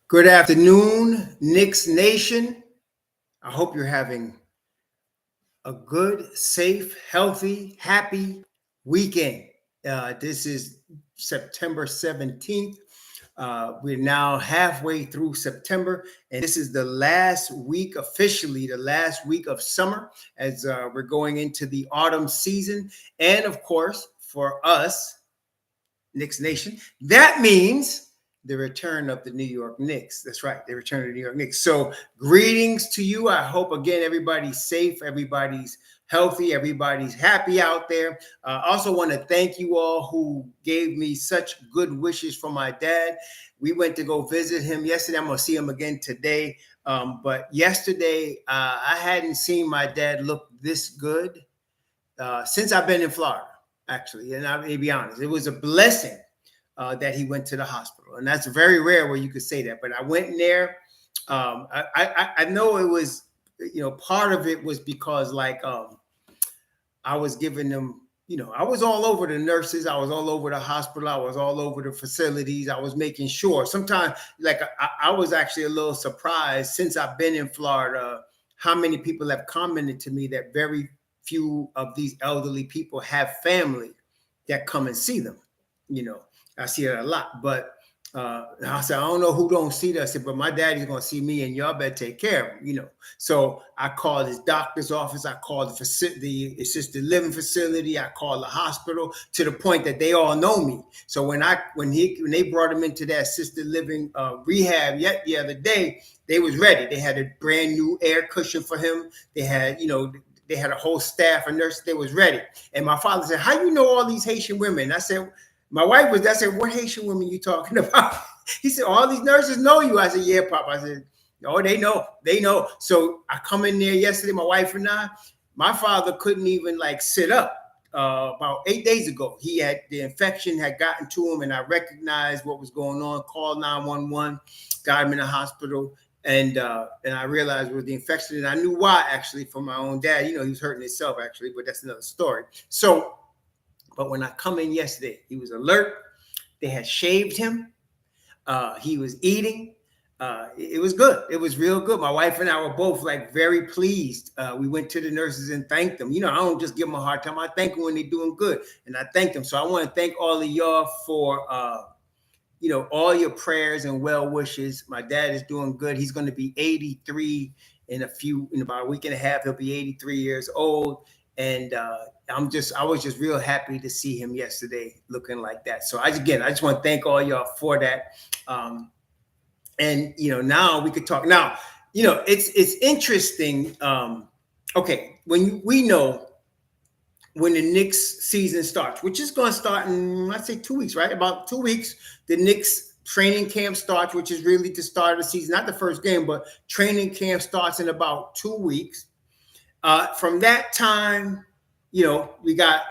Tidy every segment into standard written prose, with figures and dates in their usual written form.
Good afternoon, Knicks Nation. I hope you're having a good, safe, healthy, happy weekend. This is September 17th. We're now halfway through September, and this is the last week, officially, the last week of summer as we're going into the autumn season. And of course, for us, Knicks Nation, that means the return of the New York Knicks. That's right, the return of the New York Knicks. So, greetings to you. I hope again everybody's safe, everybody's healthy, everybody's happy out there. I also want to thank you all who gave me such good wishes for my dad. We went to go visit him yesterday. I'm going to see him again today. But yesterday, I hadn't seen my dad look this good since I've been in Florida, actually. And I may be honest, it was a blessing that he went to the hospital. And that's very rare where you could say that. But I went in there. I know it was, part of it was because I was giving them, I was all over the nurses. I was all over the hospital. I was all over the facilities. I was making sure. Sometimes, I was actually a little surprised since I've been in Florida, how many people have commented to me that very few of these elderly people have family that come and see them. I see it a lot, but I said, I don't know who don't see that. I said, but my daddy's going to see me and y'all better take care of him, So I called his doctor's office. I called the assisted living facility. I called the hospital to the point that they all know me. So when they brought him into that assisted living rehab yet the other day, they was ready. They had a brand new air cushion for him. They had, they had a whole staff of nurses. They was ready. And my father said, how you know all these Haitian women? I said, my wife was, I said, what Haitian women you talking about? He said, all these nurses know you. I said, yeah, Pop. I said, oh, they know. So I come in there yesterday, my wife and I, my father couldn't even sit up. About 8 days ago, the infection had gotten to him, and I recognized what was going on, called 911, got him in the hospital. And I realized it was the infection, and I knew why, actually, from my own dad. He was hurting himself, actually, but that's another story. So, but when I come in yesterday, he was alert. They had shaved him. He was eating. It was good. It was real good. My wife and I were both very pleased. We went to the nurses and thanked them. I don't just give them a hard time. I thank them when they're doing good, and I thank them. So I want to thank all of y'all for all your prayers and well wishes. My dad is doing good. He's going to be 83 in about a week and a half. He'll be 83 years old. And I was just real happy to see him yesterday looking like that. So I just want to thank all y'all for that. And now we could talk. Now, it's interesting. Okay, we know when the Knicks season starts, which is going to start in, I'd say 2 weeks, right? About 2 weeks, the Knicks training camp starts, which is really the start of the season. Not the first game, but training camp starts in about 2 weeks. From that time, we got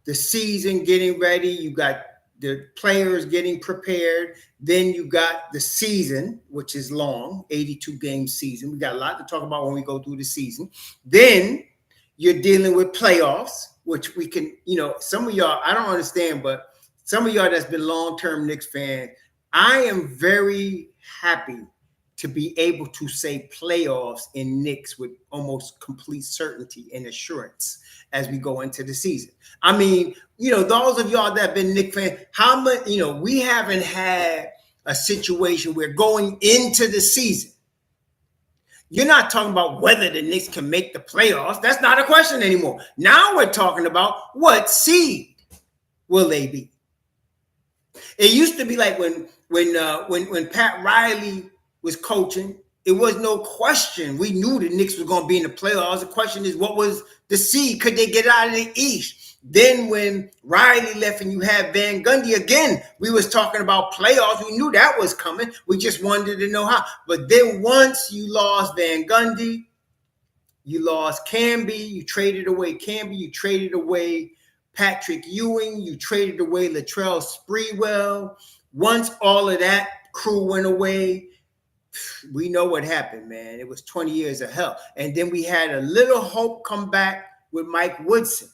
the season getting ready. You got the players getting prepared. Then you got the season, which is long, 82-game season. We got a lot to talk about when we go through the season. Then you're dealing with playoffs, which we can, some of y'all, I don't understand, but some of y'all that's been long-term Knicks fans, I am very happy to be able to say playoffs in Knicks with almost complete certainty and assurance as we go into the season. I mean, those of y'all that have been Knicks fans, how much, we haven't had a situation where going into the season, you're not talking about whether the Knicks can make the playoffs. That's not a question anymore. Now we're talking about what seed will they be. It used to be like when Pat Riley was coaching, it was no question. We knew the Knicks was going to be in the playoffs. The question is, what was the seed? Could they get out of the East? Then when Riley left and you had Van Gundy again, we was talking about playoffs. We knew that was coming. We just wanted to know how. But then once you lost Van Gundy, you lost Camby, you traded away Camby, you traded away Patrick Ewing, you traded away Latrell Sprewell. Once all of that crew went away, we know what happened, man. It was 20 years of hell. And then we had a little hope come back with Mike Woodson.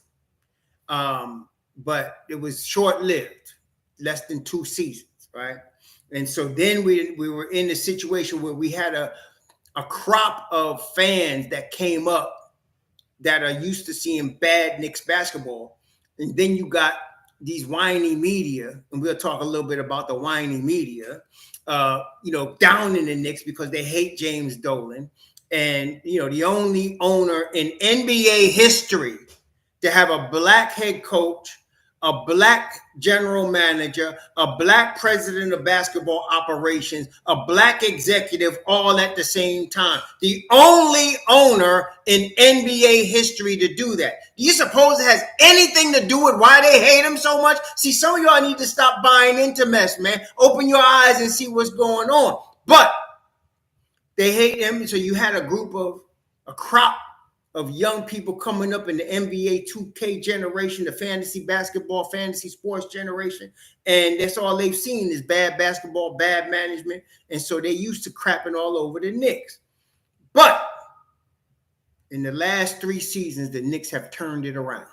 But it was short-lived, less than 2 seasons. right? And so then we were in a situation where we had a crop of fans that came up that are used to seeing bad Knicks basketball. And then you got these whiny media, and we'll talk a little bit about the whiny media, down in the Knicks because they hate James Dolan. And, the only owner in NBA history to have a black head coach, a black general manager, a black president of basketball operations, a black executive, all at the same time. The only owner in NBA history to do that. Do you suppose it has anything to do with why they hate him so much? See, some of y'all need to stop buying into mess, man. Open your eyes and see what's going on. But they hate him, so you had a crop of young people coming up in the NBA 2K generation, the fantasy basketball, fantasy sports generation. And that's all they've seen is bad basketball, bad management. And so they're used to crapping all over the Knicks. But in the last 3 seasons, the Knicks have turned it around.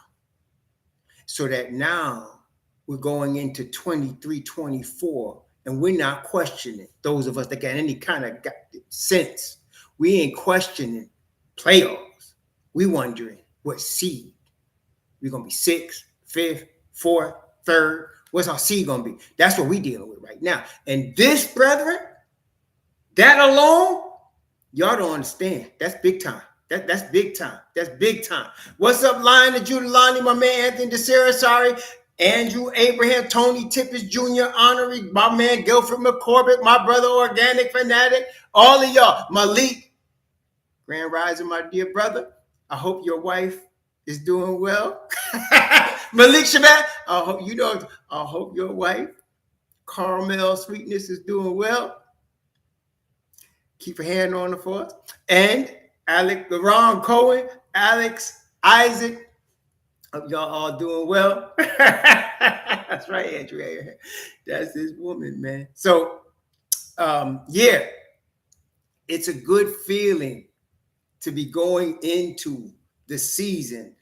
So that now we're going into 23-24, and we're not questioning, those of us that got any kind of sense. We ain't questioning playoffs. We wondering what seed. We're going to be 6th, 5th, 4th, 3rd. What's our seed going to be? That's what we're dealing with right now. And this, brethren, that alone, y'all don't understand. That's big time. That's big time. That's big time. What's up, Lion to Judalani, my man Anthony DeSarasari, Andrew Abraham, Tony Tippis Jr., Honorary, my man Guilford McCormick, my brother Organic Fanatic, all of y'all, Malik, Grand Rising, my dear brother. I hope your wife is doing well. Malik Shabbat, I hope your wife, Carmel Sweetness, is doing well. Keep a hand on her for us. And Ron Cohen, Alex, Isaac, hope y'all all doing well. That's right, Andrew. That's his woman, man. So, it's a good feeling to be going into the season,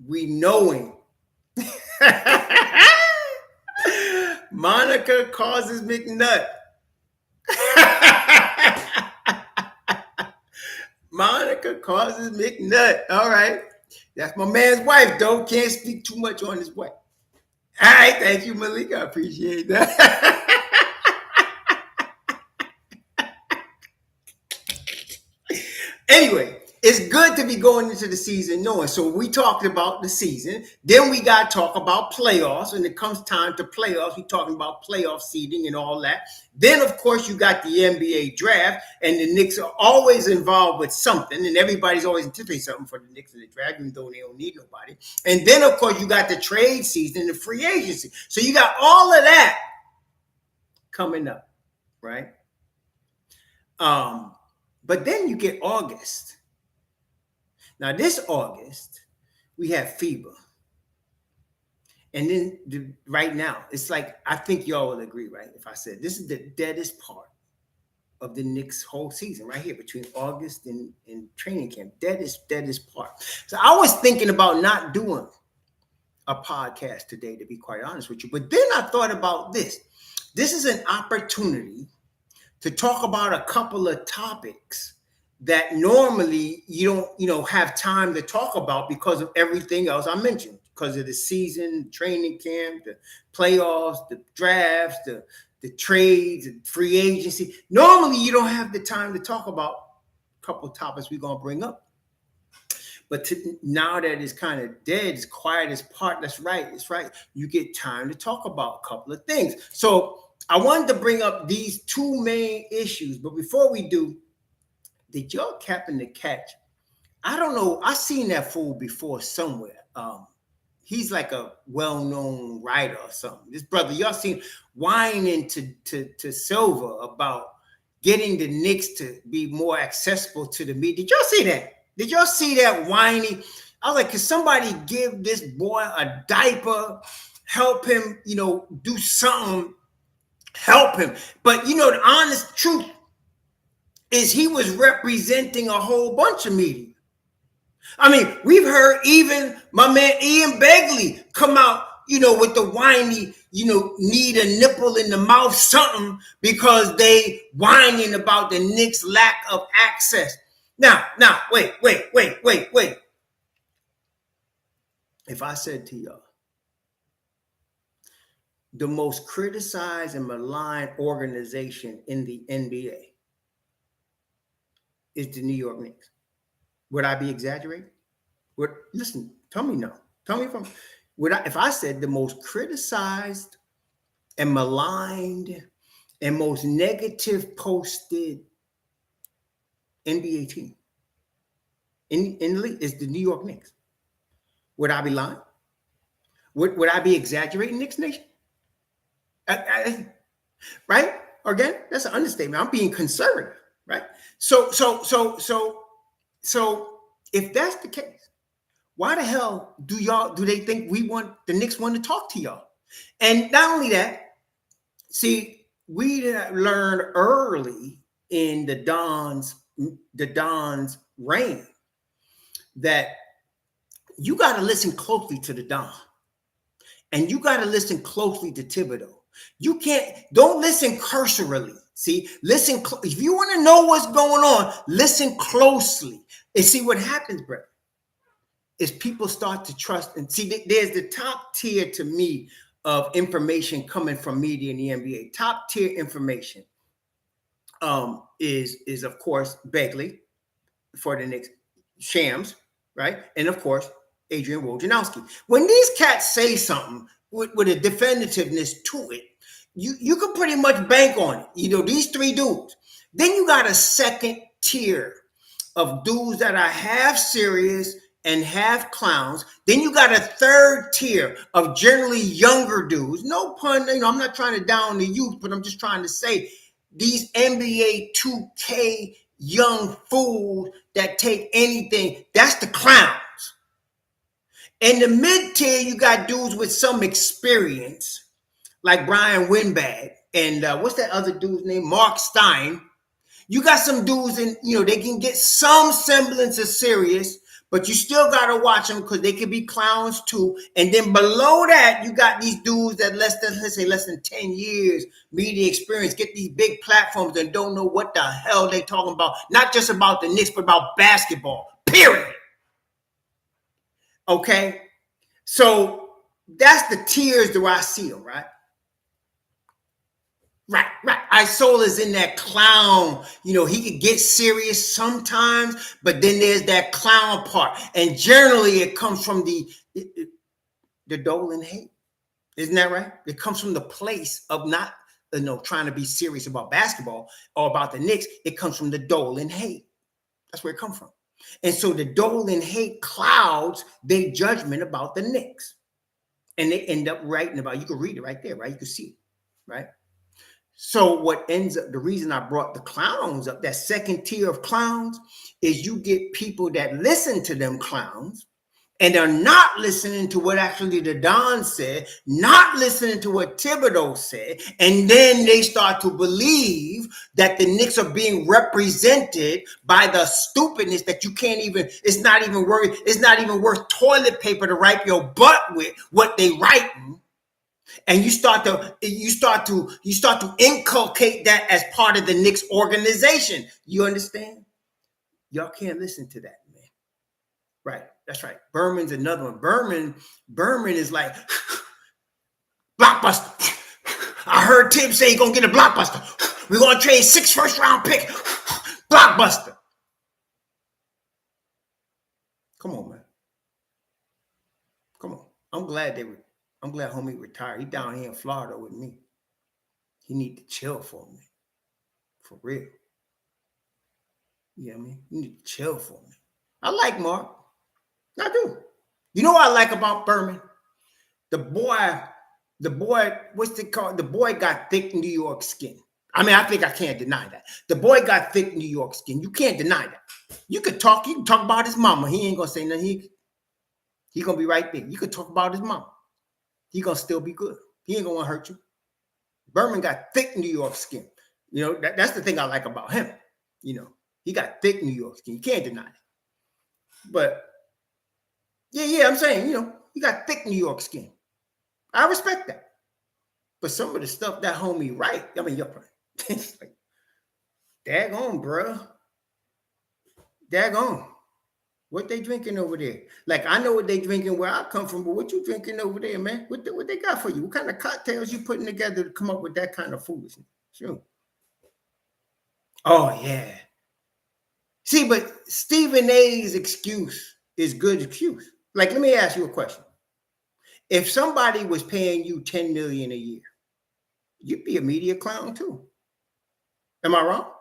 we knowing Monica causes McNutt. Monica causes McNutt. All right. That's my man's wife, though. Can't speak too much on his wife. All right. Thank you, Malik. I appreciate that. Anyway, it's good to be going into the season knowing. So we talked about the season. Then we got to talk about playoffs. When it comes time to playoffs, we're talking about playoff seeding and all that. Then, of course, you got the NBA draft. And the Knicks are always involved with something. And everybody's always anticipating something for the Knicks in the draft, even though they don't need nobody. And then, of course, you got the trade season and the free agency. So you got all of that coming up, right? But then you get August. Now, this August, we have FIBA. And then right now, it's like, I think y'all will agree, right? If I said this is the deadest part of the Knicks' whole season, right here between August and training camp. Deadest part. So I was thinking about not doing a podcast today, to be quite honest with you. But then I thought about this. This is an opportunity to talk about a couple of topics that normally you don't have time to talk about because of everything else I mentioned, because of the season, training camp, the playoffs, the drafts, the trades, and free agency. Normally you don't have the time to talk about a couple of topics we're going to bring up. But now that it's kind of dead, it's quiet, it's part, that's right, it's right. You get time to talk about a couple of things. So I wanted to bring up these 2 main issues. But before we do, did y'all happen to catch? I don't know. I seen that fool before somewhere. He's like a well-known writer or something. This brother, y'all seen whining to Silver about getting the Knicks to be more accessible to the media. Did y'all see that? Did y'all see that whiny? I was like, can somebody give this boy a diaper, help him, do something, help him? But the honest truth is he was representing a whole bunch of media. I mean, we've heard even my man Ian Begley come out with the whiny, need a nipple in the mouth, something, because they whining about the Knicks' lack of access. Now, wait. If I said to y'all, the most criticized and maligned organization in the NBA is the New York Knicks, would I be exaggerating? Listen, tell me no. Tell me if I said the most criticized and maligned and most negative posted NBA team in the league is the New York Knicks, would I be lying? Would I be exaggerating, Knicks Nation? Right? Again, that's an understatement. I'm being conservative, right? So if that's the case, why the hell do they think the Knicks want to talk to y'all? And not only that, see, we learned early in the Don's reign that you got to listen closely to the Don, and you got to listen closely to Thibodeau. Don't listen cursorily. See, listen. If you want to know what's going on, listen closely. And see what happens, brother, is people start to trust. And see, there's the top tier to me of information coming from media in the NBA. Top tier information is of course Begley for the Knicks, Shams, right, and of course Adrian Wojnarowski. When these cats say something with a definitiveness to it, you can pretty much bank on it. These three dudes. Then you got a second tier of dudes that are half serious and half clowns. Then you got a third tier of generally younger dudes. No pun, I'm not trying to down the youth, but I'm just trying to say these NBA 2K young fools that take anything, that's the clowns. In the mid-tier, you got dudes with some experience, like Brian Winbag and what's that other dude's name? Mark Stein. You got some dudes they can get some semblance of serious, but you still got to watch them because they can be clowns too. And then below that, you got these dudes that less than 10 years media experience, get these big platforms and don't know what the hell they talking about. Not just about the Knicks, but about basketball, period. Okay? So that's the tiers the way I see them, right? Right. Isola's in that clown. He could get serious sometimes, but then there's that clown part. And generally it comes from the dole and hate. Isn't that right? It comes from the place of not trying to be serious about basketball or about the Knicks. It comes from the dole and hate. That's where it comes from. And so the dole and hate clouds their judgment about the Knicks. And they end up writing about, you can read it right there, right? You can see it, right? So what ends up, the reason I brought the clowns up, that second tier of clowns, is you get people that listen to them clowns and they're not listening to what actually the Don said, not listening to what Thibodeau said, and then they start to believe that the Knicks are being represented by the stupidness that you can't even, it's not even worth toilet paper to wipe your butt with what they writing. And you start to inculcate that as part of the Knicks organization. You understand? Y'all can't listen to that, man. Right. That's right. Berman's another one. Berman is like blockbuster. I heard Tim say he's gonna get a blockbuster. We're gonna trade 6 first-round pick. Blockbuster. Come on, man. Come on. I'm glad homie retired. He down here in Florida with me. He need to chill for me. For real. You know what I mean? You need to chill for me. I like Mark. I do. You know what I like about Berman? The boy, what's it called? The boy got thick New York skin. I mean, I think I can't deny that. The boy got thick New York skin. You can't deny that. You can talk about his mama. He ain't gonna say nothing. He gonna be right there. You could talk about his mama. He gonna still be good. He ain't gonna hurt you. Berman got thick New York skin. That's the thing I like about him. He got thick New York skin. You can't deny it. But yeah, I'm saying, he got thick New York skin. I respect that. But some of the stuff that homie right, I mean, you're it's like, daggone, bro. Daggone. What they drinking over there? Like, I know what they drinking where I come from, but what you drinking over there, man? What they got for you? What kind of cocktails you putting together to come up with that kind of foolishness? Sure. Oh, yeah. See, but Stephen A's excuse is good excuse. Like, let me ask you a question. If somebody was paying you $10 million a year, you'd be a media clown too. Am I wrong?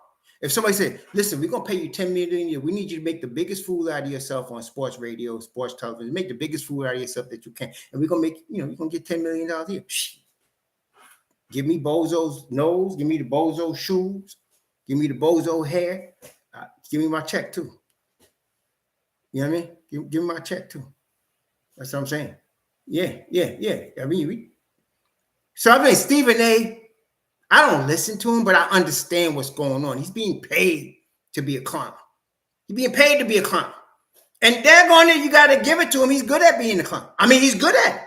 If somebody said, listen, we're going to pay you $10 million a year, we need you to make the biggest fool out of yourself on sports radio, sports television, make the biggest fool out of yourself that you can. And we're going to make, you're going to get $10 million a year. Give me Bozo's nose, give me the Bozo shoes, give me the Bozo hair, give me my check too. You know what I mean? Give me my check too. That's what I'm saying. Yeah. I mean, Stephen A., I don't listen to him, but I understand what's going on. He's being paid to be a clown. He's being paid to be a clown. And daggone it, you got to give it to him. He's good at being a clown. I mean, he's good at it.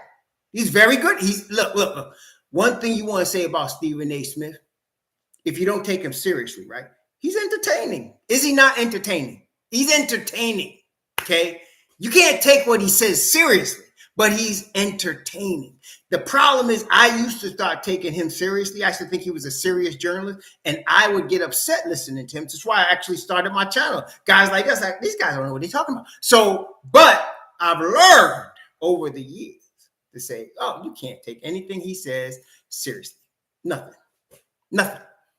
He's very good. Look. One thing you want to say about Stephen A. Smith, if you don't take him seriously, right? He's entertaining. Is he not entertaining? He's entertaining, okay? You can't take what he says seriously, but he's entertaining. The problem is I used to start taking him seriously. I used to think he was a serious journalist, and I would get upset listening to him. That's why I actually started my channel. Guys like us, like, these guys don't know what they're talking about. So, but I've learned over the years to say, oh, you can't take anything he says seriously. Nothing.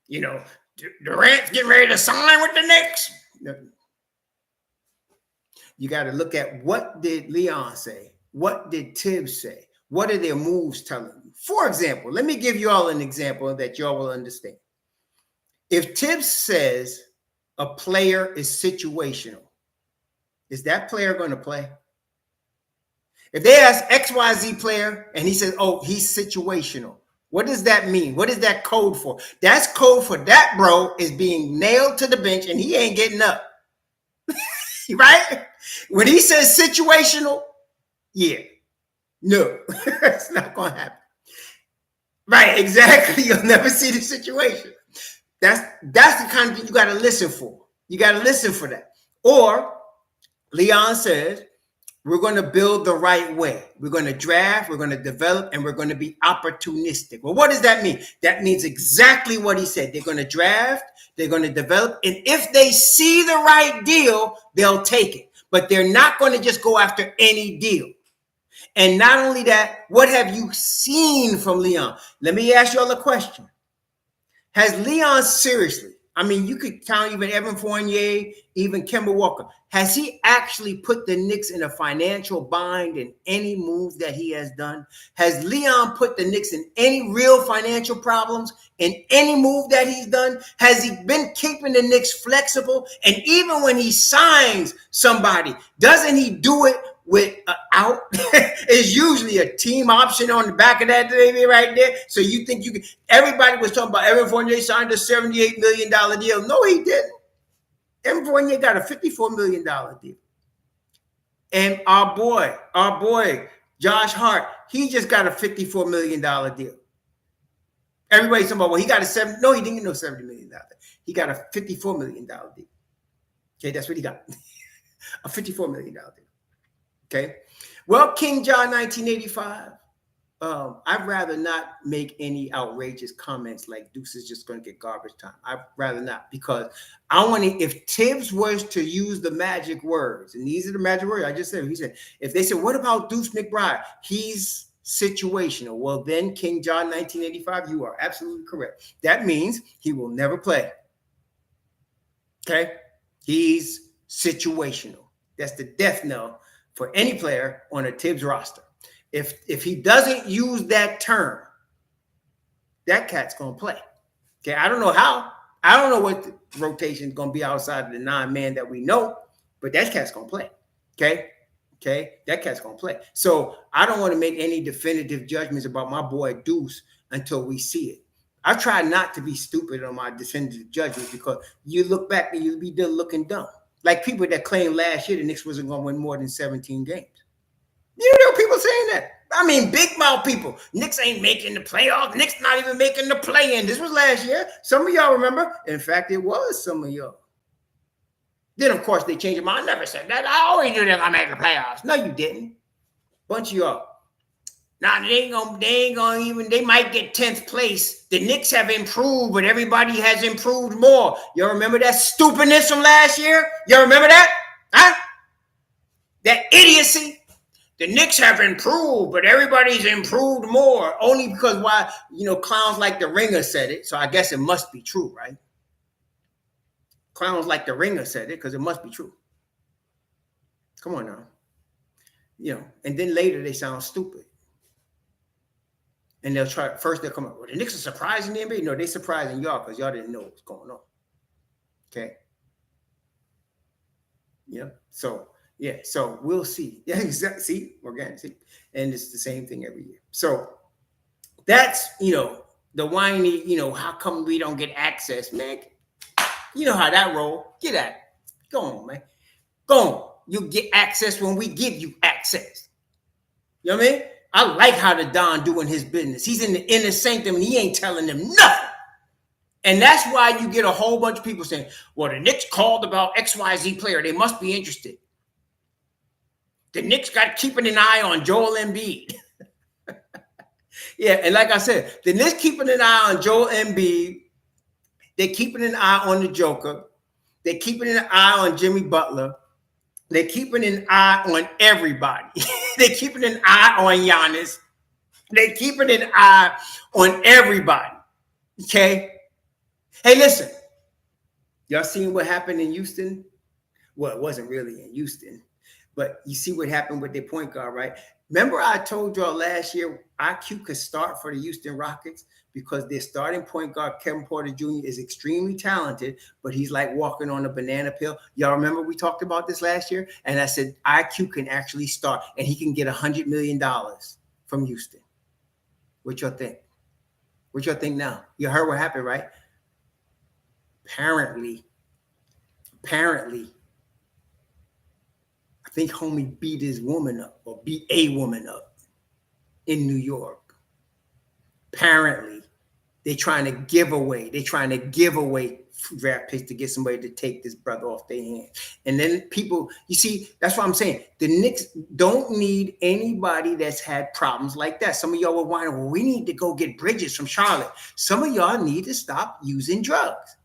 You know, Durant's getting ready to sign with the Knicks. Nothing. You got to look at what did Leon say? What did Tibbs say? What are their moves telling you? For example, let me give you all an example that y'all will understand. If Tibbs says a player is situational, is that player going to play? If they ask XYZ player and he says, oh, he's situational, what does that mean? What is that code for? That's code for that bro is being nailed to the bench and he ain't getting up. Right? When he says situational, yeah. No, it's not going to happen. Right, exactly. You'll never see the situation. That's the kind of thing you got to listen for. You got to listen for that. Or Leon says, we're going to build the right way. We're going to draft, we're going to develop, and we're going to be opportunistic. Well, what does that mean? That means exactly what he said. They're going to draft, they're going to develop, and if they see the right deal, they'll take it. But they're not going to just go after any deal. And not only that, what have you seen from Leon? Let me ask you all a question. Has Leon seriously, I mean, you could count even Evan Fournier, even Kemba Walker. Has he actually put the Knicks in a financial bind in any move that he has done? Has Leon put the Knicks in any real financial problems in any move that he's done? Has he been keeping the Knicks flexible? And even when he signs somebody, doesn't he do it with out? It's usually a team option on the back of that baby right there. So you think you can, everybody was talking about Evan Fournier signed a $78 million deal. No, he didn't. Evan Fournier got a $54 million deal. And our boy, Josh Hart, he just got a $54 million deal. Everybody's talking about, well, he got no, he didn't get no $70 million. He got a $54 million deal. Okay, that's what he got. A $54 million deal. Okay. Well, King John 1985. I'd rather not make any outrageous comments like Deuce is just going to get garbage time. I'd rather not, because I want to, if Tibbs was to use the magic words, and these are the magic words I just said, he said, if they said, what about Deuce McBride? He's situational. Well, then King John 1985, you are absolutely correct. That means he will never play. Okay. He's situational. That's the death knell for any player on a Tibbs roster. If he doesn't use that term, that cat's going to play. Okay, I don't know how. I don't know what the rotation is going to be outside of the 9-man that we know, but that cat's going to play. Okay, that cat's going to play. So I don't want to make any definitive judgments about my boy Deuce until we see it. I try not to be stupid on my definitive judgments, because you look back and you'll be looking dumb. Like people that claimed last year the Knicks wasn't going to win more than 17 games. You know, there were people saying that. I mean, big mouth people. Knicks ain't making the playoffs. Knicks not even making the play-in. This was last year. Some of y'all remember. In fact, it was some of y'all. Then, of course, they changed their mind. I never said that. I always knew they're going to make the playoffs. No, you didn't. Bunch of y'all. Now, they ain't gonna even, they might get 10th place. The Knicks have improved, but everybody has improved more. You remember that stupidness from last year? You remember that? Huh? That idiocy? The Knicks have improved, but everybody's improved more. Only because why, clowns like the Ringer said it. So I guess it must be true, right? Clowns like the Ringer said it because it must be true. Come on now. And then later they sound stupid. And they'll they'll come up, well, the Knicks are surprising the NBA. No, they're surprising y'all because y'all didn't know what's going on. Okay. Yeah. So we'll see. Yeah, exactly. See, organic. See, and it's the same thing every year. So that's the whiny. How come we don't get access, man? You know how that roll. Get at it. Go on, man. Go on. You get access when we give you access. You know what I mean? I like how the Don doing his business. He's in the inner sanctum and he ain't telling them nothing. And that's why you get a whole bunch of people saying, well, the Knicks called about XYZ player. They must be interested. The Knicks got keeping an eye on Joel Embiid. Yeah, and like I said, the Knicks keeping an eye on Joel Embiid. They're keeping an eye on the Joker. They're keeping an eye on Jimmy Butler. They're keeping an eye on everybody. They're keeping an eye on Giannis. They're keeping an eye on everybody. Okay? Hey, listen. Y'all seen what happened in Houston? Well, it wasn't really in Houston, but you see what happened with their point guard, right? Remember I told y'all last year IQ could start for the Houston Rockets because their starting point guard, Kevin Porter Jr., is extremely talented, but he's like walking on a banana peel. Y'all remember we talked about this last year? And I said IQ can actually start, and he can get $100 million from Houston. What y'all think? What y'all think now? You heard what happened, right? Apparently, I think homie beat his woman up or beat a woman up in New York. Apparently, they're trying to give away draft picks to get somebody to take this brother off their hand. And then people, you see, that's what I'm saying. The Knicks don't need anybody that's had problems like that. Some of y'all were whining, well, we need to go get Bridges from Charlotte. Some of y'all need to stop using drugs.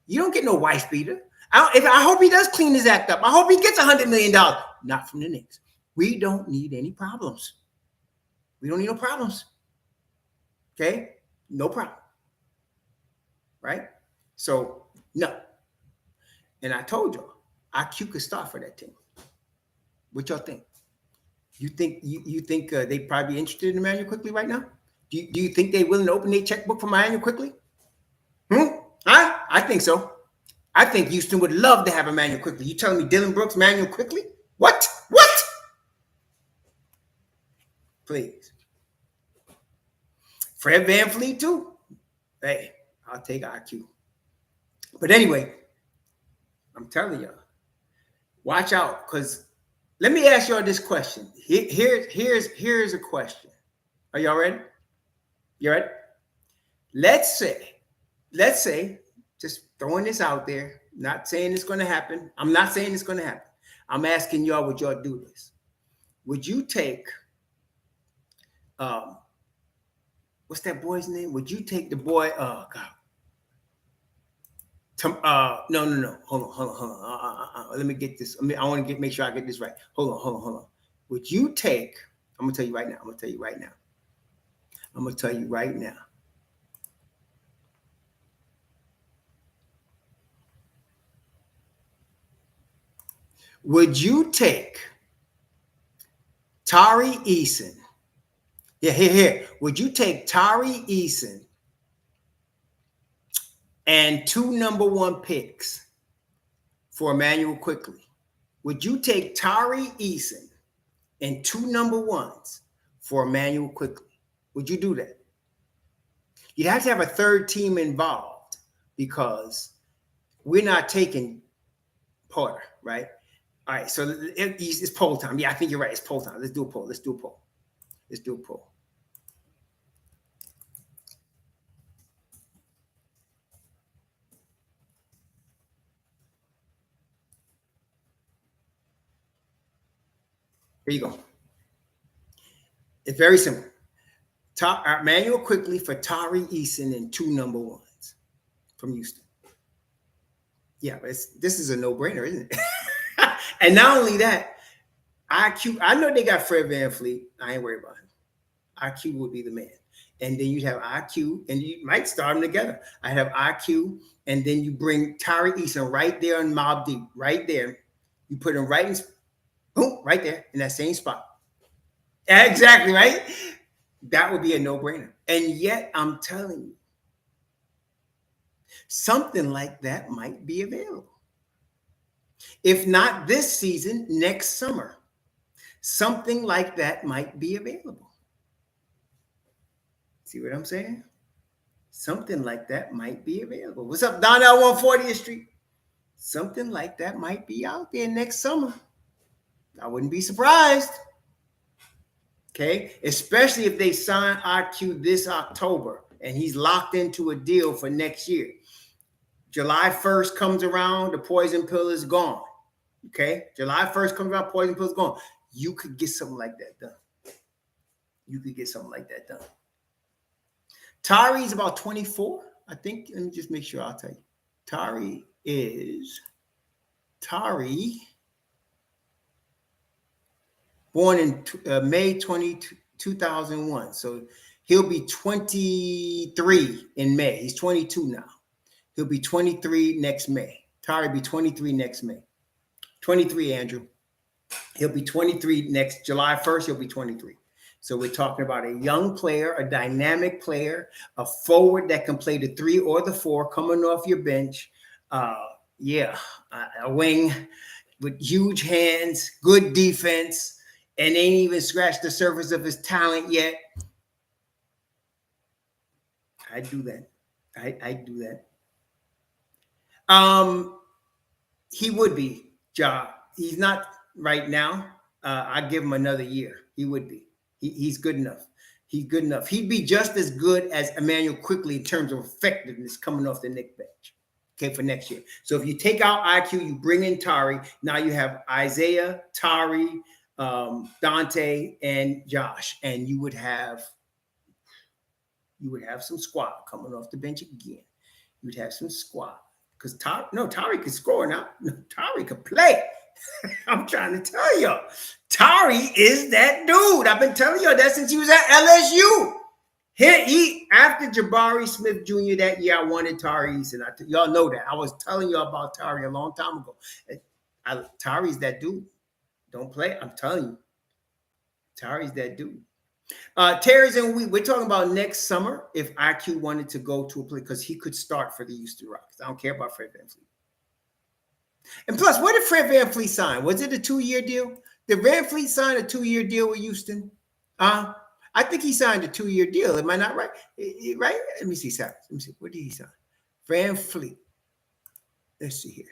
You don't get no wife beater. I hope he does clean his act up. I hope he gets $100 million. Not from the Knicks. We don't need any problems. We don't need no problems. Okay? No problem. Right? So, no. And I told y'all, IQ could start for that team. What y'all think? You think they probably be interested in Emmanuel Quickly right now? Do you think they're willing to open their checkbook for Emmanuel Quickly? Huh? I think so. I think Houston would love to have Emmanuel Quickly. You telling me Dylan Brooks, Emmanuel Quickly? What? Please. Fred VanVleet too. Hey, I'll take IQ. But anyway, I'm telling y'all, watch out, because let me ask y'all this question. Here's a question. Are y'all ready? You ready? Let's say, just throwing this out there, not saying it's going to happen. I'm not saying it's going to happen. I'm asking y'all, would y'all do this? Would you take, what's that boy's name? Would you take the boy, oh God. No. Hold on. Let me get this. I want to make sure I get this right. Hold on. Would you take, I'm going to tell you right now. Would you take Tari Eason? Yeah, here. Would you take Tari Eason and 2 number 1 picks for Emmanuel Quickly? Would you take Tari Eason and 2 number 1s for Emmanuel Quickly? Would you do that? You'd have to have a third team involved because we're not taking Porter, right? All right, so it's poll time. Yeah, I think you're right. It's poll time. Let's do a poll. Let's do a poll. Here you go. It's very simple. Manuel quickly for Tari Eason and 2 number ones from Houston. Yeah, but this is a no-brainer, isn't it? And not only that, IQ, I know they got Fred VanVleet. I ain't worried about him. IQ would be the man. And then you'd have IQ, and you might start them together. I have IQ, and then you bring Tari Eason right there on Mob Deep, right there. You put him right in, boom, right there in that same spot. Exactly, right? That would be a no-brainer. And yet, I'm telling you, something like that might be available. If not this season, next summer, something like that might be available. See what I'm saying? Something like that might be available. What's up, Donnell 140th Street? Something like that might be out there next summer. I wouldn't be surprised. Okay, especially if they sign IQ this October and he's locked into a deal for next year. July 1st comes around, the poison pill is gone. Okay, July 1st comes around, poison pill is gone. You could get something like that done. You could get something like that done. Tari's about 24, I think. Let me just make sure I'll tell you. Tari born in May 2001. So he'll be 23 in May. He's 22 now. He'll be 23 next May. Tari will be 23 next May. 23, Andrew. He'll be 23 next July 1st. He'll be 23. So we're talking about a young player, a dynamic player, a forward that can play the 3 or the 4 coming off your bench. A wing with huge hands, good defense, and ain't even scratched the surface of his talent yet. I do that. I do that. He would be, Ja. He's not right now. I give him another year. He would be. He's good enough. He's good enough. He'd be just as good as Emmanuel quickly in terms of effectiveness coming off the Knicks bench. Okay, for next year. So if you take out IQ, you bring in Tari. Now you have Isaiah, Tari, Dante, and Josh, and you would have some squad coming off the bench again. You'd have some squad because Tari could score now. No, Tari could play. I'm trying to tell y'all, Tari is that dude. I've been telling y'all that since he was at LSU. He after Jabari Smith Jr. that year, I wanted Tari Eason. Y'all know that. I was telling y'all about Tari a long time ago. Tari's that dude. Don't play. I'm telling you, Tari's that dude. Terry's and we're talking about next summer if IQ wanted to go to a play because he could start for the Houston Rockets. I don't care about Fred VanVleet. And plus, what did Fred VanVleet sign? Was it a 2-year deal? Did VanVleet sign a 2-year deal with Houston? I think he signed a 2-year deal. Am I not right? Right? Let me see. Let me see. What did he sign? VanVleet. Let's see here.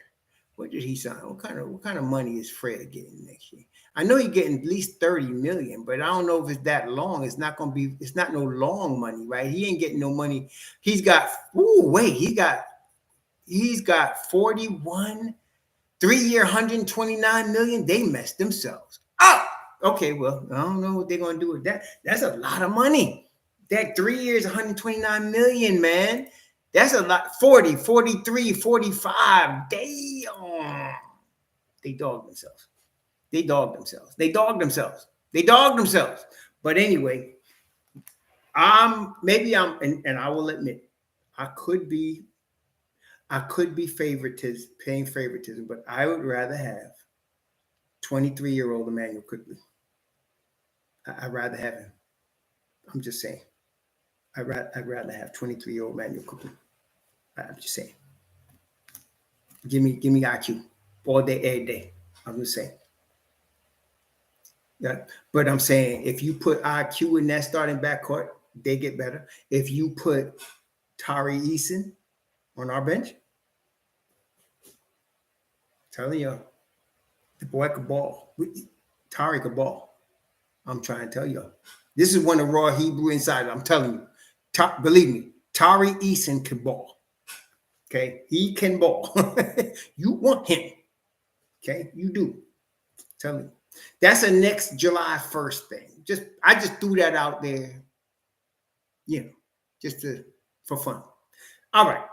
What did he sign? What kind of money is Fred getting next year? I know he's getting at least $30 million, but I don't know if it's that long. It's not no long money, right? He ain't getting no money. He's got he's got 41, 3-year, $129 million. They messed themselves up. Okay, well, I don't know what they're gonna do with that. That's a lot of money. That 3 years, $129 million, man. That's a lot. 40, 43, 45. Damn. They dogged themselves. But anyway, maybe and I will admit, I could be paying favoritism, but I would rather have 23-year-old Emmanuel quickly. I'd rather have him. I'm just saying. I'd rather have 23-year-old Emmanuel quickly. I'm just saying. Give me IQ all day, every day. I'm just saying. Yeah, but I'm saying if you put IQ in that starting backcourt, they get better. If you put Tari Eason on our bench, telling you, the boy could ball. Tari could ball. I'm trying to tell you. This is one of raw Hebrew inside. I'm telling you. Believe me, Tari Eason can ball. Okay? He can ball. You want him. Okay? You do. Tell me. That's a next July 1st thing. I just threw that out there, just for fun. All right.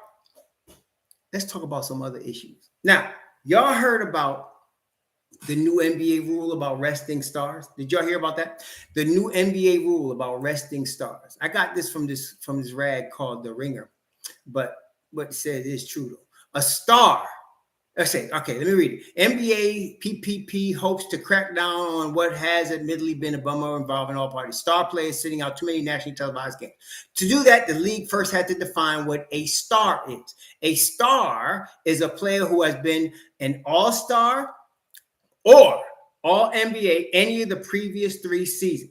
Let's talk about some other issues. Now, y'all heard about the new NBA rule about resting stars. Did y'all hear about that? The new NBA rule about resting stars. I got this from this rag called The Ringer, but what it said is true though. A star. Okay, let me read it. NBA PPP hopes to crack down on what has admittedly been a bummer involving all parties. Star players sitting out too many nationally televised games. To do that, the league first had to define what a star is. A star is a player who has been an all-star or all-NBA any of the previous 3 seasons.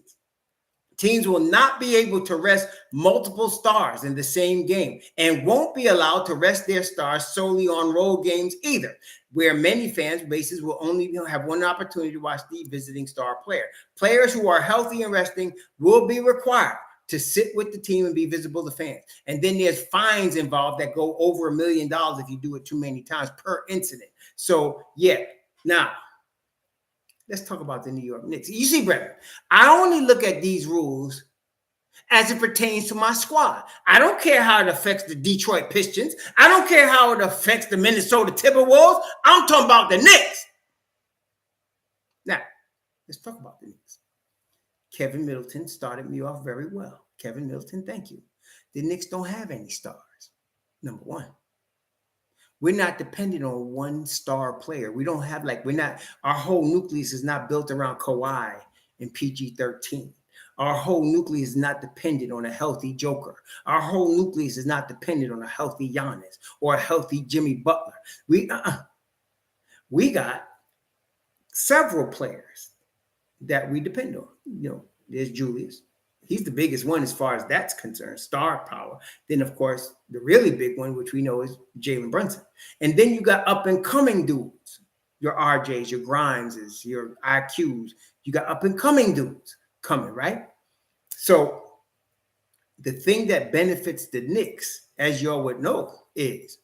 Teams will not be able to rest multiple stars in the same game and won't be allowed to rest their stars solely on road games either, where many fans bases will only have one opportunity to watch the visiting star player. Players who are healthy and resting will be required to sit with the team and be visible to fans. And then there's fines involved that go over $1 million if you do it too many times per incident. So, yeah. Now, let's talk about the New York Knicks. You see, Brett, I only look at these rules as it pertains to my squad. I don't care how it affects the Detroit Pistons. I don't care how it affects the Minnesota Timberwolves. I'm talking about the Knicks. Now, let's talk about the Knicks. Kevin Middleton started me off very well. Kevin Middleton, thank you. The Knicks don't have any stars, number one. We're not dependent on one star player. We don't have our whole nucleus is not built around Kawhi and PG-13. Our whole nucleus is not dependent on a healthy Joker. Our whole nucleus is not dependent on a healthy Giannis or a healthy Jimmy Butler. We got several players that we depend on. There's Julius. He's the biggest one as far as that's concerned, star power. Then, of course, the really big one, which we know is Jalen Brunson. And then you got up-and-coming dudes, your RJs, your Grimeses, your IQs. You got up-and-coming dudes coming, right? So the thing that benefits the Knicks, as y'all would know, is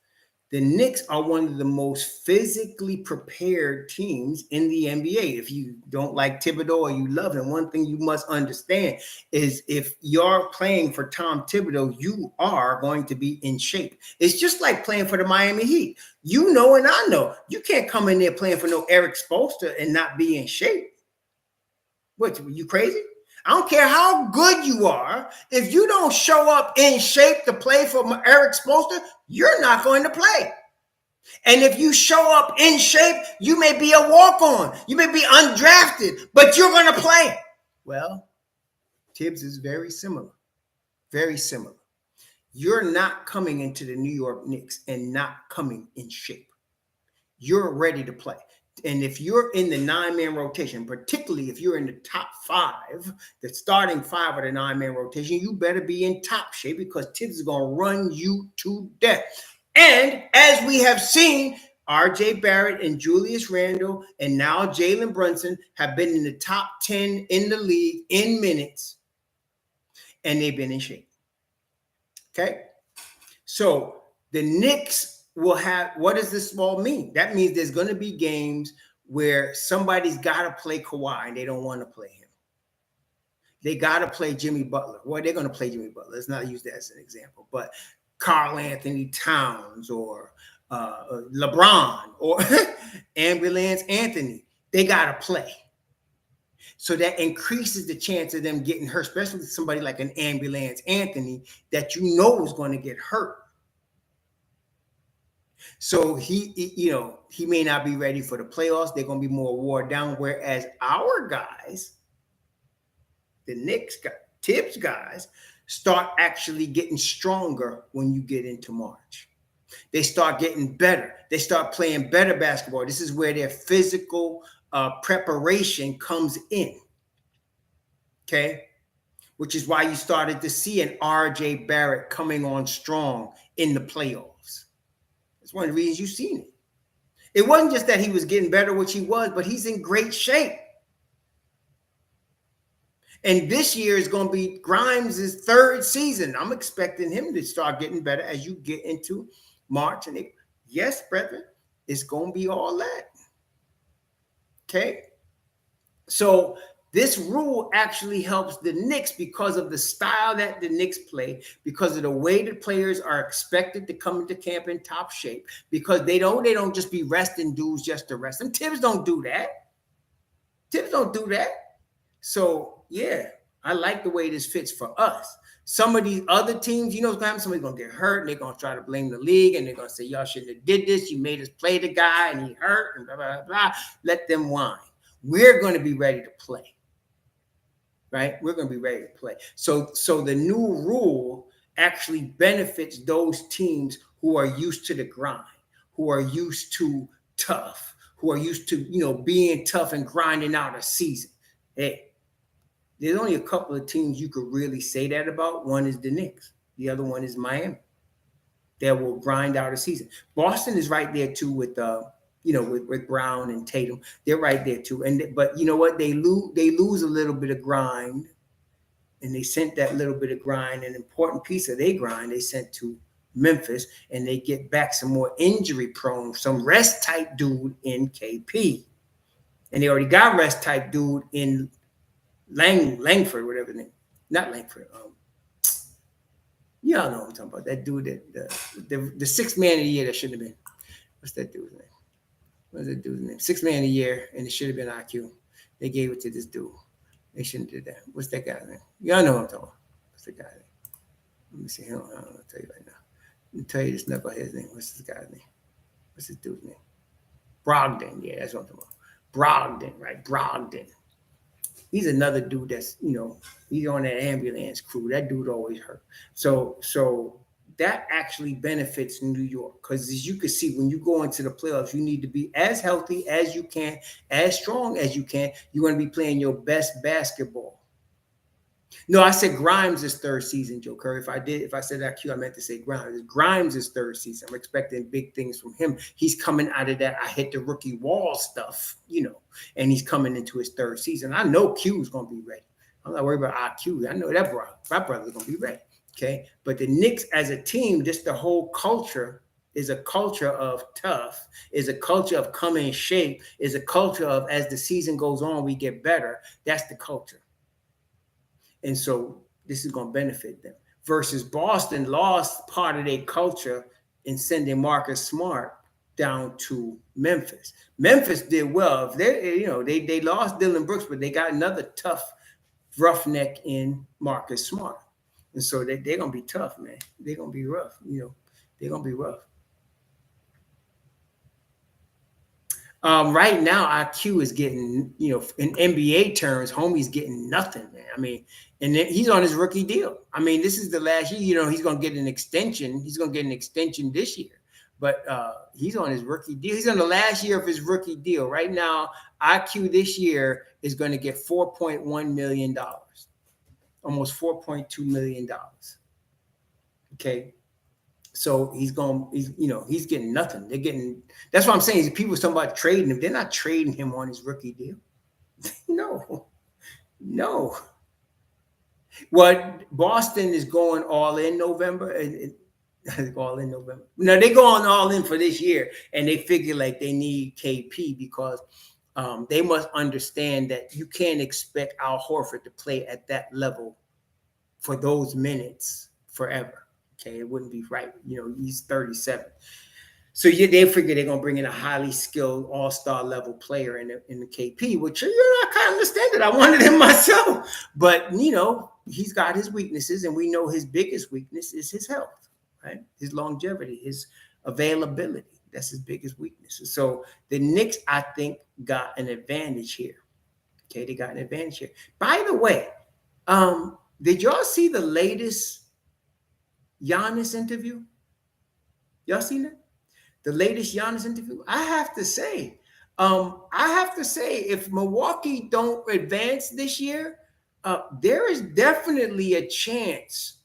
the Knicks are one of the most physically prepared teams in the NBA. If you don't like Thibodeau or you love him, one thing you must understand is if you're playing for Tom Thibodeau, you are going to be in shape. It's just like playing for the Miami Heat. You know and I know. You can't come in there playing for no Eric Spoelstra and not be in shape. What, you crazy? I don't care how good you are. If you don't show up in shape to play for Eric Spoelstra, you're not going to play. And if you show up in shape, you may be a walk-on. You may be undrafted, but you're going to play. Well, Tibbs is very similar. Very similar. You're not coming into the New York Knicks and not coming in shape. You're ready to play. And if you're in the 9-man rotation, particularly if you're in the top 5, the starting 5 of the 9-man rotation, you better be in top shape because Tibbs is going to run you to death. And as we have seen, RJ Barrett and Julius Randle and now Jalen Brunson have been in the top 10 in the league in minutes, and they've been in shape. Okay? So the Knicks will have, what does this all mean? That means there's going to be games where somebody's got to play Kawhi and they don't want to play him. They got to play Jimmy Butler. Well, they're going to play Jimmy Butler. Let's not use that as an example. But Karl Anthony Towns or LeBron or Ambulance Anthony, they got to play. So that increases the chance of them getting hurt, especially somebody like an Ambulance Anthony that you know is going to get hurt. So he may not be ready for the playoffs. They're going to be more wore down. Whereas our guys, the Knicks guys, Tibbs guys, start actually getting stronger when you get into March. They start getting better. They start playing better basketball. This is where their physical preparation comes in. Okay? Which is why you started to see an RJ Barrett coming on strong in the playoffs. It's one of the reasons you've seen it. It wasn't just that he was getting better, which he was, but he's in great shape. And this year is going to be Grimes' third season. I'm expecting him to start getting better as you get into March and April. Yes, brethren, it's going to be all that. Okay. So this rule actually helps the Knicks because of the style that the Knicks play, because of the way the players are expected to come into camp in top shape, because they don't just be resting dudes just to rest them. Tibbs don't do that. Tibbs don't do that. So yeah, I like the way this fits for us. Some of these other teams, you know what's going to happen? Somebody's going to get hurt and they're going to try to blame the league and they're going to say, y'all shouldn't have did this. You made us play the guy and he hurt and blah, blah, blah. Let them whine. We're going to be ready to play, right? We're going to be ready to play. So the new rule actually benefits those teams who are used to the grind, who are used to tough, who are used to, being tough and grinding out a season. Hey, there's only a couple of teams you could really say that about. One is the Knicks. The other one is Miami. That will grind out a season. Boston is right there too with with Brown and Tatum. They're right there too. But you know what? They lose a little bit of grind, and they sent that little bit of grind, an important piece of their grind, they sent to Memphis, and they get back some more injury prone, some rest type dude in KP. And they already got rest type dude in Langford, whatever the name. Not Langford. Y'all know what I'm talking about. That dude that the sixth man of the year that shouldn't have been. What's that dude's name? What's that dude's name? Sixth man of the year, and it should have been IQ. They gave it to this dude. They shouldn't do that. What's that guy's name? Y'all know what I'm talking about. What's the guy's name? Let me see. I don't know. I'll tell you right now. Let me tell you this knucklehead's name. What's this guy's name? What's this dude's name? Brogdon. Yeah, that's what I'm talking about. Brogdon, right? Brogdon. He's another dude that's, he's on that ambulance crew. That dude always hurt. So that actually benefits New York because as you can see, when you go into the playoffs, you need to be as healthy as you can, as strong as you can. You're going to be playing your best basketball. No, I said Grimes is third season, Joe Curry. If I said that, I meant to say Grimes. Grimes is third season. I'm expecting big things from him. He's coming out of that I hit the rookie wall stuff, and he's coming into his third season. I know Q is going to be ready. I'm not worried about IQ. I know that my brother's going to be ready. Okay. But the Knicks as a team, just the whole culture is a culture of tough, is a culture of come in shape, is a culture of as the season goes on, we get better. That's the culture. And so this is going to benefit them. Versus Boston lost part of their culture in sending Marcus Smart down to Memphis. Memphis did well. They lost Dylan Brooks, but they got another tough roughneck in Marcus Smart. And so they're going to be tough, man. They're going to be rough. They're going to be rough. Right now, IQ is getting, in NBA terms, homie's getting nothing, man. I mean, and he's on his rookie deal. I mean, this is the last year, he's going to get an extension. He's going to get an extension this year, but he's on his rookie deal. He's on the last year of his rookie deal. Right now, IQ this year is going to get $4.1 million, almost $4.2 million. Okay. So he's getting nothing. That's what I'm saying. People talking about trading him. They're not trading him on his rookie deal. No. What Boston is going all in November. All in November. No, they're going all in for this year. And they figure like they need KP because they must understand that you can't expect Al Horford to play at that level for those minutes forever. Okay, it wouldn't be right. He's 37. So they figure they're going to bring in a highly skilled all-star level player in the KP, which, I kind of understand it. I wanted him myself. But, he's got his weaknesses, and we know his biggest weakness is his health, right? His longevity, his availability. That's his biggest weakness. So the Knicks, I think, got an advantage here. Okay, they got an advantage here. By the way, did y'all see the latest Giannis interview? Y'all seen it? The latest Giannis interview? I have to say, if Milwaukee don't advance this year, there is definitely a chance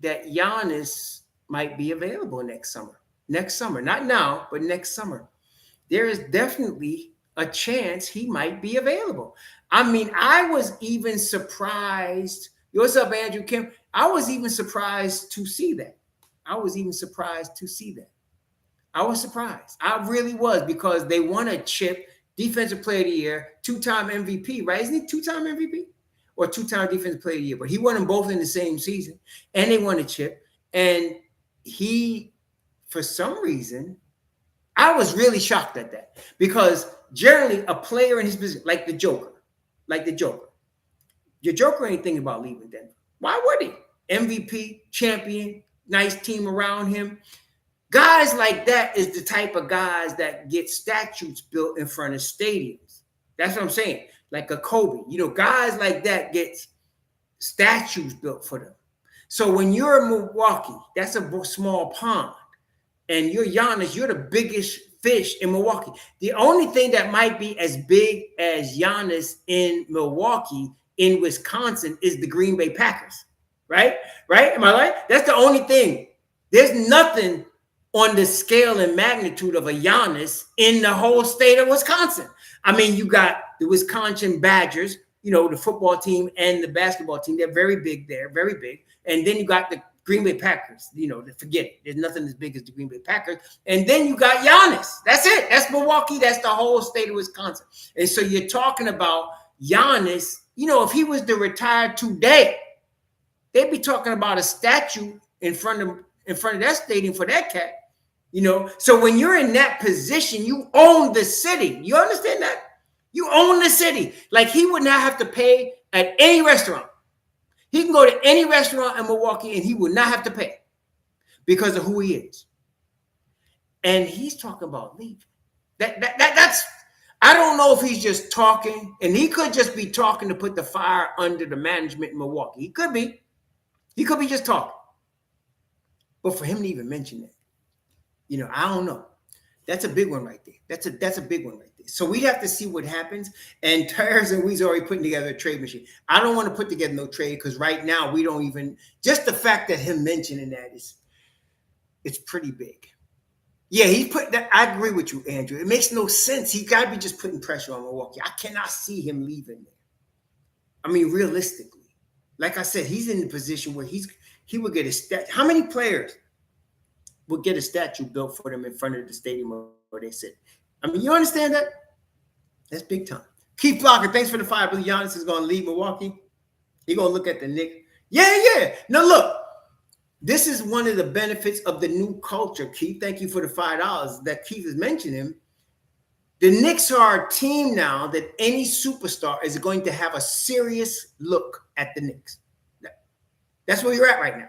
that Giannis might be available next summer. Not now, but next summer. There is definitely a chance he might be available. I mean, I was even surprised. What's up, Andrew Kim? I was even surprised to see that. I was even surprised to see that. I was surprised. I really was, because they won a chip, Defensive Player of the Year, two-time MVP, right? Isn't he two-time MVP? Or two-time Defensive Player of the Year? But he won them both in the same season, and they won a chip. And he, for some reason, I was really shocked at that, because generally a player in his position, like the Joker, your Joker ain't thinking about leaving Denver. Why would he? MVP, champion, nice team around him. Guys like that is the type of guys that get statues built in front of stadiums. That's what I'm saying. Like a Kobe, guys like that get statues built for them. So when you're in Milwaukee, that's a small pond. And you're Giannis, you're the biggest fish in Milwaukee. The only thing that might be as big as Giannis in Milwaukee, in Wisconsin, is the Green Bay Packers. Right? Am I right? That's the only thing. There's nothing on the scale and magnitude of a Giannis in the whole state of Wisconsin. I mean, you got the Wisconsin Badgers, the football team and the basketball team. They're very big there, very big. And then you got the Green Bay Packers, forget it. There's nothing as big as the Green Bay Packers. And then you got Giannis. That's it. That's Milwaukee. That's the whole state of Wisconsin. And so you're talking about Giannis, if he was to retire today, they'd be talking about a statue in front of that stadium for that cat. So when you're in that position, you own the city. You understand that? You own the city. Like, he would not have to pay at any restaurant. He can go to any restaurant in Milwaukee and he would not have to pay because of who he is. And he's talking about leaving. That's, I don't know if he's just talking, and he could just be talking to put the fire under the management in Milwaukee. He could be just talking. But for him to even mention that, I don't know. That's a big one right there. That's a big one right there. So we'd have to see what happens. And Tires and we's already putting together a trade machine. I don't want to put together no trade, because right now we don't even, just the fact that him mentioning that it's pretty big. Yeah, he's put that. I agree with you, Andrew. It makes no sense. He got to be just putting pressure on Milwaukee. I cannot see him leaving there. I mean, realistically, like I said, he's in the position where he would get a stat. How many players would get a statue built for them in front of the stadium where they sit? I mean, you understand that? That's big time. Keith Blocker, thanks for the $5 billion. Giannis is going to leave Milwaukee. He's going to look at the Knicks. Yeah. No, look. This is one of the benefits of the new culture, Keith. Thank you for the $5 that Keith is mentioning. The Knicks are a team now that any superstar is going to have a serious look at the Knicks. That's where you're at right now.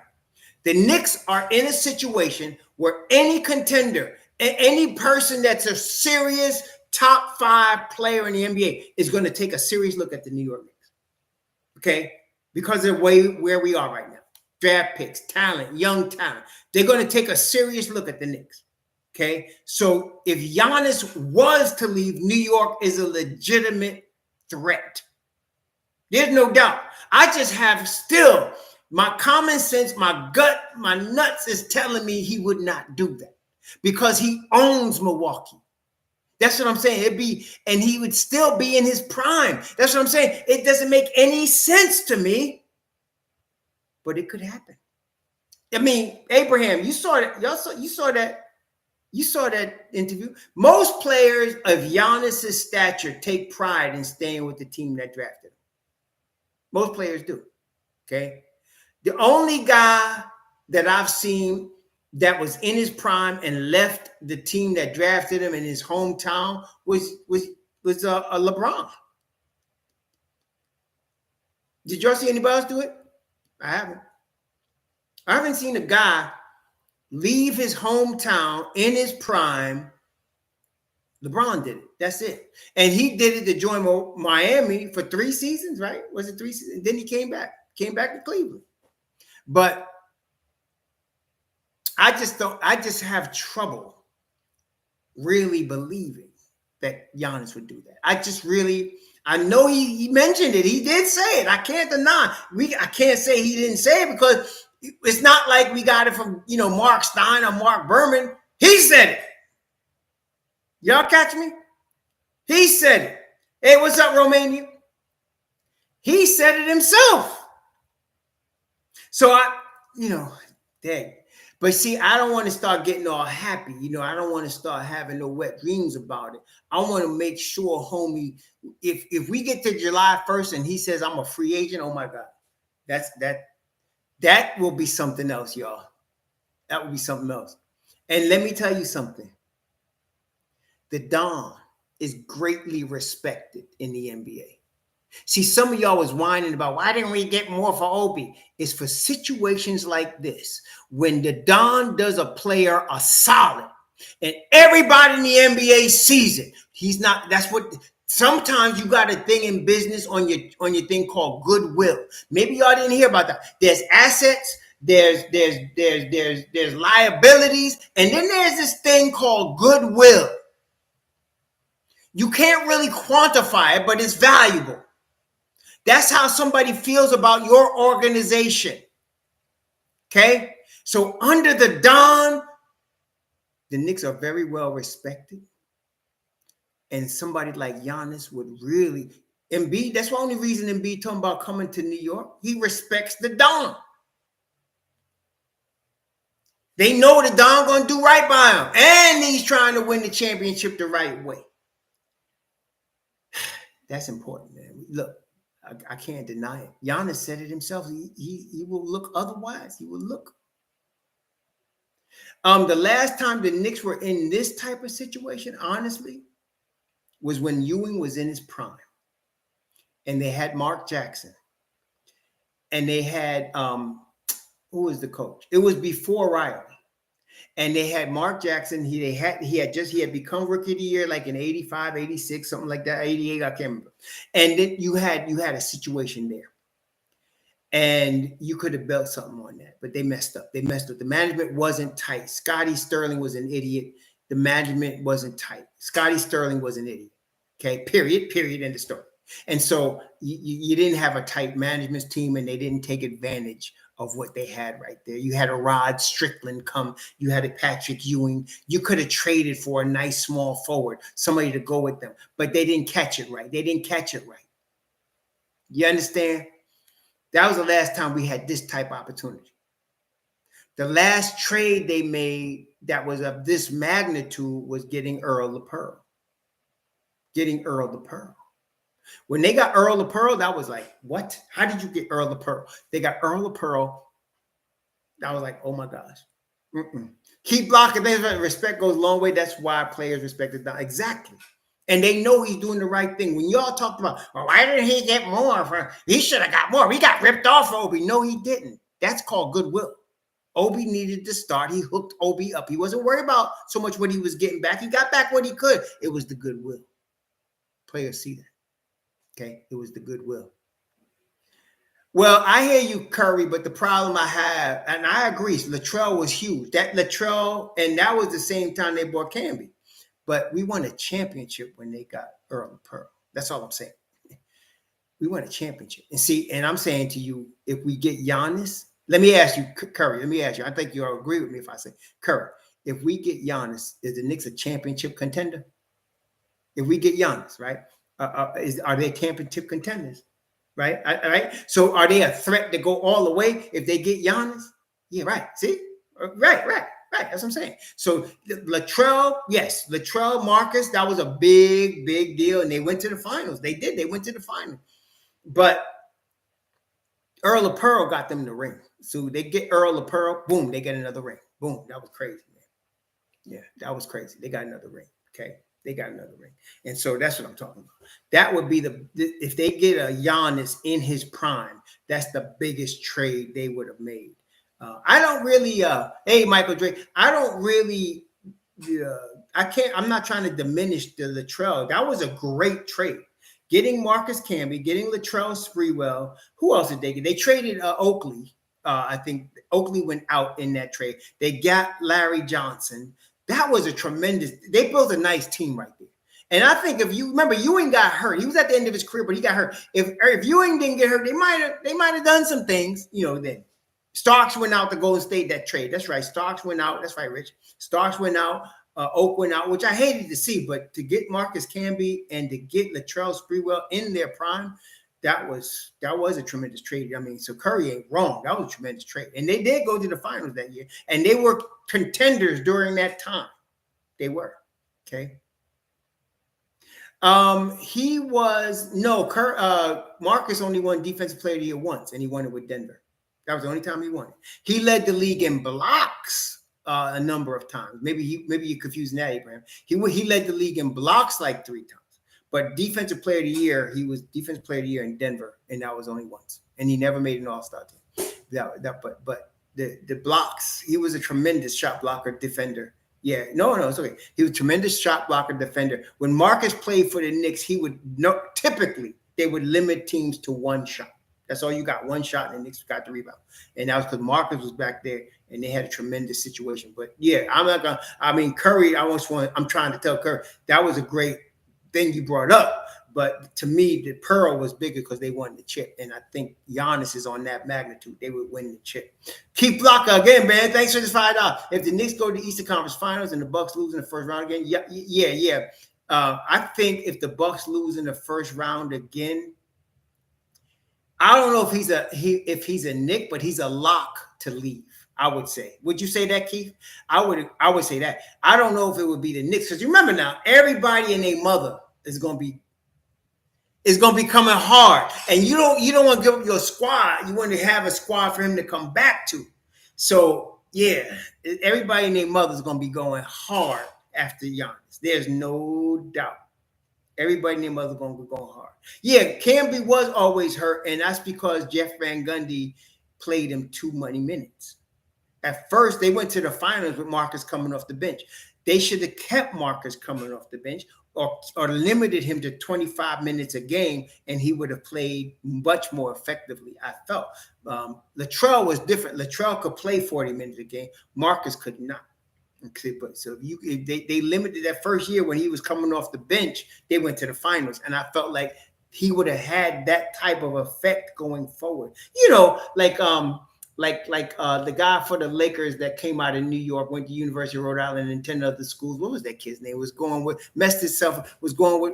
The Knicks are in a situation where any contender, any person that's a serious top 5 player in the NBA is going to take a serious look at the New York Knicks. Okay? Because of where we are right now. Draft picks, talent, young talent. They're going to take a serious look at the Knicks. Okay? So if Giannis was to leave, New York is a legitimate threat. There's no doubt. I just have still, my common sense, my gut, my nuts is telling me he would not do that because he owns Milwaukee. That's what I'm saying. And he would still be in his prime. That's what I'm saying. It doesn't make any sense to me, but it could happen. I mean, Abraham, you saw that interview. Most players of Giannis's stature take pride in staying with the team that drafted him. Most players do. Okay. The only guy that I've seen that was in his prime and left the team that drafted him in his hometown was LeBron. Did y'all see anybody else do it? I haven't seen a guy leave his hometown in his prime. LeBron did it. That's it. And he did it to join Miami for 3 seasons, right? Was it 3 seasons? And then he came back to Cleveland. But I just have trouble really believing that Giannis would do that. I know he mentioned it. He did say it. I can't deny. I can't say he didn't say it because it's not like we got it from, Mark Stein or Mark Berman. He said it. Y'all catch me? He said it. Hey, what's up, Romania? He said it himself. So dang. But see, I don't want to start getting all happy. I don't want to start having no wet dreams about it. I want to make sure, homie, if we get to July 1st and he says I'm a free agent, oh my God, that will be something else, y'all. That will be something else. And let me tell you something. The Don is greatly respected in the NBA. See, some of y'all was whining about why didn't we get more for Obi? It's for situations like this when the Don does a player a solid, and everybody in the NBA sees it. He's not. That's what. Sometimes you got a thing in business on your thing called goodwill. Maybe y'all didn't hear about that. There's assets. There's liabilities, and then there's this thing called goodwill. You can't really quantify it, but it's valuable. That's how somebody feels about your organization. Okay? So under the Don, the Knicks are very well respected. And somebody like Giannis would really, Embiid, that's the only reason Embiid talking about coming to New York. He respects the Don. They know the Don going to do right by him. And he's trying to win the championship the right way. That's important, man. Look, I can't deny it. Giannis said it himself. He will look otherwise. He will look. The last time the Knicks were in this type of situation, honestly, was when Ewing was in his prime. And they had Mark Jackson. And they had, who was the coach? It was before Riley. And they had Mark Jackson. He had become rookie of the year like in 85, 86, something like that, 88, I can't remember. And then you had a situation there. And you could have built something on that, but they messed up. The management wasn't tight. Scotty Sterling was an idiot. The management wasn't tight. Scotty Sterling was an idiot. Okay, period, end of story. And so you didn't have a tight management team, and they didn't take advantage of what they had right there. You had a Rod Strickland come. You had a Patrick Ewing. You could have traded for a nice small forward, somebody to go with them, but they didn't catch it right. You understand? That was the last time we had this type of opportunity. The last trade they made that was of this magnitude was getting Earl the Pearl. When they got Earl the Pearl, that was like, what? How did you get Earl the Pearl? They got Earl the Pearl. That was like, oh my gosh. Keep blocking. Respect goes a long way. That's why players respect it. Exactly. And they know he's doing the right thing. When y'all talked about, well, why didn't he get more? He should have got more. We got ripped off for Obi. No, he didn't. That's called goodwill. Obi needed to start. He hooked Obi up. He wasn't worried about so much what he was getting back. He got back what he could. It was the goodwill. Players see that. Okay? It was the goodwill. Well, I hear you, Curry, but the problem I have, and I agree, Latrell was huge. That Latrell, and that was the same time they bought Camby. But we won a championship when they got Earl and Pearl. That's all I'm saying. We won a championship. And see, and I'm saying to you, if we get Giannis, let me ask you, Curry, I think you'll agree with me if I say, Curry, if we get Giannis, is the Knicks a championship contender? If we get Giannis, right? Are they championship contenders? Right? All right. So are they a threat to go all the way if they get Giannis? Yeah, right. See? Right. That's what I'm saying. So Latrell, yes, Latrell, Marcus, that was a big deal. And they went to the finals. They did. They went to the finals. But Earl of Pearl got them the ring. So they get Earl of Pearl, boom, they get another ring. Boom. That was crazy, man. Yeah, that was crazy. They got another ring. Okay. They got another ring. And so that's what I'm talking about. That would be if they get a Giannis in his prime, that's the biggest trade they would have made. I don't really, hey, Michael Drake, I don't really, I'm not trying to diminish the Latrell. That was a great trade. Getting Marcus Camby, getting Latrell Sprewell. Who else did they get? They traded Oakley. I think Oakley went out in that trade. They got Larry Johnson. That was they built a nice team right there. And I think if you remember, Ewing got hurt. He was at the end of his career, but he got hurt. If Ewing didn't get hurt, they might have done some things, then. Starks went out to Golden State that trade. That's right. Starks went out. That's right, Rich. Starks went out. Oakland out, which I hated to see, but to get Marcus Camby and to get Latrell Sprewell in their prime, that was a tremendous trade. I mean, so Curry ain't wrong. That was a tremendous trade. And they did go to the finals that year. And they were contenders during that time. They were. Okay. He was Marcus only won Defensive Player of the Year once, and he won it with Denver. That was the only time he won it. He led the league in blocks a number of times. Maybe you confusing that, Abraham. He led the league in blocks like 3 times. But Defensive Player of the Year, he was Defensive Player of the Year in Denver, and that was only once. And he never made an All-Star team. But the blocks, he was a tremendous shot blocker defender. Yeah, no, it's okay. He was a tremendous shot blocker defender. When Marcus played for the Knicks, typically they would limit teams to 1 shot. That's all you got, 1 shot, and the Knicks got the rebound. And that was because Marcus was back there, and they had a tremendous situation. But yeah, Curry, I'm trying to tell Curry, that was a great thing you brought up. But to me, the pearl was bigger because they won the chip. And I think Giannis is on that magnitude. They would win the chip. Keith Blocker again, man. Thanks for this $5. If the Knicks go to the Eastern Conference Finals and the Bucks lose in the first round again, yeah. I think if the Bucks lose in the first round again, I don't know if he's a Knick, but he's a lock to leave. I would say. Would you say that, Keith? I would say that. I don't know if it would be the Knicks, because you remember now, everybody and their mother is going to be coming hard, and you don't want to give up your squad. You want to have a squad for him to come back to. So yeah, everybody and their mother is going to be going hard after Giannis. There's no doubt. Everybody and their mother is going to be going hard. Yeah, Camby was always hurt, and that's because Jeff Van Gundy played him too many minutes. At first, they went to the finals with Marcus coming off the bench. They should have kept Marcus coming off the bench, or limited him to 25 minutes a game, and he would have played much more effectively, I felt. Latrell was different. Latrell could play 40 minutes a game. Marcus could not. Okay, but so they limited that first year when he was coming off the bench, they went to the finals, and I felt like he would have had that type of effect going forward. Like the guy for the Lakers that came out of New York, went to University of Rhode Island and 10 other schools. What was that kid's name? Was going with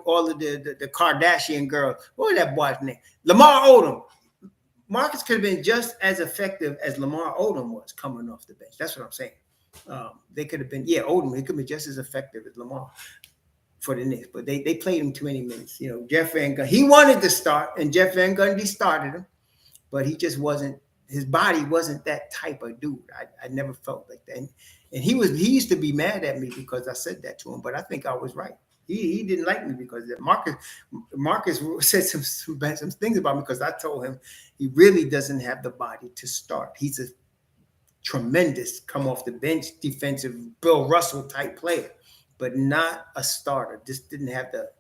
all of the Kardashian girls. What was that boy's name? Lamar Odom. Marcus could have been just as effective as Lamar Odom was coming off the bench. That's what I'm saying. They could have been, Odom. He could be just as effective as Lamar for the Knicks, but they played him too many minutes. Jeff Van Gundy, he wanted to start, and Jeff Van Gundy started him, but he just wasn't. His body wasn't that type of dude. I never felt like that. And he used to be mad at me because I said that to him, but I think I was right. He didn't like me because Marcus said some things about me because I told him he really doesn't have the body to start. He's a tremendous come off the bench defensive Bill Russell type player, but not a starter. Just didn't have the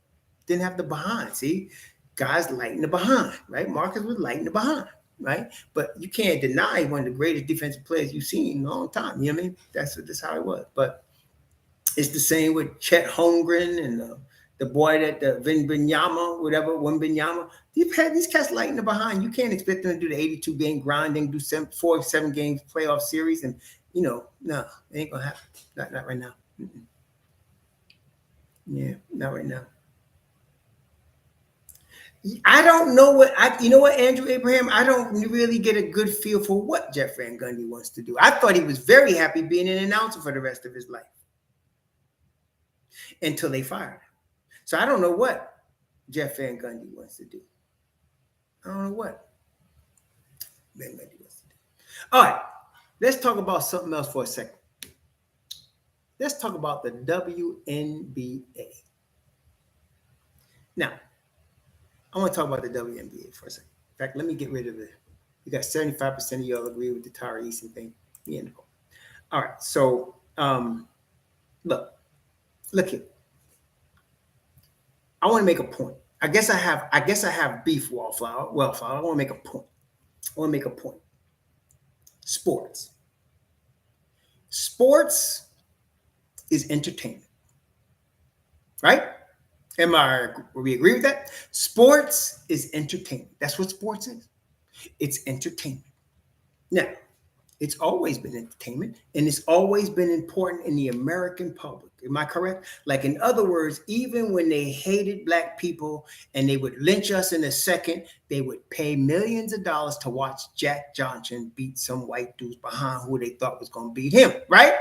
behind. See, guys lighting the behind, right? Marcus was lighting the behind. Right, but you can't deny one of the greatest defensive players you've seen in a long time. You know what I mean? That's how it was. But it's the same with Chet Holmgren and the boy that Wembanyama. You've had these cats lighting the behind. You can't expect them to do the 82 game grinding, do 7 games playoff series, and no, it ain't gonna happen. Not right now. Yeah, not right now. I don't know Andrew Abraham, I don't really get a good feel for what Jeff Van Gundy wants to do. I thought he was very happy being an announcer for the rest of his life until they fired him. So I don't know what Jeff Van Gundy wants to do. I don't know what Van Gundy wants to do. All right, let's talk about something else for a second. Let's talk about the WNBA. Now, I want to talk about the WNBA for a second. In fact, let me get rid of it. You got 75% of y'all agree with the Tara Eason thing. All right. So, look here. I want to make a point. I guess I have beef, Wellflower. I want to make a point. Sports is entertainment, right? We agree with that? Sports is entertainment. That's what sports is. It's entertainment. Now, It's always been entertainment, and it's always been important in the American public. Am I correct? Like, in other words, even when they hated black people and they would lynch us in a second, they would pay millions of dollars to watch Jack Johnson beat some white dudes behind who they thought was going to beat him, right?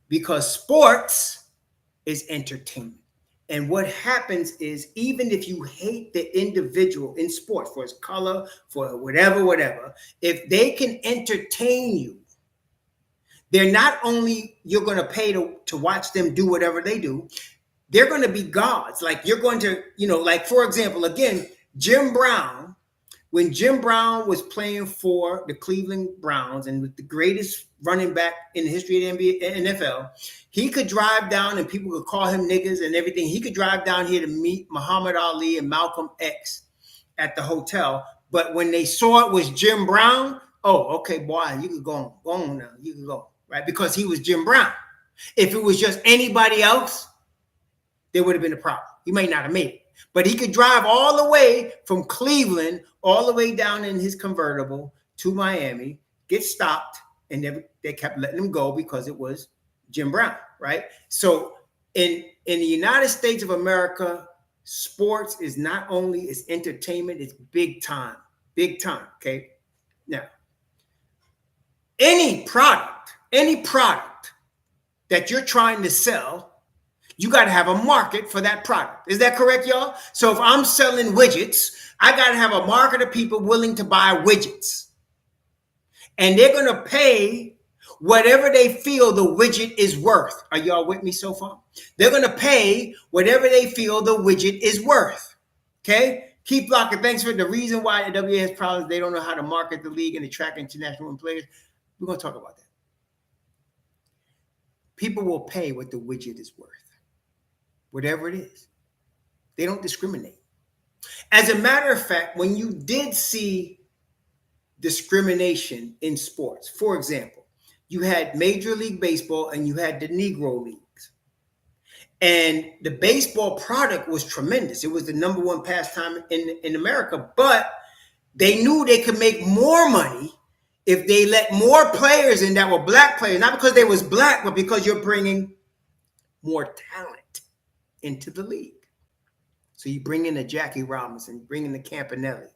Because sports is entertainment. And what happens is, even if you hate the individual in sports for his color, for whatever, if they can entertain you, they're not only you're going to pay to watch them do whatever they do, they're going to be gods. Like, you're going to, like, for example, again, Jim Brown, when Jim Brown was playing for the Cleveland Browns and with the greatest running back in the history of the NBA, NFL, he could drive down and people could call him niggas and everything. He could drive down here to meet Muhammad Ali and Malcolm X at the hotel. But when they saw it was Jim Brown, oh, okay, boy, you could go on now. You could go, right? Because he was Jim Brown. If it was just anybody else, there would have been a problem. He may not have made it. But he could drive all the way from Cleveland, all the way down in his convertible to Miami, get stopped, and they kept letting him go because it was Jim Brown, right? So in the United States of America, sports is not only it's entertainment, it's big time, okay? Now, any product that you're trying to sell, you got to have a market for that product. Is that correct, y'all? So if I'm selling widgets, I got to have a market of people willing to buy widgets. And they're going to pay whatever they feel the widget is worth. Are y'all with me so far? They're going to pay whatever they feel the widget is worth. Okay? Keep blocking. Thanks for the reason why the WNBA has problems. They don't know how to market the league and attract international players. We're going to talk about that. People will pay what the widget is worth. Whatever it is. They don't discriminate. As a matter of fact, when you did see discrimination in sports, for example, you had Major League Baseball and you had the Negro Leagues. And the baseball product was tremendous. It was the number one pastime in America, but they knew they could make more money if they let more players in that were black players, not because they was black, but because you're bringing more talent into the league. So you bring in a Jackie Robinson, you bring in the Campanelli.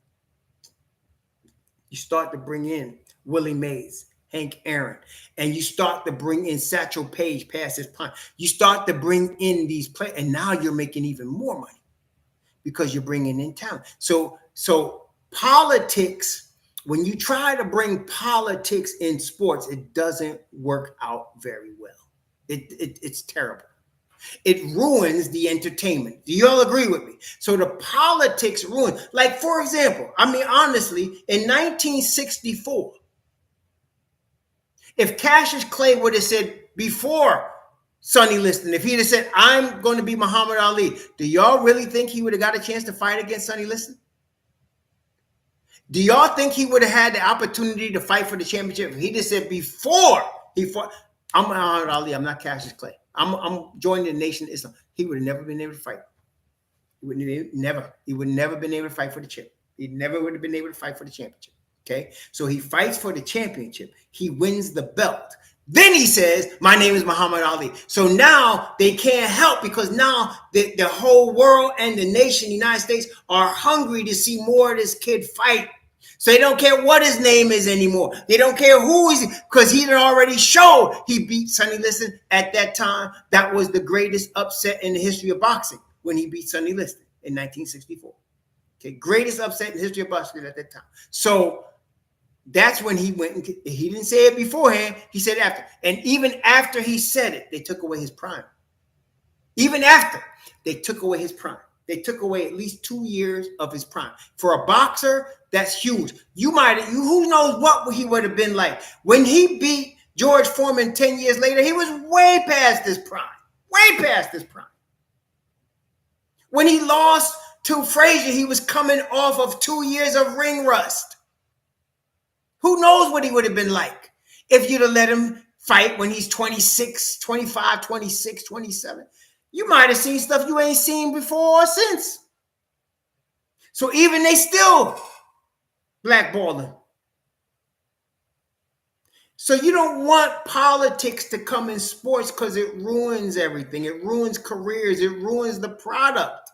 You start to bring in Willie Mays, Hank Aaron, and you start to bring in Satchel Paige past his prime. You start to bring in these players, and now you're making even more money because you're bringing in talent. So politics, when you try to bring politics in sports, it doesn't work out very well. It's terrible. It ruins the entertainment. Do you all agree with me? So the politics ruin. Like, for example, I mean, honestly, in 1964, if Cassius Clay would have said before Sonny Liston, if he'd have said, I'm going to be Muhammad Ali, do y'all really think he would have got a chance to fight against Sonny Liston? Do y'all think he would have had the opportunity to fight for the championship? He just said before he fought, I'm Muhammad Ali, I'm not Cassius Clay. I'm joining the Nation of Islam. He would have never been able to fight. He would never been able to fight for the chip. He never would have been able to fight for the championship. Okay, so he fights for the championship. He wins the belt. Then he says, my name is Muhammad Ali. So now they can't help, because now the whole world and the nation, the United States, are hungry to see more of this kid fight. So they don't care what his name is anymore. They don't care who he's, because he had already showed he beat Sonny Liston at that time. That was the greatest upset in the history of boxing when he beat Sonny Liston in 1964. Okay, greatest upset in the history of boxing at that time. So that's when he went and he didn't say it beforehand. He said after. And even after he said it, they took away his prime. Even after, they took away his prime. They took away at least 2 years of his prime. For a boxer, that's huge. Who knows what he would have been like. When he beat George Foreman 10 years later, he was way past his prime. Way past his prime. When he lost to Frazier, he was coming off of 2 years of ring rust. Who knows what he would have been like if you'd have let him fight when he's 26, 25, 26, 27. You might have seen stuff you ain't seen before or since. So even they still blackball him. So you don't want politics to come in sports because it ruins everything. It ruins careers. It ruins the product,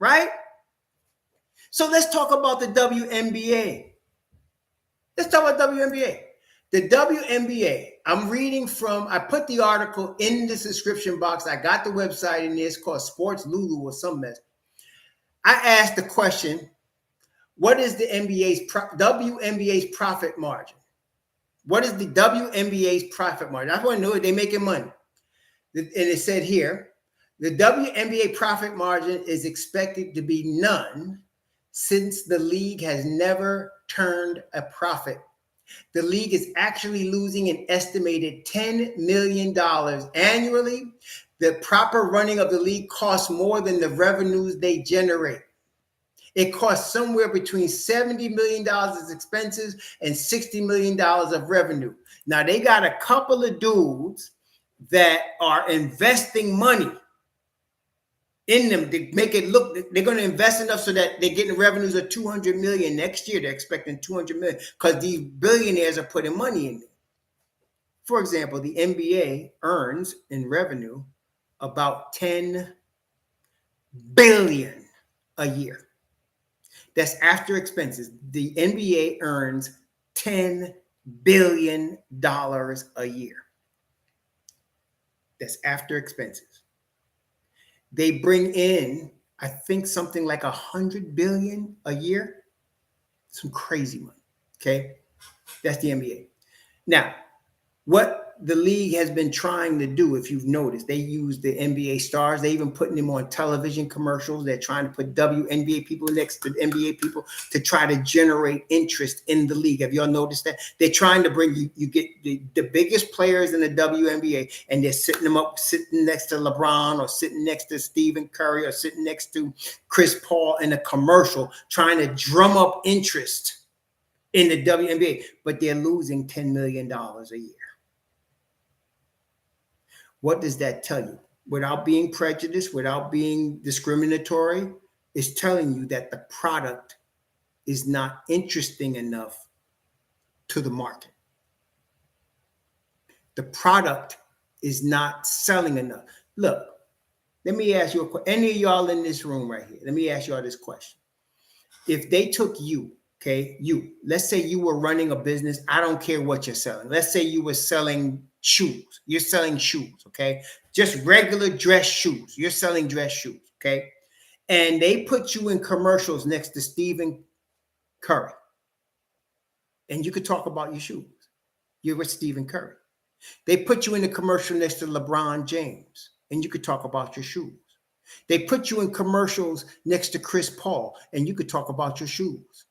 right? So let's talk about the WNBA. Let's talk about WNBA. The WNBA, I'm reading from, I put the article in the subscription box. I got the website in there. It's called Sports Lulu or some mess. I asked the question, what is the WNBA's profit margin? What is the WNBA's profit margin? I want to know if they're making money. And it said here, the WNBA profit margin is expected to be none since the league has never turned a profit. The league is actually losing an estimated $10 million annually. The proper running of the league costs more than the revenues they generate. It costs somewhere between $70 million as expenses and $60 million of revenue. Now, they got a couple of dudes that are investing money in them to make it look, they're going to invest enough so that they're getting revenues of 200 million next year. They're expecting 200 million because these billionaires are putting money in there. For example, the NBA earns in revenue about 10 billion a year. That's after expenses. The NBA earns $10 billion a year. That's after expenses. They bring in, I think, something like 100 billion a year. Some crazy money. Okay. That's the NBA. Now, what the league has been trying to do, if you've noticed, they use the NBA stars. They even putting them on television commercials. They're trying to put WNBA people next to NBA people to try to generate interest in the league. Have y'all noticed that? They're trying to bring you get the biggest players in the WNBA, and they're sitting next to LeBron or sitting next to Stephen Curry or sitting next to Chris Paul in a commercial, trying to drum up interest in the WNBA, but they're losing $10 million a year. What does that tell you? Without being prejudiced, without being discriminatory, it's telling you that the product is not interesting enough to the market. The product is not selling enough. Look, let me ask you a question. Any of y'all in this room right here, let me ask y'all this question. If they took you, okay, let's say you were running a business. I don't care what you're selling. Let's say you were selling shoes. You're selling shoes, okay? Just regular dress shoes. You're selling dress shoes, okay? And they put you in commercials next to Stephen Curry. And you could talk about your shoes. You're with Stephen Curry. They put you in a commercial next to LeBron James. And you could talk about your shoes. They put you in commercials next to Chris Paul. And you could talk about your shoes.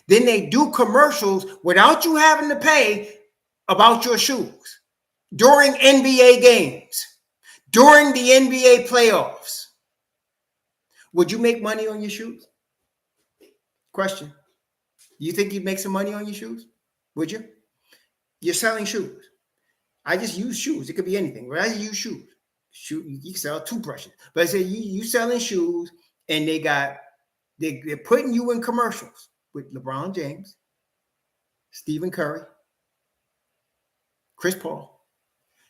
Then they do commercials without you having to pay about your shoes. During NBA games, during the NBA playoffs, would you make money on your shoes? Question. You think you'd make some money on your shoes? Would you? You're selling shoes. I just use shoes. It could be anything, right? I use shoes. You can sell toothbrushes. But I say you selling shoes, and they're putting you in commercials with LeBron James, Stephen Curry, Chris Paul.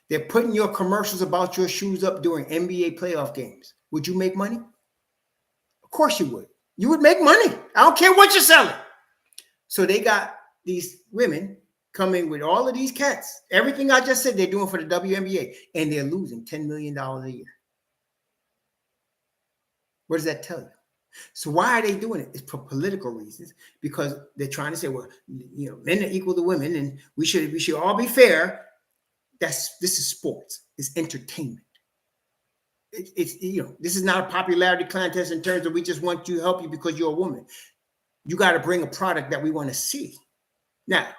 They're putting your commercials about your shoes up during NBA playoff games. Would you make money? Of course you would. You would make money. I don't care what you're selling. So they got these women coming with all of these cats. Everything I just said they're doing for the WNBA, and they're losing $10 million a year. What does that tell you? So why are they doing it? It's for political reasons, because they're trying to say, well, men are equal to women, and we should all be fair. This is sports. It's entertainment. It's this is not a popularity contest in terms of we just want to help you because you're a woman. You got to bring a product that we want to see. Now,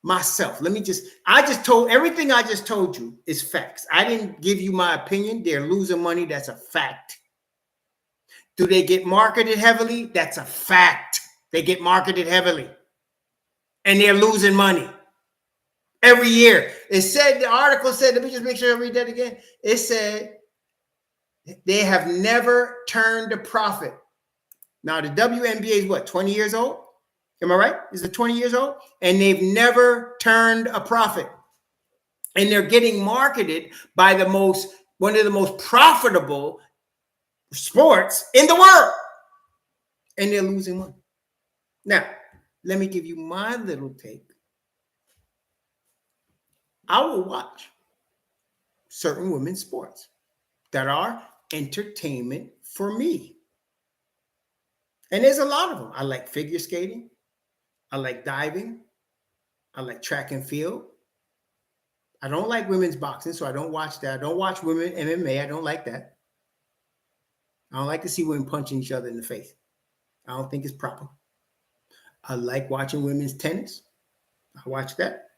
myself, everything I just told you is facts. I didn't give you my opinion. They're losing money. That's a fact. Do they get marketed heavily? That's a fact. They get marketed heavily. And they're losing money. Every year. The article said, let me just make sure I read that again. It said they have never turned a profit. Now, the WNBA is what, 20 years old? Am I right? Is it 20 years old? And they've never turned a profit. And they're getting marketed by one of the most profitable sports in the world. And they're losing money. Now, let me give you my little take. I will watch certain women's sports that are entertainment for me. And there's a lot of them. I like figure skating. I like diving. I like track and field. I don't like women's boxing, so I don't watch that. I don't watch women MMA. I don't like that. I don't like to see women punching each other in the face. I don't think it's proper. I like watching women's tennis. I watch that.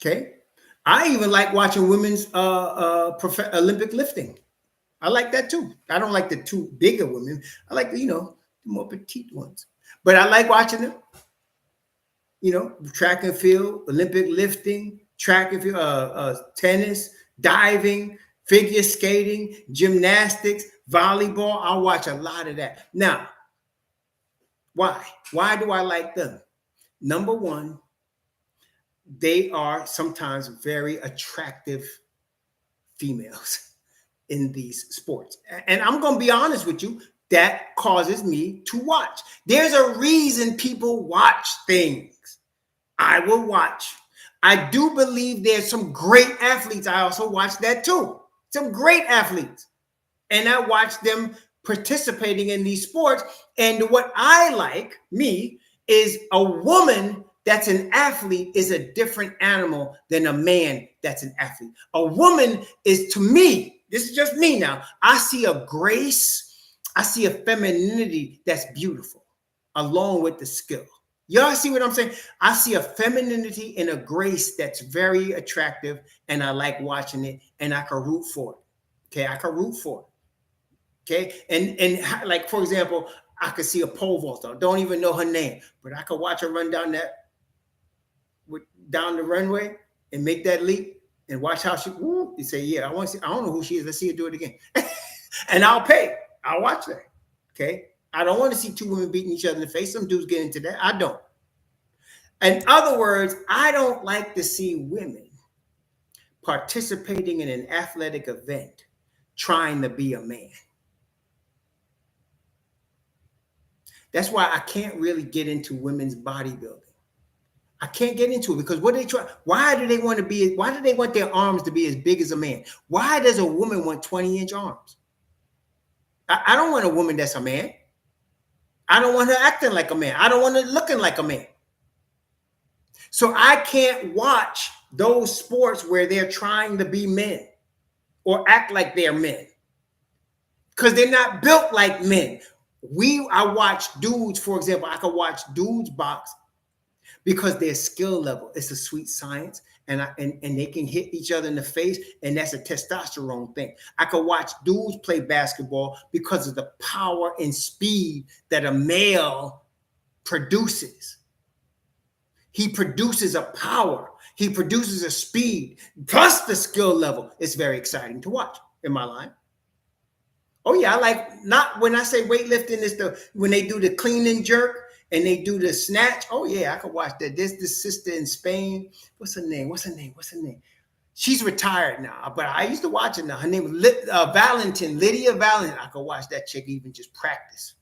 Okay. I even like watching women's Olympic lifting. I like that too. I don't like the two bigger women. I like the more petite ones. But I like watching them. Track and field, Olympic lifting, track and field, tennis, diving, figure skating, gymnastics, volleyball. I watch a lot of that. Now, why? Why do I like them? Number one, they are sometimes very attractive females in these sports. And I'm going to be honest with you, that causes me to watch. There's a reason people watch things. I will watch. I do believe there's some great athletes. I also watch that too. Some great athletes. And I watch them participating in these sports. And what I like, is a woman that's an athlete is a different animal than a man that's an athlete. A woman is, to me, this is just me now, I see a grace, I see a femininity that's beautiful, along with the skill. Y'all see what I'm saying? I see a femininity and a grace that's very attractive, and I like watching it, and I can root for it. Okay, I can root for it. Okay, and like, for example, I could see a pole vaulter. Don't even know her name, but I could watch her run down the runway and make that leap, and watch how she. You say, yeah, I want to see. I don't know who she is. Let's see her do it again, and I'll pay. I'll watch that. Okay. I don't want to see two women beating each other in the face. Some dudes get into that. I don't. In other words, I don't like to see women participating in an athletic event trying to be a man. That's why I can't really get into women's bodybuilding. I can't get into it because what they try. Why do they want their arms to be as big as a man? Why does a woman want 20-inch arms? I don't want a woman that's a man. I don't want her acting like a man. I don't want her looking like a man. So I can't watch those sports where they're trying to be men or act like they're men because they're not built like men. I watch dudes, for example, I could watch dudes box because their skill level is a sweet science, and they can hit each other in the face, and that's a testosterone thing. I could watch dudes play basketball because of the power and speed that a male produces. He produces a power. He produces a speed, plus the skill level. It's very exciting to watch. Am I lying? Oh yeah, I like, not when I say weightlifting, it's when they do the clean and jerk and they do the snatch. Oh yeah, I could watch that. There's this sister in Spain. What's her name? She's retired now, but I used to watch it now. Her name was Lydia Valentin. I could watch that chick even just practice.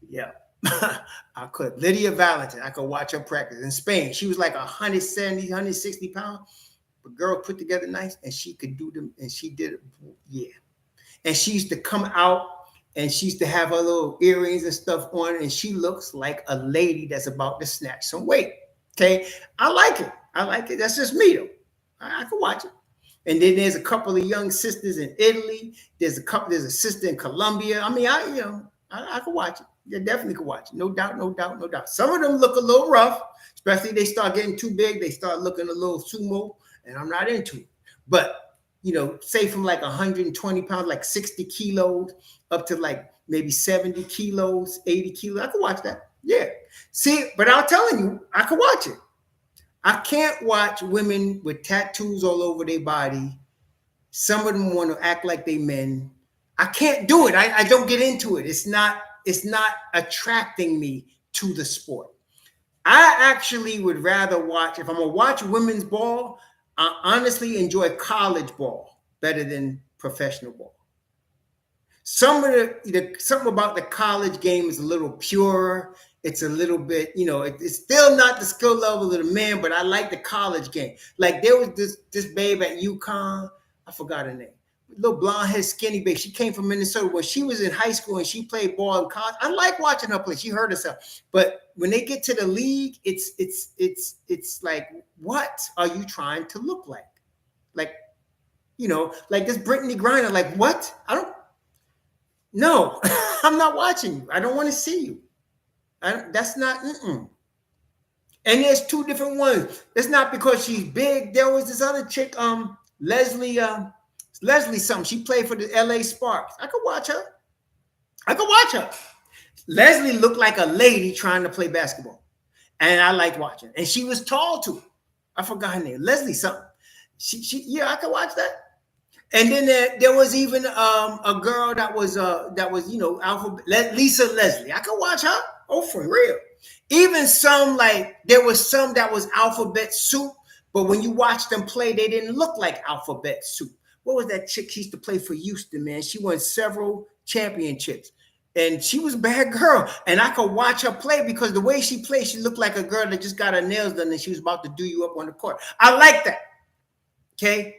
Yeah. I could. Lydia Valentin, I could watch her practice. In Spain, she was like 170, 160 pounds. But girl put together nice, and she could do them, and she did it. Yeah. And she used to come out, and she used to have her little earrings and stuff on, and she looks like a lady that's about to snatch some weight. Okay? I like it. That's just me, though. I could watch it. And then there's a couple of young sisters in Italy. There's a sister in Colombia. I mean, I could watch it. You definitely could watch it. No doubt. Some of them look a little rough, especially they start getting too big. They start looking a little sumo, and I'm not into it. But, say from like 120 pounds, like 60 kilos, up to like maybe 70 kilos, 80 kilos. I could watch that. Yeah. See, but I'm telling you, I could watch it. I can't watch women with tattoos all over their body. Some of them want to act like they men. I can't do it. I don't get into it. It's not attracting me to the sport. I actually would rather watch, if I'm going to watch women's ball, I honestly enjoy college ball better than professional ball. Some of something about the college game is a little purer. It's a little bit, it's still not the skill level of the men, but I like the college game. Like there was this babe at UConn, I forgot her name. Little blonde head, skinny babe. She came from Minnesota. When she was in high school and she played ball in college, I like watching her play. She hurt herself, but when they get to the league, it's like, what are you trying to look like? Like, like this Brittany Griner. Like what? No, I'm not watching you. I don't want to see you. That's not. And there's two different ones. It's not because she's big. There was this other chick, Leslie something. She played for the LA Sparks. I could watch her. Leslie looked like a lady trying to play basketball, and I liked watching. And she was tall too. I forgot her name. Leslie something. Yeah, I could watch that. And then there was even a girl that was alphabet Lisa Leslie. I could watch her. Oh, for real. Even some, like there was some that was alphabet soup, but when you watch them play, they didn't look like alphabet soup. What was that chick? She used to play for Houston, man. She won several championships. And she was a bad girl. And I could watch her play because the way she played, she looked like a girl that just got her nails done and she was about to do you up on the court. I like that. Okay.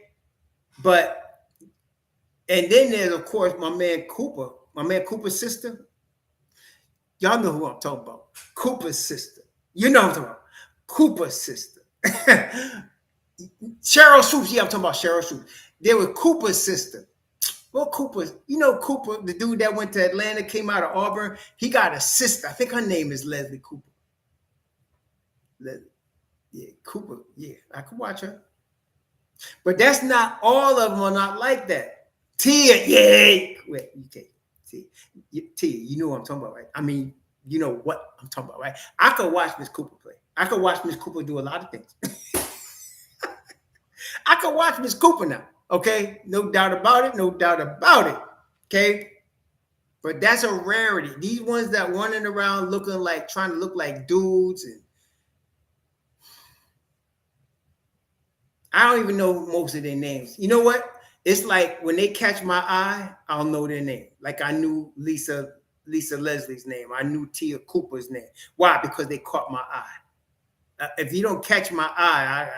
And then there's, of course, my man Cooper's sister. Y'all know who I'm talking about. Cooper's sister. You know what I'm talking about. Cooper's sister. Cheryl Swoops. Yeah, I'm talking about Cheryl Swoops. There was Cooper's sister. Well, Cooper, Cooper, the dude that went to Atlanta, came out of Auburn. He got a sister. I think her name is Leslie Cooper. Yeah, Cooper. Yeah, I could watch her. But that's not all of them are not like that. Tia, yeah. Wait, okay. Tia, you know what I'm talking about, right? I mean, you know what I'm talking about, right? I could watch Miss Cooper play. I could watch Miss Cooper do a lot of things. I could watch Miss Cooper now, okay? No doubt about it, okay? But that's a rarity. These ones that running around trying to look like dudes, and I don't even know most of their names. You know what? It's like when they catch my eye, I'll know their name. Like I knew Lisa Leslie's name. I knew Tia Cooper's name. Why? Because they caught my eye. If you don't catch my eye,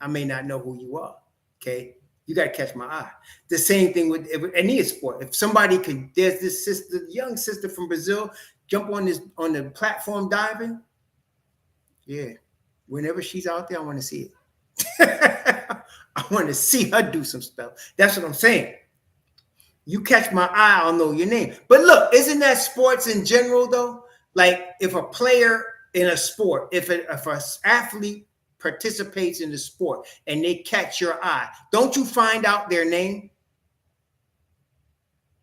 I may not know who you are. Okay? You got to catch my eye. The same thing with any sport. If somebody there's this young sister from Brazil, jump on the platform diving. Yeah. Whenever she's out there, I want to see it. I want to see her do some stuff. That's what I'm saying. You catch my eye, I'll know your name. But look, isn't that sports in general though? Like if a player in a sport, if an athlete participates in the sport and they catch your eye, don't you find out their name?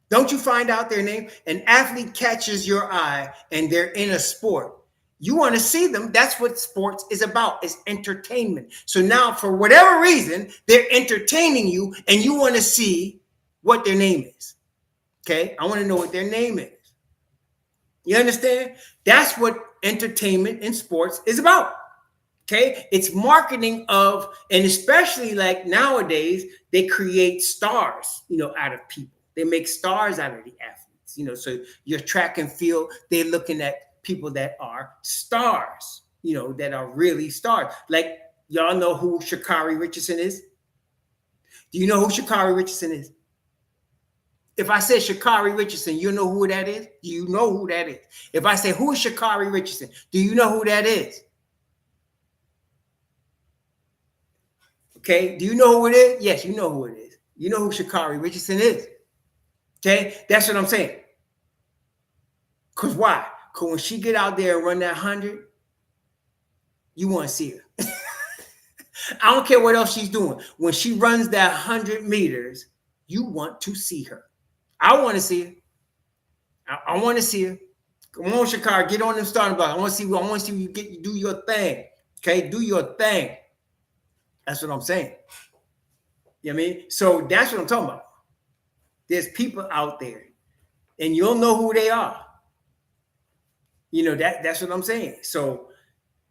Don't you find out their name? An athlete catches your eye and they're in a sport. You want to see them. That's what sports is about. It's entertainment. So now, for whatever reason, they're entertaining you and you want to see what their name is. Okay? I want to know what their name is. You understand? That's what entertainment in sports is about. Okay? It's marketing of, and especially like nowadays, they create stars, out of people. They make stars out of the athletes, so your track and field, they're looking at people that are stars, that are really stars. Like, y'all know who Sha'Carri Richardson is? Do you know who Sha'Carri Richardson is? If I say Sha'Carri Richardson, you know who that is? Do you know who that is? If I say, who is Sha'Carri Richardson? Do you know who that is? Okay, do you know who it is? Yes, you know who it is. You know who Sha'Carri Richardson is. Okay, that's what I'm saying. Because why? Because when she get out there and run that 100, you want to see her. I don't care what else she's doing. When she runs that 100 meters, you want to see her. I want to see her. I want to see her. Come on, Sha'Carri, get on them starting blocks. I want to see you do your thing. Okay, do your thing. That's what I'm saying. You know what I mean? So that's what I'm talking about. There's people out there, and you'll know who they are. That's what I'm saying. So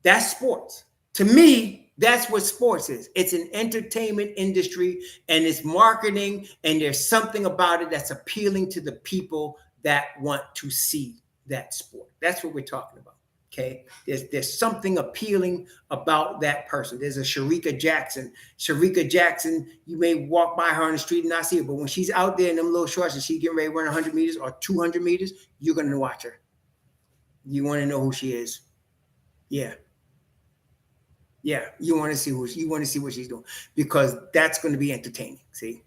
that's sports. To me, that's what sports is. It's an entertainment industry and it's marketing, and there's something about it that's appealing to the people that want to see that sport. That's what we're talking about. Okay. There's something appealing about that person. There's a Sharika Jackson. Sharika Jackson, you may walk by her on the street and not see her, but when she's out there in them little shorts and she's getting ready to run 100 meters or 200 meters, you're going to watch her. You want to know who she is. Yeah. Yeah, you want to see what she's doing, because that's going to be entertaining. See,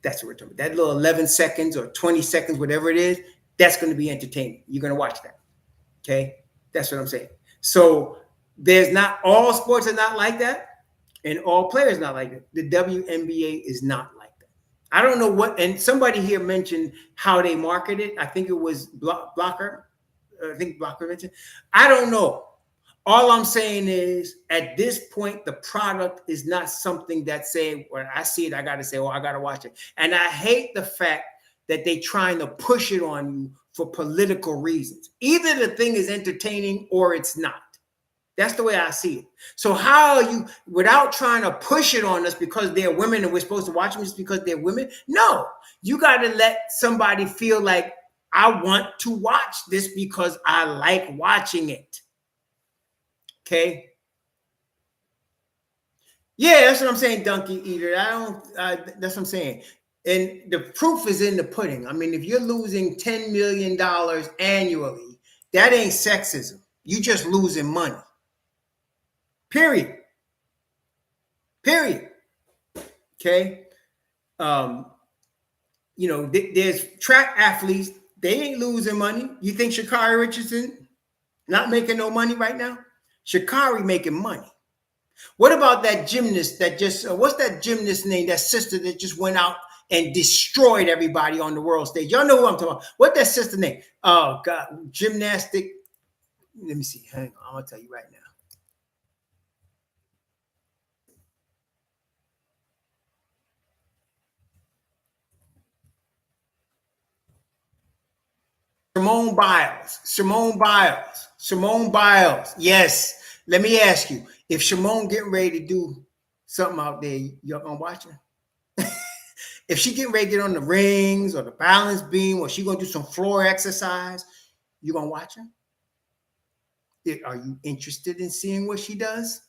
that's what we're talking about. That little 11 seconds or 20 seconds, whatever it is, that's going to be entertaining. You're going to watch that. Okay, that's what I'm saying. So there's not all sports are not like that, and all players not like that. The WNBA is not like that. I don't know what. And somebody here mentioned how they market it. I think it was Blocker. I think Blocker mentioned. I don't know. All I'm saying is, at this point, the product is not something that say, when I see it, I got to say, oh, I got to watch it. And I hate the fact that they trying to push it on you for political reasons. Either the thing is entertaining or it's not. That's the way I see it. So how are you, without trying to push it on us because they're women and we're supposed to watch them just because they're women? No, you got to let somebody feel like, I want to watch this because I like watching it. Okay. Yeah, that's what I'm saying, Donkey Eater. That's what I'm saying. And the proof is in the pudding. I mean, if you're losing $10 million annually, that ain't sexism. You just losing money. Period. Period. Okay. There's track athletes. They ain't losing money. You think Sha'Carri Richardson not making no money right now? Sha'Carri making money. What about that gymnast that just, what's that gymnast name, that sister that just went out and destroyed everybody on the world stage? Y'all know who I'm talking about. What's that sister name? Oh, God, gymnastic. Let me see. Hang on. I'm going to tell you right now. Simone Biles. Yes. Let me ask you, if Simone getting ready to do something out there, y'all gonna watch her? If she getting ready to get on the rings or the balance beam, or she gonna do some floor exercise, you gonna watch her? Are you interested in seeing what she does?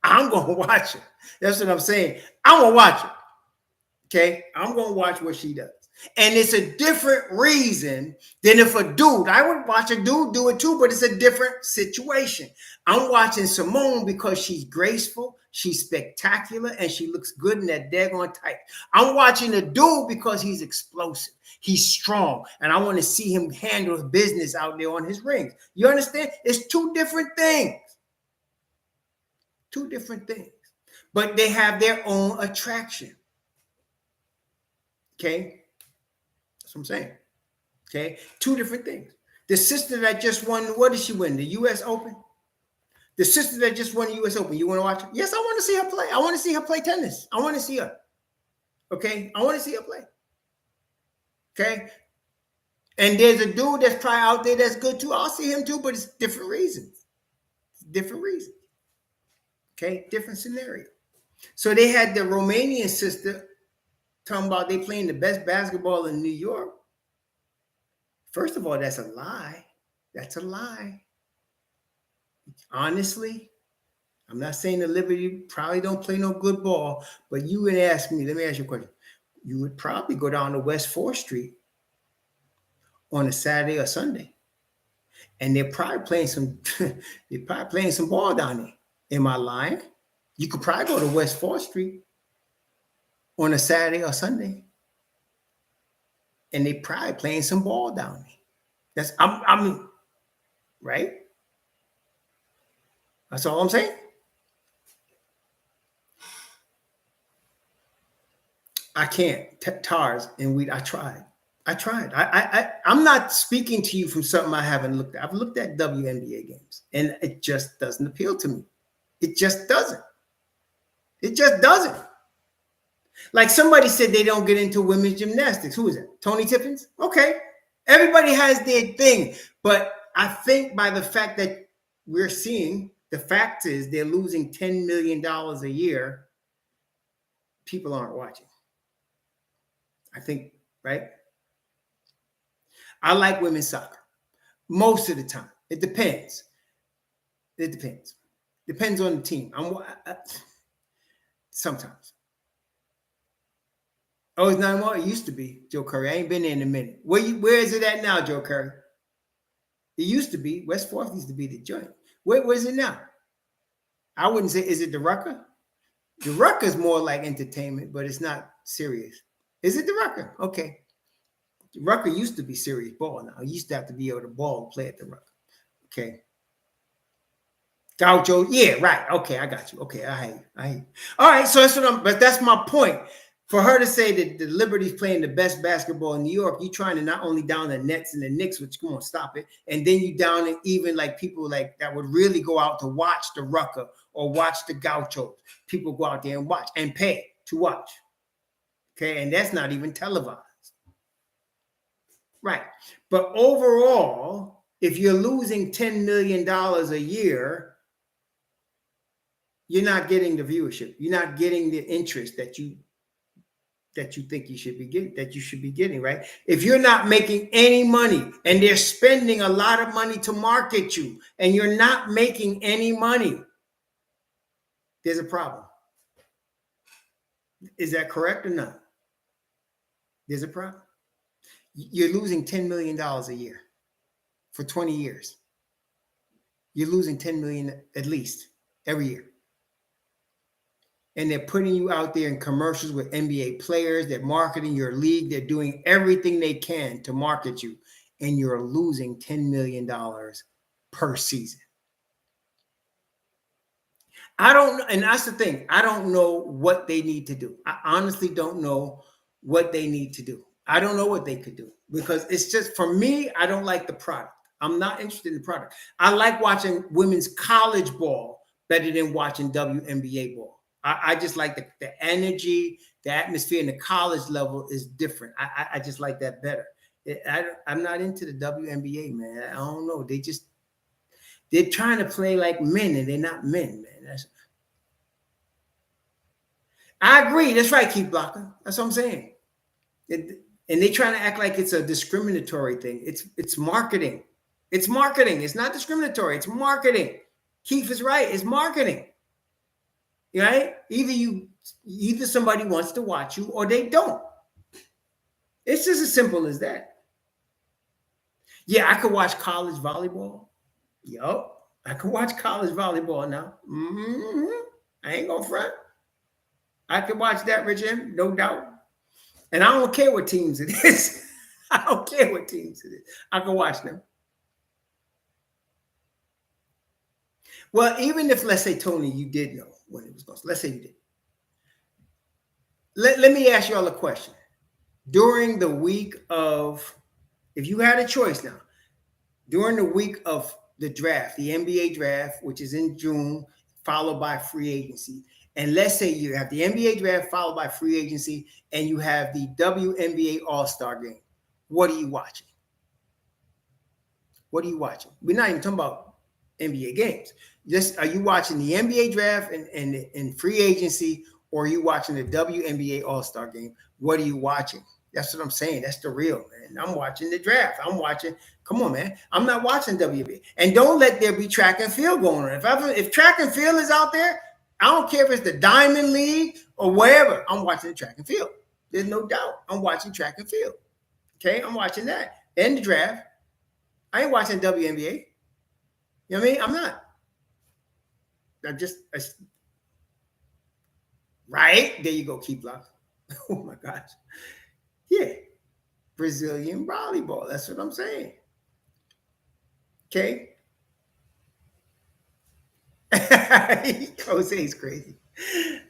I'm gonna watch her. That's what I'm saying. I'm gonna watch her. Okay, I'm gonna watch what she does. And it's a different reason than if a dude, I would watch a dude do it too, but it's a different situation. I'm watching Simone because she's graceful, she's spectacular, and she looks good in that daggone tight. I'm watching a dude because he's explosive, he's strong, and I want to see him handle business out there on his rings. You understand? It's two different things. Two different things. But they have their own attraction. Okay? That's what I'm saying. Okay, two different things. The sister that just won, what did she win? The U.S. Open? The sister that just won the U.S. Open, you want to watch her? Yes, I want to see her play. I want to see her play tennis. I want to see her. Okay, I want to see her play. Okay, and there's a dude that's probably out there that's good too. I'll see him too, but it's different reasons. Different reasons. Okay, different scenario. So they had the Romanian sister talking about they playing the best basketball in New York. First of all, that's a lie. That's a lie. Honestly, I'm not saying the Liberty probably don't play no good ball, but you would ask me, let me ask you a question. You would probably go down to West 4th Street on a Saturday or Sunday, and they're probably playing some ball down there. Am I lying? You could probably go to West 4th Street on a Saturday or Sunday, and they probably playing some ball down there. That's I'm right. That's all I'm saying. I can't. Tars and weed. I tried. I'm not speaking to you from something I haven't looked at. I've looked at WNBA games, and it just doesn't appeal to me. It just doesn't. It just doesn't. Like somebody said they don't get into women's gymnastics. Who is it? Tony Tippins? Okay. Everybody has their thing. But I think by the fact that we're seeing, the fact is they're losing $10 million a year, people aren't watching. I think, right? I like women's soccer most of the time. It depends. It depends. Depends on the team. Sometimes. Oh, it's not anymore. It used to be, Joe Curry. I ain't been there in a minute. Where is it at now, Joe Curry? It used to be. West Fourth used to be the joint. Where's it now? I wouldn't say. Is it the Rucker? The Rucker is more like entertainment, but it's not serious. Is it the Rucker? Okay. The Rucker used to be serious ball. Now you used to have to be able to ball play at the Rucker. Okay. Gaucho, yeah, right. Okay, I got you. Okay, I hate you. All right, so but that's my point. For her to say that the Liberty's playing the best basketball in New York, you trying to not only down the Nets and the Knicks, which come on, stop it, and then you down it even like people like that would really go out to watch the Rucker or watch the Gauchos. People go out there and watch and pay to watch. Okay, and that's not even televised. Right. But overall, if you're losing $10 million a year, you're not getting the viewership. You're not getting the interest that you think you should be getting, right? If you're not making any money and they're spending a lot of money to market you and you're not making any money, there's a problem. Is that correct or not? There's a problem. You're losing $10 million a year for 20 years. You're losing 10 million at least every year. And they're putting you out there in commercials with NBA players. They're marketing your league. They're doing everything they can to market you. And you're losing $10 million per season. I don't know. And that's the thing. I don't know what they need to do. I honestly don't know what they need to do. I don't know what they could do because it's just, for me, I don't like the product. I'm not interested in the product. I like watching women's college ball better than watching WNBA ball. I just like the energy, the atmosphere in the college level is different. I just like that better. I'm not into the WNBA, man. I don't know. They're trying to play like men and they're not men, man. I agree. That's right, Keith Blocker. That's what I'm saying. And they're trying to act like it's a discriminatory thing. It's marketing. It's marketing. It's not discriminatory. It's marketing. Keith is right. It's marketing. Right? Either somebody wants to watch you or they don't. It's just as simple as that. Yeah, I could watch college volleyball. Yup. I could watch college volleyball now. I ain't gonna front. I could watch that, Rich M, no doubt. And I don't care what teams it is. I don't care what teams it is. I can watch them. Well, even if, let's say, Tony, you did know when it was going. Let's say you did. Let me ask you all a question. During the week of, if you had a choice now, during the week of the draft, the NBA draft, which is in June, followed by free agency, and let's say you have the NBA draft followed by free agency, and you have the WNBA All-Star game, what are you watching? What are you watching? We're not even talking about NBA games. Just, are you watching the NBA draft and free agency, or are you watching the WNBA All-Star game? What are you watching? That's what I'm saying. That's the real, man. I'm watching the draft. I'm watching. Come on, man. I'm not watching WNBA. And don't let there be track and field going on. If track and field is out there, I don't care if it's the Diamond League or wherever. I'm watching the track and field. There's no doubt. I'm watching track and field. Okay, I'm watching that. And the draft. I ain't watching WNBA. You know what I mean? I'm not. Right? There you go, Keep Block. Oh my gosh. Yeah. Brazilian volleyball. That's what I'm saying. Okay. Jose's crazy.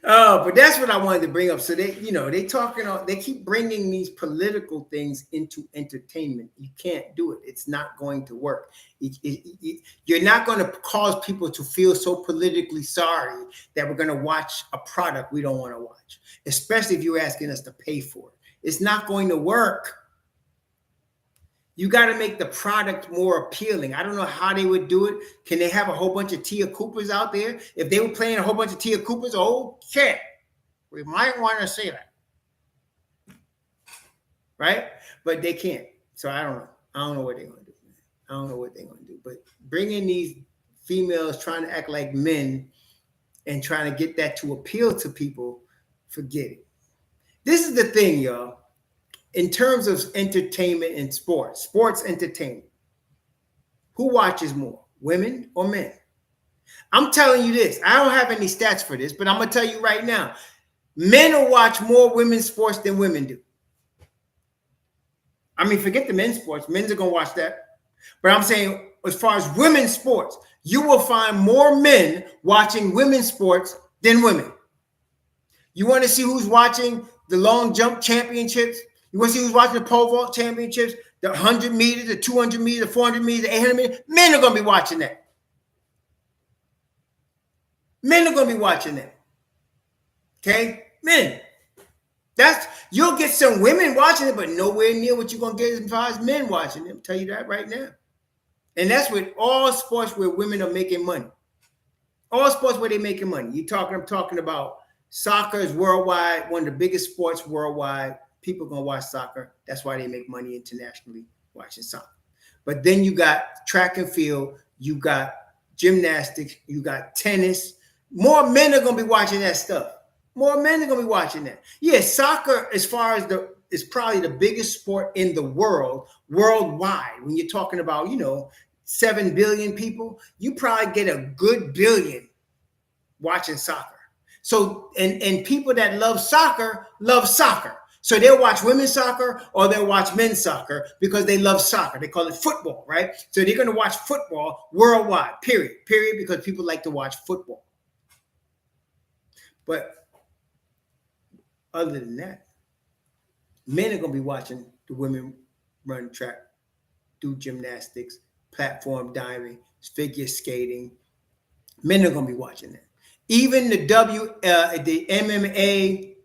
Oh, but that's what I wanted to bring up. So they keep bringing these political things into entertainment. You can't do it. It's not going to work. You're not going to cause people to feel so politically sorry that we're going to watch a product we don't want to watch, especially if you're asking us to pay for it. It's not going to work. You got to make the product more appealing. I don't know how they would do it. Can they have a whole bunch of Tia Coopers out there? If they were playing a whole bunch of Tia Coopers, okay, we might want to say that, right? But they can't. So I don't know. I don't know what they're going to do. I don't know what they're going to do. But bringing these females trying to act like men and trying to get that to appeal to people, forget it. This is the thing, y'all. In terms of entertainment and sports entertainment, who watches more, women or men? I'm telling you this. I don't have any stats for this, but I'm going to tell you right now. Men will watch more women's sports than women do. I mean, forget the men's sports. Men's are going to watch that. But I'm saying as far as women's sports, you will find more men watching women's sports than women. You want to see who's watching the long jump championships? You want to see who's watching the pole vault championships, the 100 meters, the 200 meters, the 400 meters, the 800 meters? Men are going to be watching that. Men are going to be watching that. Okay? Men. You'll get some women watching it, but nowhere near what you're going to get as far as men watching it. I'll tell you that right now. And that's with all sports where women are making money. All sports where they're making money. I'm talking about soccer is worldwide, one of the biggest sports worldwide. People are going to watch soccer. That's why they make money internationally watching soccer. But then you got track and field, you got gymnastics, you got tennis. More men are going to be watching that stuff. More men are going to be watching that. Yeah, soccer, as far as is probably the biggest sport in the world, worldwide. When you're talking about, 7 billion people, you probably get a good billion watching soccer. So, and people that love soccer. So they'll watch women's soccer or they'll watch men's soccer because they love soccer. They call it football, right? So they're going to watch football worldwide, period, because people like to watch football. But other than that, men are going to be watching the women run track, do gymnastics, platform diving, figure skating. Men are going to be watching that. Even the MMA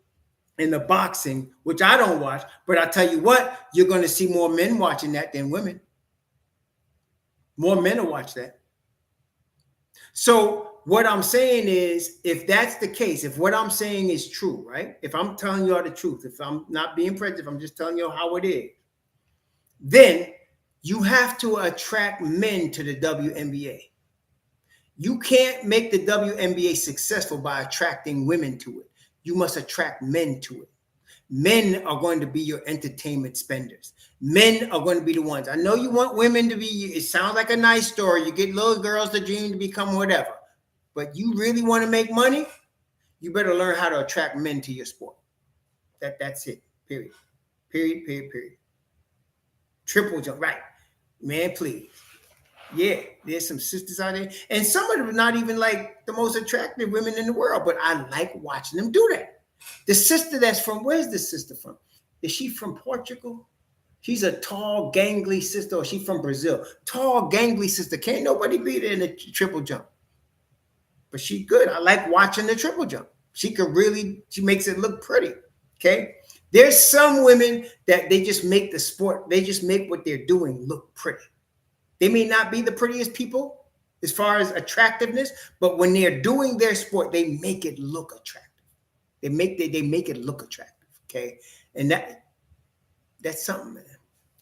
and the boxing, which I don't watch, but I tell you what, you're going to see more men watching that than women. More men will watch that. So what I'm saying is, if that's the case, if what I'm saying is true, right? If I'm telling you all the truth, if I'm not being prejudiced, if I'm just telling you how it is, then you have to attract men to the WNBA. You can't make the WNBA successful by attracting women to it. You must attract men to it. Men are going to be your entertainment spenders. Men are going to be the ones. I know you want women to be, it sounds like a nice story. You get little girls to dream to become whatever. But you really want to make money, you better learn how to attract men to your sport. That's it. Period. Triple jump. Right. Man, please. Yeah, there's some sisters out there. And some of them are not even like the most attractive women in the world, but I like watching them do that. The sister that's from, where's the sister from? Is she from Portugal? She's a tall, gangly sister, or she's from Brazil. Tall, gangly sister. Can't nobody beat her in the triple jump. But she's good. I like watching the triple jump. She makes it look pretty. Okay. There's some women that they just make the sport, they just make what they're doing look pretty. They may not be the prettiest people as far as attractiveness, but when they're doing their sport, they make it look attractive. They make it look attractive. Okay. And that's something, man.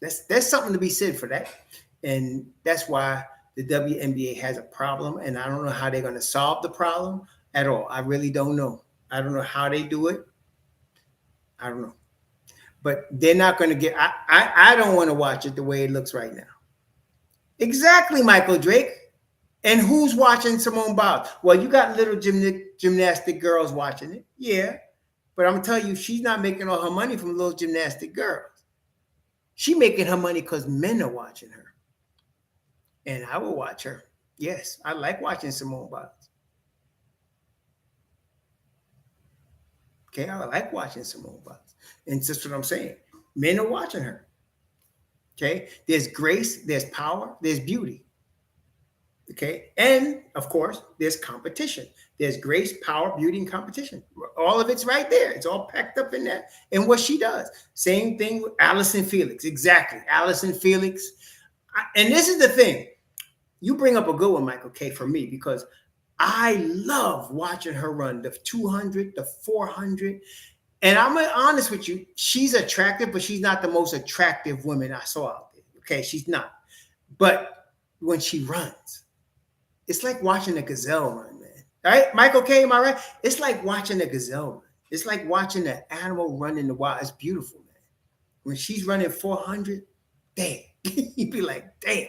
That's something to be said for that. And that's why the WNBA has a problem, and I don't know how they're going to solve the problem at all. I really don't know. I don't know how they do it. I don't know. But they're not going to get, I don't want to watch it the way it looks right now. Exactly, Michael Drake. And who's watching Simone Biles? Well, you got little gymnastic girls watching it. Yeah. But I'm telling you, she's not making all her money from little gymnastic girls. She's making her money because men are watching her. And I will watch her. Yes, I like watching Simone Biles. Okay, I like watching Simone Biles. And that's what I'm saying. Men are watching her. Okay, there's grace, there's power, there's beauty. Okay. And of course, there's competition. There's grace, power, beauty, and competition. All of it's right there. It's all packed up in that. And what she does. Same thing with Allison Felix. Exactly. Allison Felix. And this is the thing. You bring up a good one, Michael K, for me, because I love watching her run the 200, the 400. And I'm honest with you, she's attractive, but she's not the most attractive woman I saw out there. Okay, she's not. But when she runs, it's like watching a gazelle run, man. All right, Michael K, am I right? It's like watching a gazelle run. It's like watching an animal run in the wild. It's beautiful, man. When she's running 400, damn, you'd be like, damn,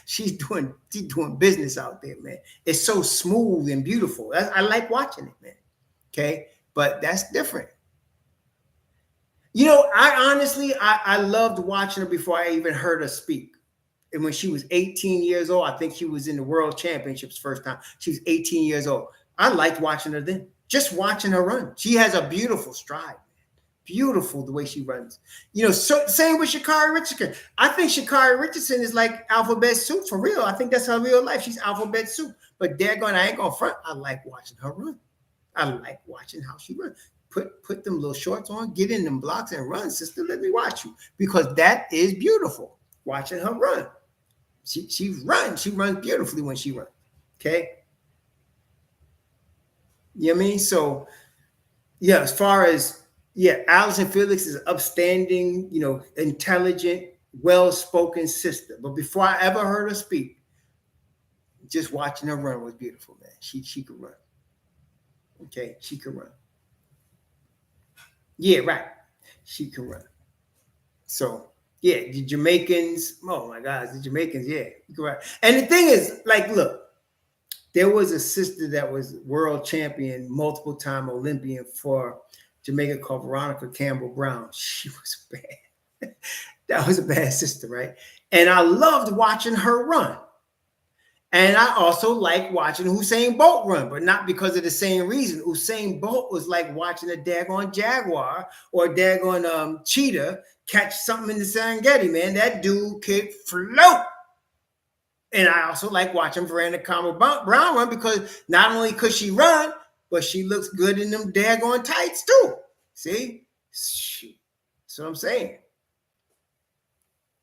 she's doing business out there, man. It's so smooth and beautiful. I like watching it, man. Okay, but that's different. You know, I honestly, I loved watching her before I even heard her speak. And when she was 18 years old, I think she was in the World Championships first time. She was 18 years old. I liked watching her then, just watching her run. She has a beautiful stride. Beautiful the way she runs. You know, so, same with Sha'Carri Richardson. I think Sha'Carri Richardson is like alphabet soup for real. I think that's her real life. She's alphabet soup. But daggone, I ain't gonna front. I like watching her run. I like watching how she runs. Put them little shorts on, get in them blocks and run, sister. Let me watch you. Because that is beautiful. Watching her run. She runs. She runs beautifully when she runs. Okay. You know what I mean? So yeah, as far as Allison Felix is upstanding, you know, intelligent, well-spoken sister. But before I ever heard her speak, just watching her run was beautiful, man. She could run. Okay, she could run. Yeah, right. She could run. So yeah, the Jamaicans. Oh my gosh, the Jamaicans. Yeah, you could run. And the thing is, like, look, there was a sister that was world champion, multiple time Olympian for Jamaica called Veronica Campbell Brown. She was bad. That was a bad sister, right? And I loved watching her run. And I also like watching Usain Bolt run, but not because of the same reason. Usain Bolt was like watching a daggone jaguar or a daggone cheetah catch something in the Serengeti, man. That dude could float. And I also like watching Veronica Campbell Brown run because not only could she run, but she looks good in them daggone tights too. See? That's what I'm saying.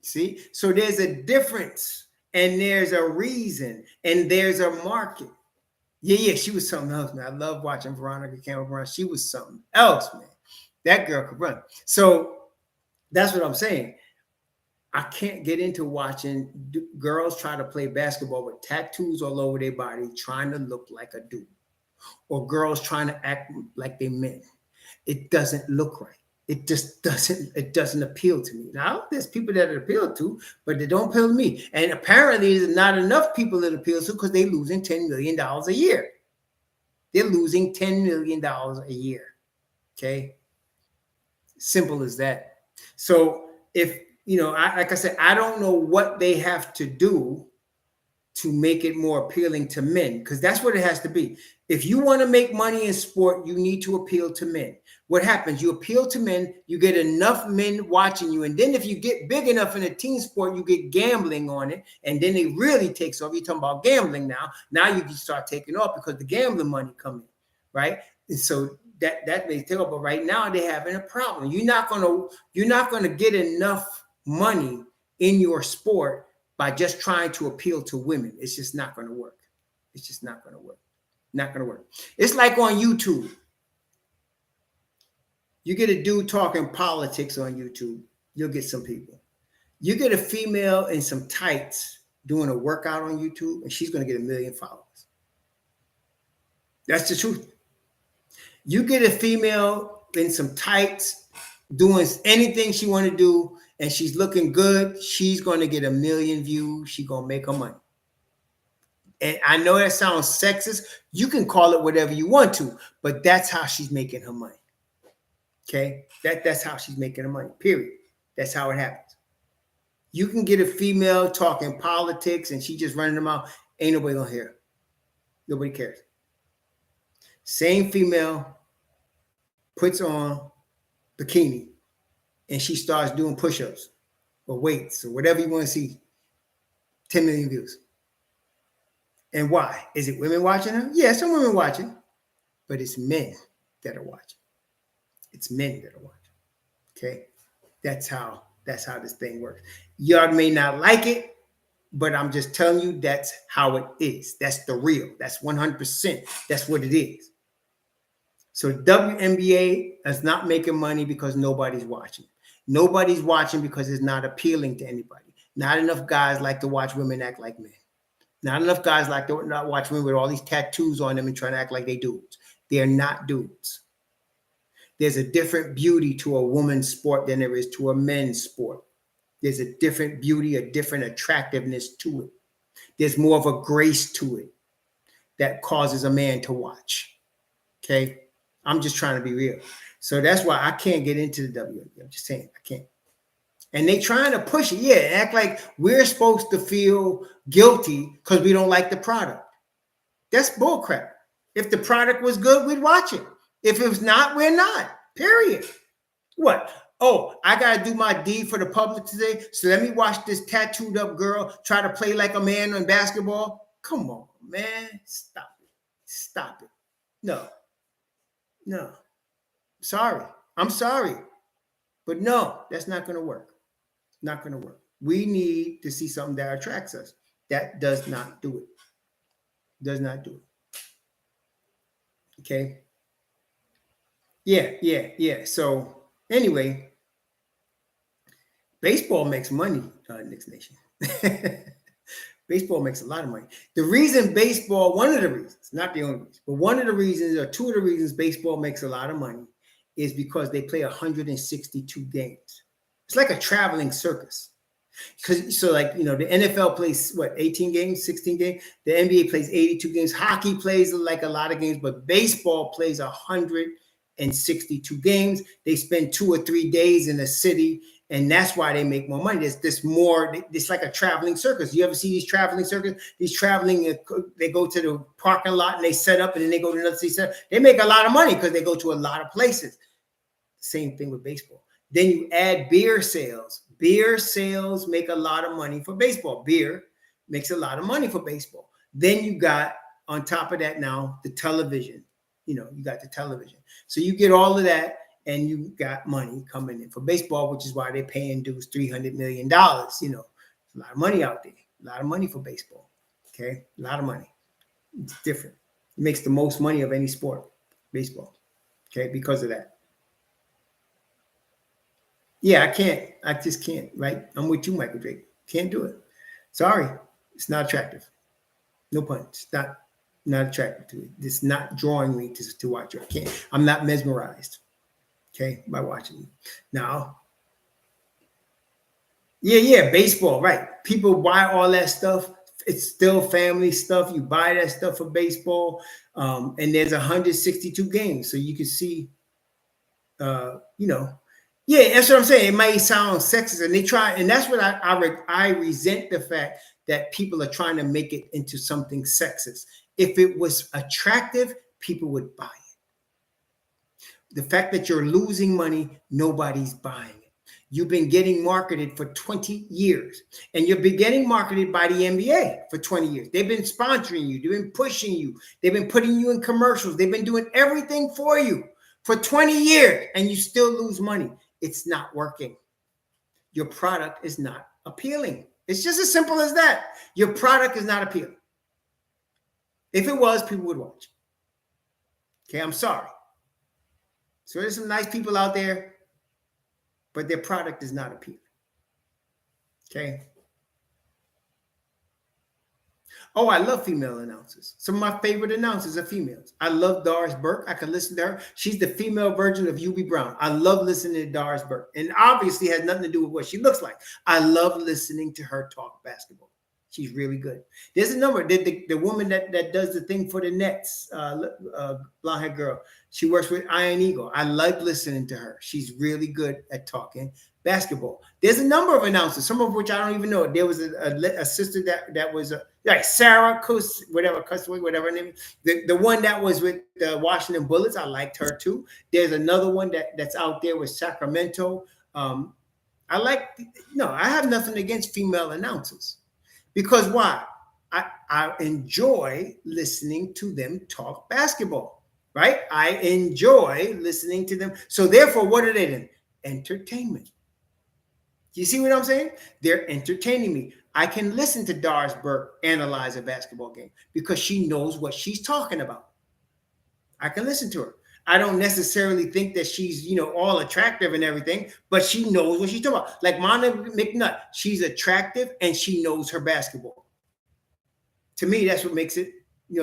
See? So there's a difference and there's a reason and there's a market. Yeah, she was something else, man. I love watching Veronica Campbell Brown. She was something else, man. That girl could run. So that's what I'm saying. I can't get into watching girls try to play basketball with tattoos all over their body, trying to look like a dude, or girls trying to act like they men. It doesn't look right. It just doesn't. It doesn't appeal to me. Now there's people that it appeal to, but they don't appeal to me. And apparently, there's not enough people that appeal to because they're losing $10 million a year. They're losing $10 million a year. Okay, simple as that. So if you know, like I said, I don't know what they have to do to make it more appealing to men, because that's what it has to be. If you want to make money in sport, you need to appeal to men. What happens? You appeal to men, you get enough men watching you, and then if you get big enough in a team sport, you get gambling on it, and then it really takes off. You're talking about gambling now. Now you can start taking off because the gambling money comes in, right? And so that may take off. But right now they're having a problem. You're not gonna get enough money in your sport by just trying to appeal to women. It's just not going to work. It's just not going to work. Not going to work. It's like on YouTube. You get a dude talking politics on YouTube, you'll get some people. You get a female in some tights doing a workout on YouTube, and she's going to get 1 million followers. That's the truth. You get a female in some tights doing anything she want to do, and she's looking good, she's going to get 1 million views. She's going to make her money. And I know that sounds sexist. You can call it whatever you want to, but that's how she's making her money. Okay? That's how she's making her money, period. That's how it happens. You can get a female talking politics and she just running them out. Ain't nobody going to hear. Nobody cares. Same female puts on bikini and she starts doing push-ups or weights or whatever you want to see. 10 million views. And why? Is it women watching her? Yeah, some women watching, but it's men that are watching. It's men that are watching. Okay, that's how this thing works. Y'all may not like it, but I'm just telling you that's how it is. That's the real. That's 100%. That's what it is. So WNBA is not making money because nobody's watching. Nobody's watching because it's not appealing to anybody. Not enough guys like to watch women act like men. Not enough guys like to not watch women with all these tattoos on them and trying to act like they dudes. They're not dudes. There's a different beauty to a woman's sport than there is to a men's sport. There's a different beauty, a different attractiveness to it. There's more of a grace to it that causes a man to watch. Okay? I'm just trying to be real. So that's why I can't get into the WNBA. I'm just saying, I can't. And they trying to push it. Yeah, act like we're supposed to feel guilty because we don't like the product. That's bullcrap. If the product was good, we'd watch it. If it was not, we're not. Period. What? Oh, I got to do my deed for the public today, so let me watch this tattooed up girl try to play like a man in basketball. Come on, man. Stop it. Stop it. No. No. Sorry. I'm sorry. But no, that's not going to work. Not going to work. We need to see something that attracts us. That does not do it. Does not do it. Okay. Yeah. So anyway, baseball makes money, Knicks Nation. Baseball makes a lot of money. The reason baseball, one of the reasons, not the only reason, but one of the reasons or two of the reasons baseball makes a lot of money is because they play 162 games. It's like a traveling circus. So like, the NFL plays what, 18 games, 16 games? The NBA plays 82 games. Hockey plays like a lot of games, but baseball plays 162 games. They spend 2 or 3 days in a city, and that's why they make more money. There's more. It's like a traveling circus. You ever see these traveling circus? These traveling, they go to the parking lot and they set up, and then they go to another city. They make a lot of money because they go to a lot of places. Same thing with baseball. Then you add beer sales. Beer sales make a lot of money for baseball. Beer makes a lot of money for baseball. Then you got, on top of that now, the television. You got the television. So you get all of that, and you got money coming in for baseball, which is why they're paying dudes $300 million. It's a lot of money out there. A lot of money for baseball. Okay? A lot of money. It's different. It makes the most money of any sport, baseball. Okay? Because of that. Yeah, I can't. I just can't, right? I'm with you, Michael Drake. Can't do it. Sorry. It's not attractive. No pun. It's not attractive to me. It's not drawing me to watch it. I can't. I'm not mesmerized, okay, by watching it. Now, yeah, baseball, right. People buy all that stuff. It's still family stuff. You buy that stuff for baseball. And there's 162 games. So you can see, yeah, that's what I'm saying. It might sound sexist, and they try, and that's what I resent, the fact that people are trying to make it into something sexist. If it was attractive, people would buy it. The fact that you're losing money, nobody's buying it. You've been getting marketed for 20 years, and you've been getting marketed by the NBA for 20 years. They've been sponsoring you. They've been pushing you. They've been putting you in commercials. They've been doing everything for you for 20 years, and you still lose money. It's not working. Your product is not appealing. It's just as simple as that. Your product is not appealing. If it was, people would watch. Okay, I'm sorry. So there's some nice people out there, but their product is not appealing. Okay. Oh, I love female announcers. Some of my favorite announcers are females. I love Doris Burke. I can listen to her. She's the female version of Hubie Brown. I love listening to Doris Burke. And obviously has nothing to do with what she looks like. I love listening to her talk basketball. She's really good. There's a number. The woman that does the thing for the Nets, blonde-haired girl. She works with Iron Eagle. I like listening to her. She's really good at talking basketball. There's a number of announcers, some of which I don't even know. There was a sister that was like Sarah Kus, whatever her name is. The one that was with the Washington Bullets, I liked her too. There's another one that's out there with Sacramento. I have nothing against female announcers. Because why? I enjoy listening to them talk basketball, right? I enjoy listening to them. So therefore, what are they then? Entertainment. You see what I'm saying? They're entertaining me. I can listen to Doris Burke analyze a basketball game because she knows what she's talking about. I can listen to her. I don't necessarily think that she's, all attractive and everything, but she knows what she's talking about. Like Monica McNutt, she's attractive and she knows her basketball. To me, that's what makes it,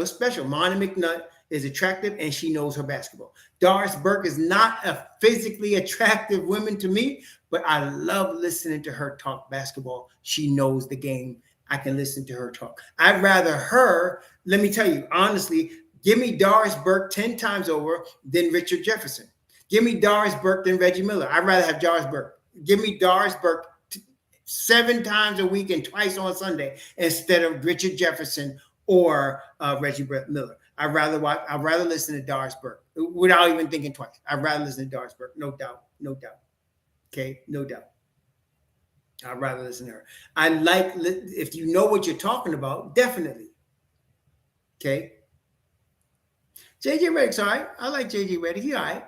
special. Monica McNutt is attractive and she knows her basketball. Doris Burke is not a physically attractive woman to me, but I love listening to her talk basketball. She knows the game. I can listen to her talk. I'd rather her, let me tell you, honestly, give me Doris Burke 10 times over than Richard Jefferson. Give me Doris Burke than Reggie Miller. I'd rather have Doris Burke. Give me Doris Burke 7 times a week and twice on Sunday instead of Richard Jefferson or Reggie Miller. I'd rather listen to Doris Burke without even thinking twice. I'd rather listen to Doris Burke, no doubt. Okay, no doubt. I'd rather listen to her. I like, if you know what you're talking about, definitely. Okay. JJ Redick's all right. I like JJ Redick. He's all right.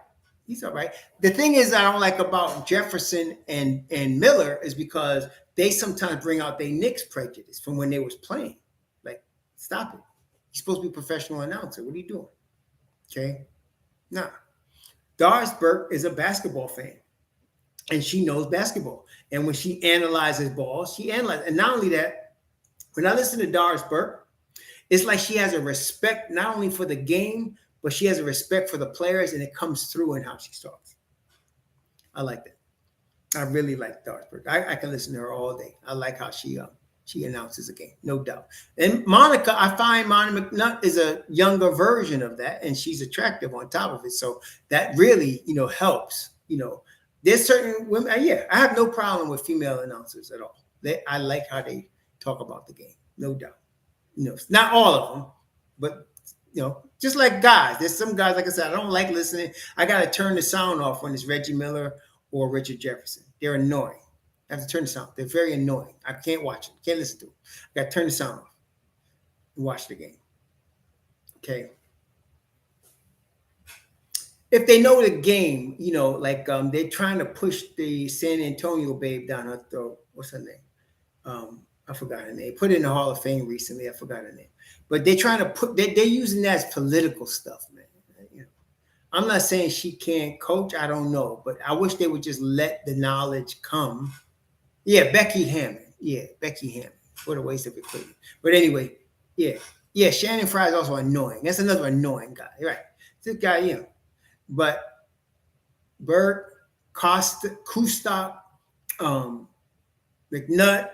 He's all right. The thing is I don't like about Jefferson and Miller is because they sometimes bring out their Knicks prejudice from when they was playing. Like, stop it. You're supposed to be a professional announcer. What are you doing? Okay? Nah. Doris Burke is a basketball fan. And she knows basketball. And when she analyzes balls, she analyzes. And not only that, when I listen to Doris Burke, it's like she has a respect not only for the game, but she has a respect for the players, and it comes through in how she talks. I like that. I really like Doris Burke. I can listen to her all day. I like how she announces a game, no doubt. And Monica, I find Monica McNutt is a younger version of that, and she's attractive on top of it. So that really, helps. There's certain women. I have no problem with female announcers at all. I like how they talk about the game, no doubt. Not all of them, but just like guys. There's some guys, like I said, I don't like listening. I got to turn the sound off when it's Reggie Miller or Richard Jefferson. They're annoying. I have to turn the sound. They're very annoying. I can't watch them. Can't listen to them. I got to turn the sound off and watch the game. Okay. If they know the game, like they're trying to push the San Antonio babe down her throat. What's her name? I forgot her name. Put it in the Hall of Fame recently. I forgot her name. But they're trying to they're using that as political stuff, man. I'm not saying she can't coach. I don't know. But I wish they would just let the knowledge come. Yeah, Becky Hammond. Yeah, Becky Hammond. What a waste of equipment. But anyway, yeah. Yeah, Shannon Fry is also annoying. That's another annoying guy. Right. This guy, But Burke, Kustok, McNutt,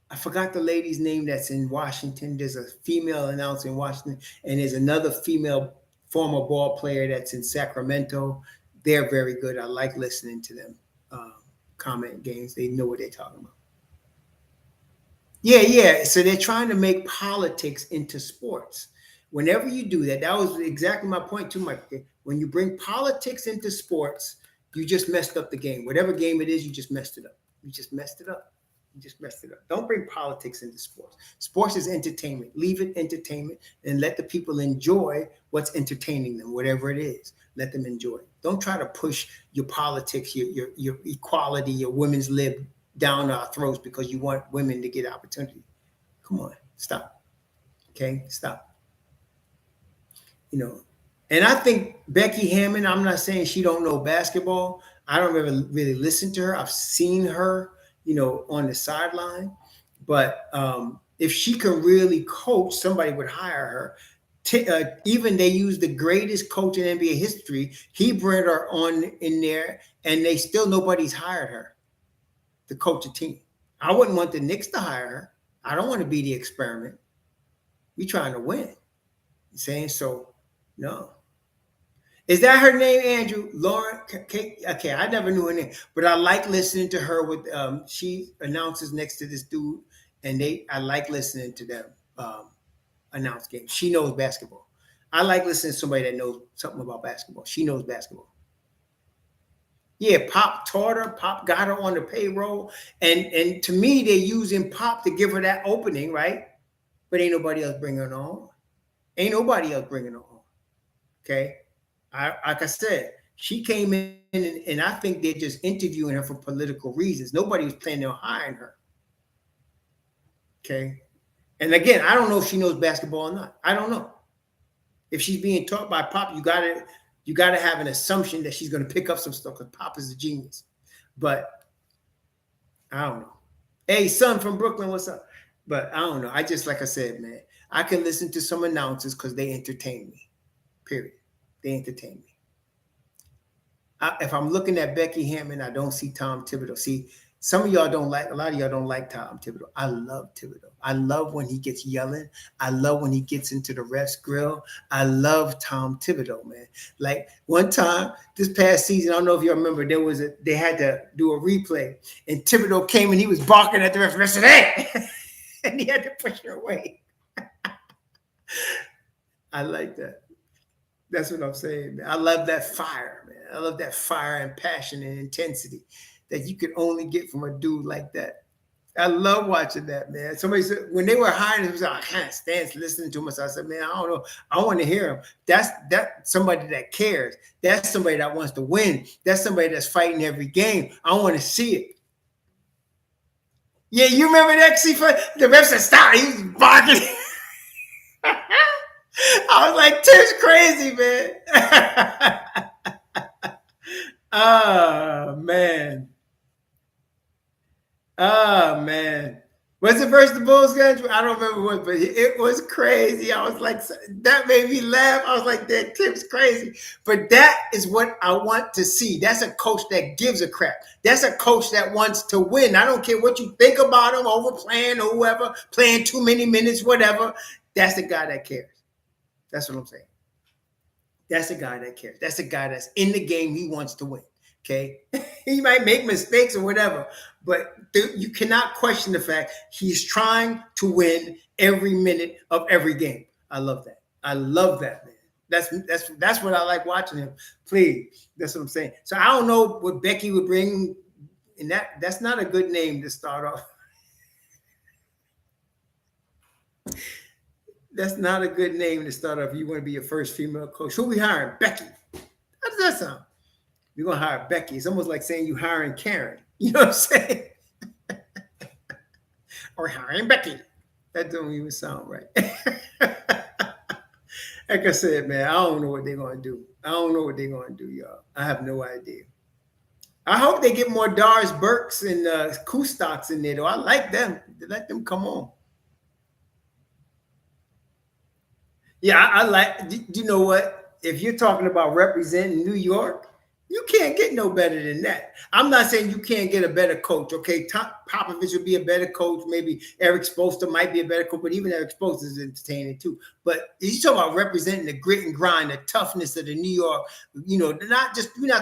I forgot the lady's name that's in Washington. There's a female announcer in Washington, and there's another female former ball player that's in Sacramento. They're very good. I like listening to them comment games. They know what they're talking about. Yeah. So they're trying to make politics into sports. Whenever you do that, that was exactly my point too, Mike. When you bring politics into sports, you just messed up the game. Whatever game it is, you just messed it up. You just messed it up. Don't bring politics into sports. Sports is entertainment. Leave it entertainment and let the people enjoy what's entertaining them, whatever it is. Let them enjoy it. Don't try to push your politics, your equality, your women's lib down our throats because you want women to get opportunity. Come on, stop. Okay, stop. And I think Becky Hammond, I'm not saying she don't know basketball. I don't really listen to her. I've seen her, on the sideline. But if she can really coach, somebody would hire her. Even they use the greatest coach in NBA history. He brought her on in there, and nobody's hired her to coach a team. I wouldn't want the Knicks to hire her. I don't want to be the experiment. We're trying to win. You saying so? No. Is that her name, Andrew? Lauren? Okay, I never knew her name, but I like listening to her with. She announces next to this dude, and I like listening to them announce games. She knows basketball. I like listening to somebody that knows something about basketball. She knows basketball. Yeah, Pop taught her. Pop got her on the payroll, and to me, they're using Pop to give her that opening, right? But ain't nobody else bringing her on. Ain't nobody else bringing her on. Okay, like I said, she came in, and I think they're just interviewing her for political reasons. Nobody was planning on hiring her. Okay, and again, I don't know if she knows basketball or not. I don't know. If she's being taught by Pop, you gotta have an assumption that she's gonna pick up some stuff because Pop is a genius. But I don't know. Hey, son from Brooklyn, what's up? But I don't know. I just like I said, man, I can listen to some announcers because they entertain me. Period. They entertain me. If I'm looking at Becky Hammond, I don't see Tom Thibodeau. See, some of y'all don't like, a lot of y'all don't like Tom Thibodeau. I love Thibodeau. I love when he gets yelling. I love when he gets into the ref's grill. I love Tom Thibodeau, man. Like one time this past season, I don't know if you remember, they had to do a replay, and Thibodeau came and he was barking at the ref. The ref said, "Hey!" and he had to push her away. I like that. That's what I'm saying, man. I love that fire, man. I love that fire and passion and intensity that you could only get from a dude like that. I love watching that, man. Somebody said when they were hiring him, I can't stand listening to him. So I said, man, I don't know. I want to hear him. That's somebody that cares. That's somebody that wants to win. That's somebody that's fighting every game. I want to see it. Yeah, you remember that? See, the ref said, stop. He was barking. I was like, Tim's crazy, man. Oh, man. Oh, man. Was it versus the Bulls game? I don't remember what, but it was crazy. I was like, that made me laugh. I was like, that Tim's crazy. But that is what I want to see. That's a coach that gives a crap. That's a coach that wants to win. I don't care what you think about him, overplaying or whoever, playing too many minutes, whatever. That's the guy that cares. That's what I'm saying. That's a guy that cares. That's a guy that's in the game. He wants to win. Okay. He might make mistakes or whatever, but you cannot question the fact he's trying to win every minute of every game. I love that. I love that, man. That's what I like watching him play. That's what I'm saying. So I don't know what Becky would bring, and that's not a good name to start off. That's not a good name to start off. You want to be your first female coach. Who we hiring? Becky. How does that sound? You're going to hire Becky. It's almost like saying you hiring Karen. You know what I'm saying? Or hiring Becky. That don't even sound right. Like I said, man, I don't know what they're going to do. I don't know what they're going to do, y'all. I have no idea. I hope they get more Doris Burks and Kustaks in there, though. I like them. Let them come on. Yeah, I like, you know what? If you're talking about representing New York, you can't get no better than that. I'm not saying you can't get a better coach. Okay, Popovich would be a better coach. Maybe Eric Spoelstra might be a better coach, but even Eric Spoelstra is entertaining too. But you talk about representing the grit and grind, the toughness of the New York. You know, we're not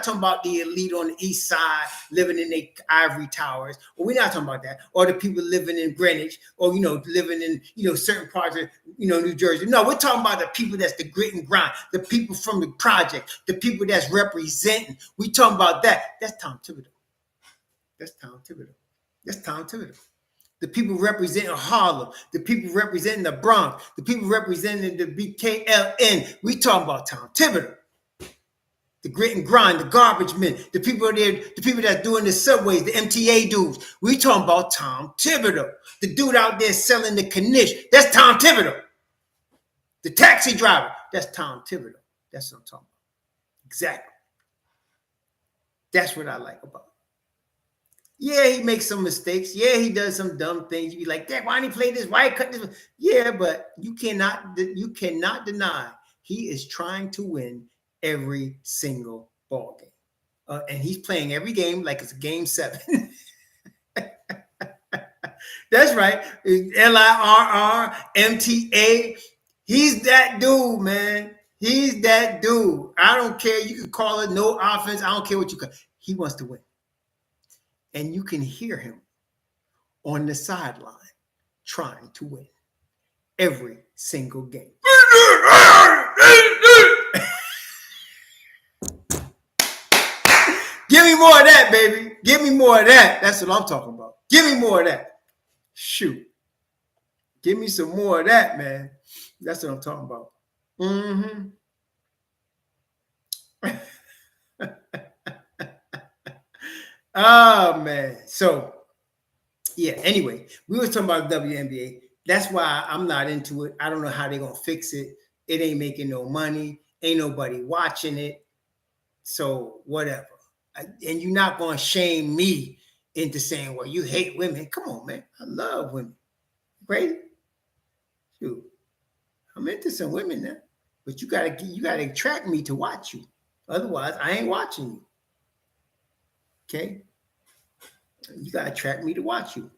talking about the elite on the East Side living in their ivory towers. Or we're not talking about that. Or the people living in Greenwich, or living in certain parts of New Jersey. No, we're talking about the people that's the grit and grind, the people from the project, the people that's representing. We talking about that. That's Tom Thibodeau. That's Tom Thibodeau. That's Tom Thibodeau. The people representing Harlem, the people representing the Bronx, the people representing the BKLN. We talking about Tom Thibodeau. The grit and grind, the garbage men, the people there, the people that's doing the subways, the MTA dudes. We talking about Tom Thibodeau. The dude out there selling the Knish. That's Tom Thibodeau. The taxi driver. That's Tom Thibodeau. That's what I'm talking about. Exactly. That's what I like about him. Yeah, he makes some mistakes. Yeah, he does some dumb things. You be like, Dad, why didn't he play this? Why cut this? Yeah, but you cannot deny he is trying to win every single ball game. And he's playing every game like it's a game 7. That's right. LIRR, MTA. He's that dude, man. He's that dude. I don't care. You can call it no offense. I don't care what you call it. He wants to win. And you can hear him on the sideline trying to win every single game. Give Give me more of that, baby. Give me more of that. That's what I'm talking about. Give me more of that. Shoot. Give me some more of that, man. That's what I'm talking about. Mm-hmm. Oh, man. So, yeah, anyway, we were talking about WNBA. That's why I'm not into it. I don't know how they're going to fix it. It ain't making no money. Ain't nobody watching it. So, whatever. And you're not going to shame me into saying, well, you hate women. Come on, man. I love women. Great. Shoot. I'm into some women now. But you gotta attract me to watch you. Otherwise, I ain't watching you. Okay? You gotta attract me to watch you.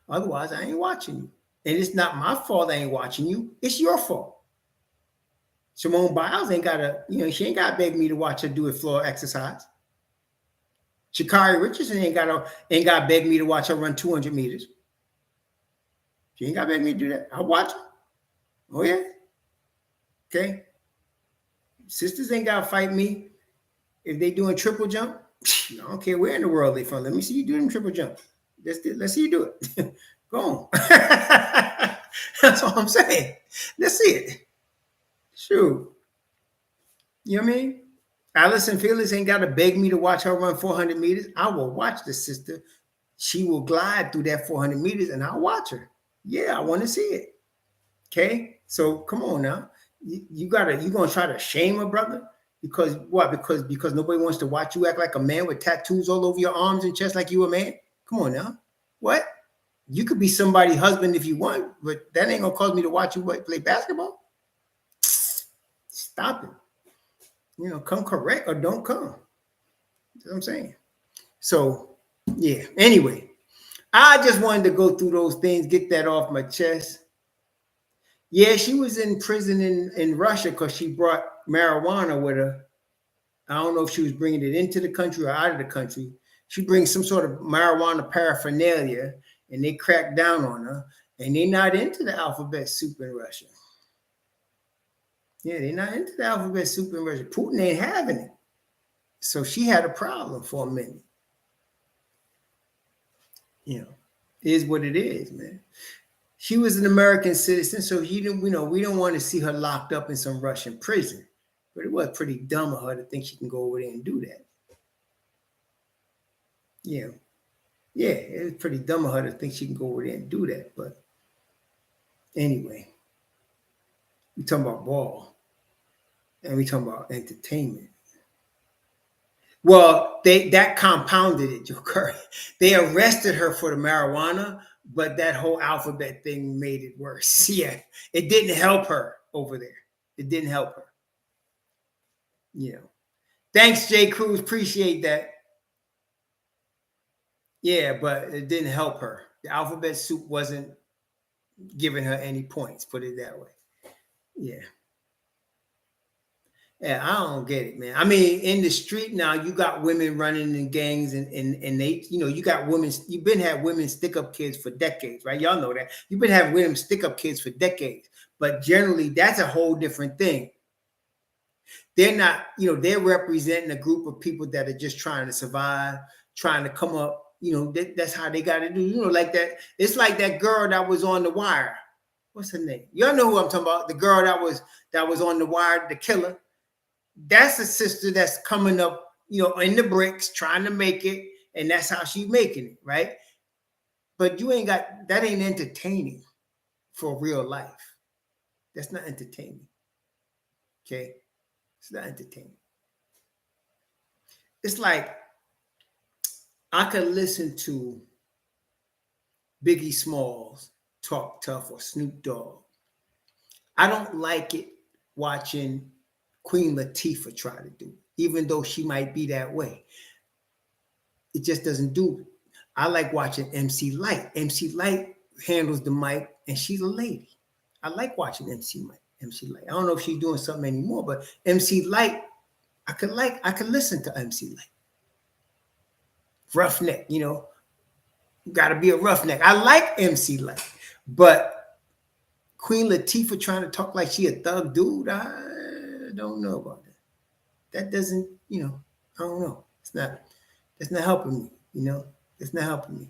Otherwise, I ain't watching you. And it's not my fault I ain't watching you. It's your fault. Simone Biles ain't gotta, she ain't gotta beg me to watch her do a floor exercise. Sha'Carri Richardson ain't gotta beg me to watch her run 200 meters. She ain't gotta beg me to do that. I'll watch her. Oh yeah. Okay. Sisters ain't gotta fight me if they doing triple jump. I don't care where in the world they from. Let me see you do them triple jump. Let's see you do it. Go on. That's all I'm saying. Let's see it. Shoot. You know what I mean? Allison Felix ain't got to beg me to watch her run 400 meters. I will watch the sister. She will glide through that 400 meters and I'll watch her. Yeah, I want to see it. Okay? So come on now. You going to try to shame a brother? Because what? Because nobody wants to watch you act like a man with tattoos all over your arms and chest like you a man? Come on now. What? You could be somebody's husband if you want, but that ain't gonna cause me to watch you play basketball. Stop it. Come correct or don't come. That's what I'm saying. So, yeah. Anyway, I just wanted to go through those things, get that off my chest. Yeah, she was in prison in Russia because she brought marijuana with her. I don't know if she was bringing it into the country or out of the country. She brings some sort of marijuana paraphernalia, and they crack down on her, and they're not into the alphabet soup in Russia. Yeah, they're not into the alphabet soup in Russia. Putin ain't having it. So she had a problem for a minute. It is what it is, man. She was an American citizen, so we don't want to see her locked up in some Russian prison. But it was pretty dumb of her to think she can go over there and do that. Yeah, it was pretty dumb of her to think she can go over there and do that. But anyway, we talking about ball, and we talking about entertainment. Well, that compounded it, Joe Curry. They arrested her for the marijuana, but that whole alphabet thing made it worse. Yeah, it didn't help her over there. It didn't help her. Thanks, Jay Cruz. Appreciate that. Yeah, but it didn't help her. The alphabet soup wasn't giving her any points, put it that way. Yeah. Yeah, I don't get it, man. I mean, in the street now, you got women running in gangs and they, you got women, you've been having women stick up kids for decades, right? Y'all know that. You've been having women stick up kids for decades. But generally, that's a whole different thing. They're not, they're representing a group of people that are just trying to survive, trying to come up. That's how they got to do, like that. It's like that girl that was on The Wire. What's her name? Y'all know who I'm talking about. The girl that was on The Wire, the killer. That's a sister that's coming up, in the bricks, trying to make it. And that's how she's making it, right? But that ain't entertaining for real life. That's not entertaining. Okay? It's not entertaining. It's like I could listen to Biggie Smalls talk tough or Snoop Dogg. I don't like it watching Queen Latifah try to do it, even though she might be that way. It just doesn't do it. I like watching MC Lyte. MC Lyte handles the mic, and she's a lady. I like watching MC Lyte. I don't know if she's doing something anymore, but MC Lyte, I could listen to MC Lyte. Roughneck, got to be a roughneck. I like MC Lyte, but Queen Latifah trying to talk like she a thug dude, I don't know about that. That doesn't, I don't know. It's not. That's not helping me. It's not helping me.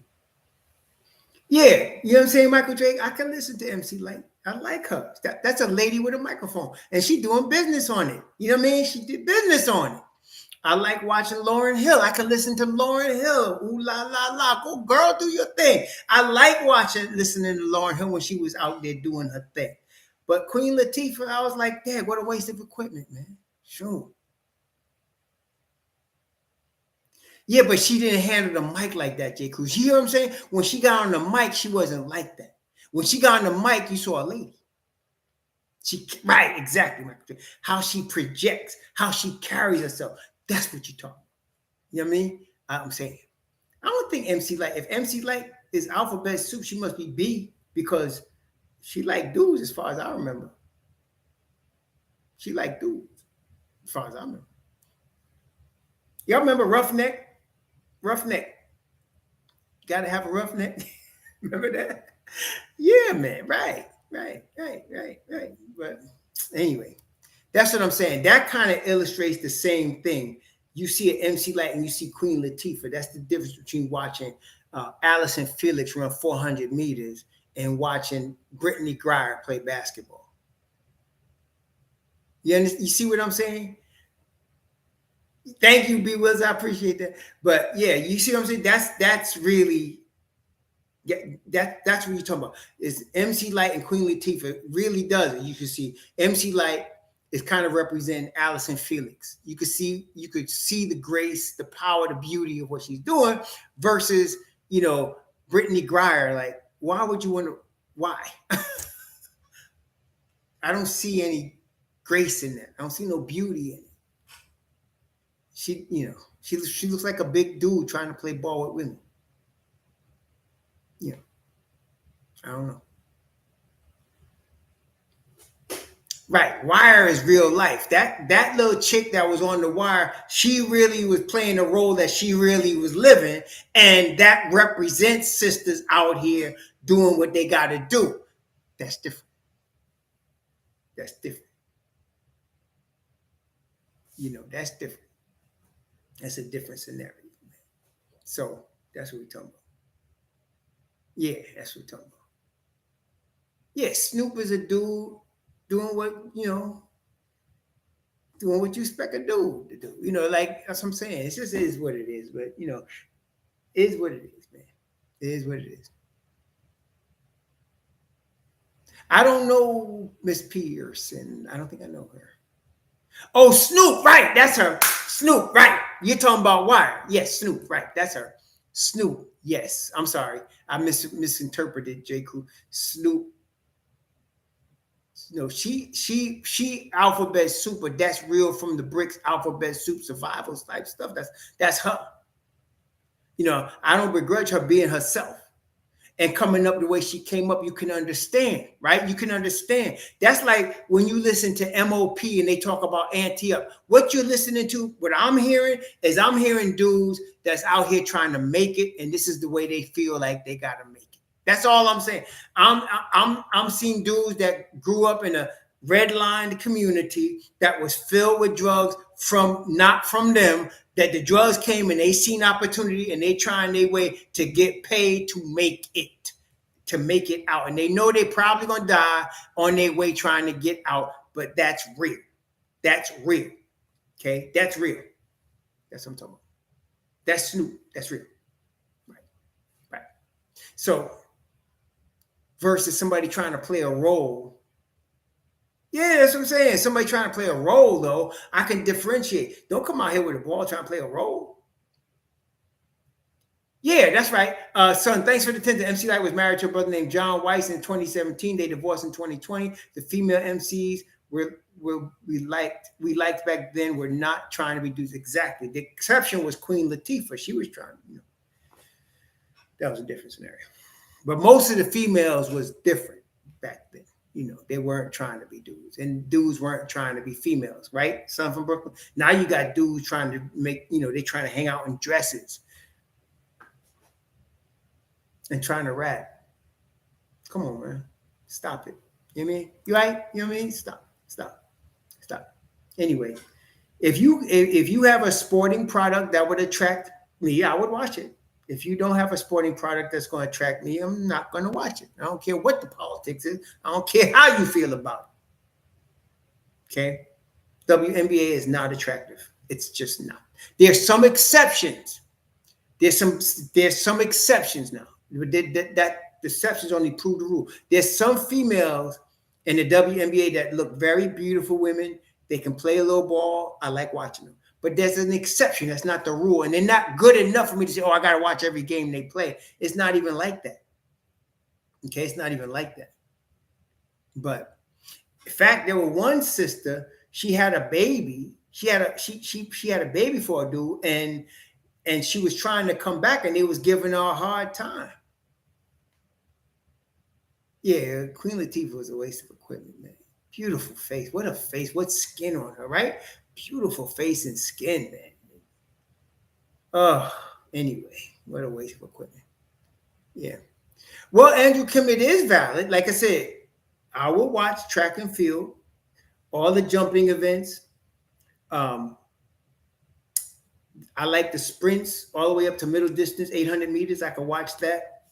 Yeah, you know what I'm saying, Michael Drake. I can listen to MC Light. I like her. That's a lady with a microphone, and she doing business on it. You know what I mean? She did business on it. I like watching Lauryn Hill. I can listen to Lauryn Hill. Ooh la la la. Go girl, do your thing. I like listening to Lauryn Hill when she was out there doing her thing. But Queen Latifah, I was like, dang, what a waste of equipment, man. Sure. Yeah, but she didn't handle the mic like that, J. Cruz. You hear what I'm saying? When she got on the mic, she wasn't like that. When she got on the mic, you saw a lady. Right, exactly. How she projects, how she carries herself. That's what you're talking about. You know what I mean? I'm saying. I don't think MC Light. If MC Light is alphabet soup, she must be B because she like dudes as far as I remember. She like dudes as far as I remember. Y'all remember Roughneck? Roughneck. Got to have a roughneck. Remember that? Yeah, man. Right. But anyway, that's what I'm saying. That kind of illustrates the same thing. You see an MC Light and you see Queen Latifah. That's the difference between watching Allison Felix run 400 meters and watching Brittany Griner play basketball. You see what I'm saying? Thank you, B. Wills. I appreciate that. But yeah, you see what I'm saying? That's really that's what you're talking about. Is MC Light and Queen Latifah really does it. You can see MC Light is kind of representing Allison Felix. You could see the grace, the power, the beauty of what she's doing versus, Brittany Griner. Like, why would you want to? Why? I don't see any grace in that. I don't see no beauty in it. She looks like a big dude trying to play ball with women. I don't know. Right. Wire is real life. That little chick that was on the Wire, she really was playing a role that she really was living. And that represents sisters out here doing what they got to do. That's different. That's different. That's different. That's a different scenario. So that's what we're talking about. Yeah, that's what we're talking about. Yeah, Snoop is a dude doing what you expect a dude to do. Like that's what I'm saying. It just is what it is. But it is what it is, man. It is what it is. I don't know Miss Pearson. I don't think I know her. Oh, Snoop, right? That's her. Snoop, right? You're talking about Wire? Yes, Snoop, right? That's her. Snoop. Yes. I'm sorry. I misinterpreted J. Crew. Snoop. No, she alphabet soup, but that's real from the bricks, alphabet soup survival type stuff. That's her. I don't begrudge her being herself and coming up the way she came up. You can understand, right? You can understand. That's like when you listen to MOP and they talk about Ante Up. What you're listening to, what I'm hearing is I'm hearing dudes that's out here trying to make it, and this is the way they feel like they gotta make it. That's all I'm saying. I'm seeing dudes that grew up in a redlined community that was filled with drugs not from them, that the drugs came and they seen opportunity and they trying their way to get paid to make it out. And they know they probably gonna die on their way trying to get out, but that's real. That's real. Okay, that's real. That's what I'm talking about. That's Snoop. That's real. Right. So versus somebody trying to play a role. Yeah, that's what I'm saying. Somebody trying to play a role, though, I can differentiate. Don't come out here with a ball trying to play a role. Yeah, that's right. Son, thanks for the attention. MC Light was married to a brother named John Weiss in 2017. They divorced in 2020. The female MCs we liked back then were not trying to be dudes. Exactly. The exception was Queen Latifah. She was trying, that was a different scenario. But most of the females was different back then. They weren't trying to be dudes, and dudes weren't trying to be females, right? Some from Brooklyn. Now you got dudes trying to make, they trying to hang out in dresses and trying to rap. Come on, man. Stop it. You know what I mean? You right? You know what I mean? Stop. Anyway, if you have a sporting product that would attract Me, I would watch it. If you don't have a sporting product that's going to attract me, I'm not going to watch it. I don't care what the politics is. I don't care how you feel about it. Okay. WNBA is not attractive. It's just not. There's some exceptions. There's some there's some exceptions now. That exceptions only prove the rule. There's some females in the WNBA that look very beautiful women. They can play a little ball. I like watching them. But there's an exception. That's not the rule. And they're not good enough for me to say, oh, I got to watch every game they play. It's not even like that. Okay. It's not even like that. But in fact, there was one sister, she had a baby. She had a baby for a dude, and she was trying to come back, and they was giving her a hard time. Yeah, Queen Latifah was a waste of equipment, man. Beautiful face. What a face. What skin on her, right? Beautiful face and skin, man. Oh, anyway, what a waste of equipment. Yeah. Well, Andrew Kim, it is valid. Like I said, I will watch track and field, all the jumping events. Um, I like the sprints all the way up to middle distance, 800 meters. I can watch that.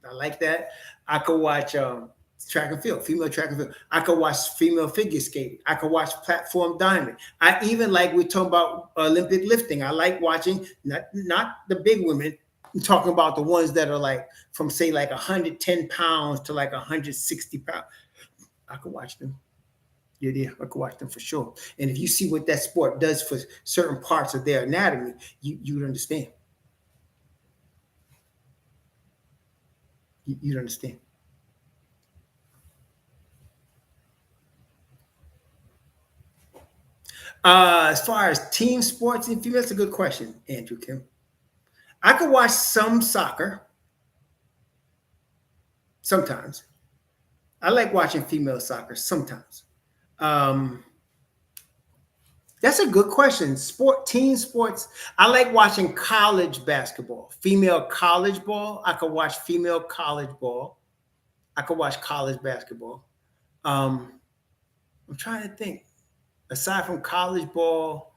I like that. I could watch track and field, female track and field. I could watch female figure skating. I could watch platform diamond. I even like, we're talking about Olympic lifting. I like watching not the big women. I'm talking about the ones that are like from say like 110 pounds to like 160 pounds. I could watch them. Yeah, I could watch them for sure. And if you see what that sport does for certain parts of their anatomy, you would understand. You'd understand. As far as team sports and females, that's a good question, Andrew Kim. I could watch some soccer sometimes. I like watching female soccer sometimes. Um, that's a good question. Team sports. I like watching college basketball, female college ball. I could watch female college ball. I could watch college basketball. Um, I'm trying to think. Aside from college ball,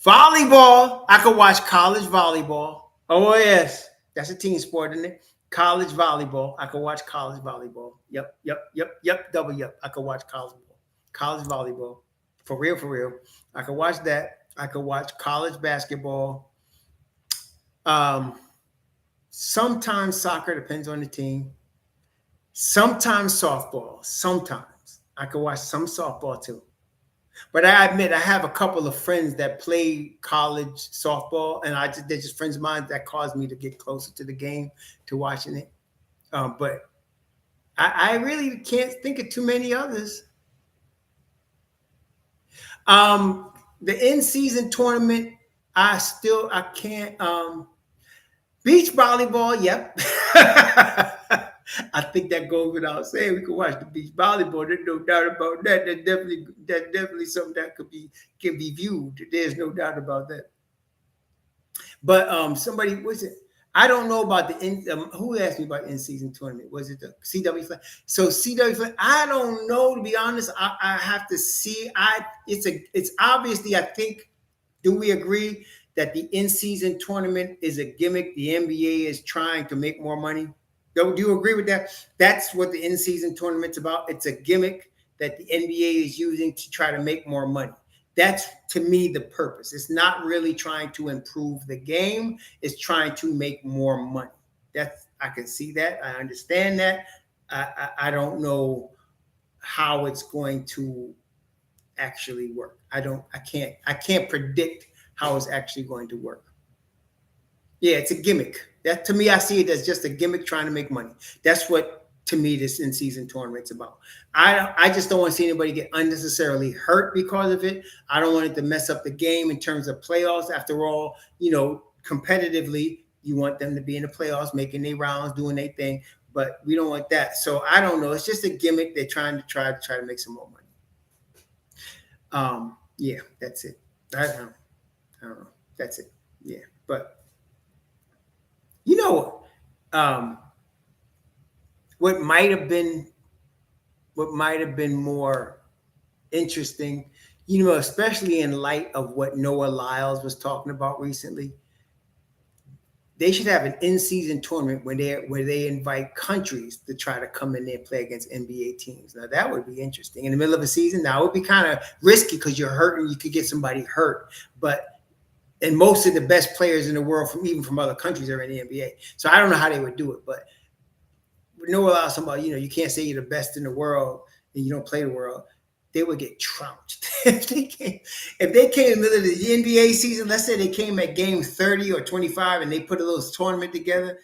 volleyball. I could watch college volleyball. Oh yes, that's a team sport, isn't it? College volleyball. I could watch college volleyball. Yep. Double yep. I could watch college volleyball. For real, for real. I could watch that. I could watch college basketball. Um, Sometimes soccer, depends on the team. Sometimes softball. Sometimes I could watch some softball too. But I admit I have a couple of friends that play college softball, and they're just friends of mine that caused me to get closer to the game, to watching it. But I really can't think of too many others. The in-season tournament, I can't. Beach volleyball, yep. I think that goes without saying. We can watch the beach volleyball. There's no doubt about that. That's definitely something that can be viewed. There's no doubt about that. But somebody was it? I don't know about who asked me about in-season tournament. Was it the CW flag? So CW flag, I don't know, to be honest. I have to see. It's obviously, I think, do we agree that the in-season tournament is a gimmick? The NBA is trying to make more money. Do you agree with that? That's what the in-season tournament's about. It's a gimmick that the NBA is using to try to make more money. That's, to me, the purpose. It's not really trying to improve the game. It's trying to make more money. I can see that. I understand that. I don't know how it's going to actually work. I can't predict how it's actually going to work. Yeah, it's a gimmick. That, to me, I see it as just a gimmick trying to make money. That's what, to me, this in-season tournament's about. I just don't want to see anybody get unnecessarily hurt because of it. I don't want it to mess up the game in terms of playoffs. After all, competitively, you want them to be in the playoffs, making their rounds, doing their thing. But we don't want that. So I don't know. It's just a gimmick. They're trying to make some more money. Yeah, that's it. I don't know. That's it. Yeah, but you know, um, what might have been more interesting, especially in light of what Noah Lyles was talking about recently. they should have an in-season tournament where they invite countries to try to come in there and play against NBA teams. Now that would be interesting in the middle of a season. Now it would be kind of risky because you're hurting. You could get somebody hurt, and most of the best players in the world from other countries are in the NBA. So I don't know how they would do it, but no allow somebody, you can't say you're the best in the world and you don't play the world. They would get trounced. if they came in the middle of the NBA season, let's say they came at game 30 or 25 and they put a little tournament together,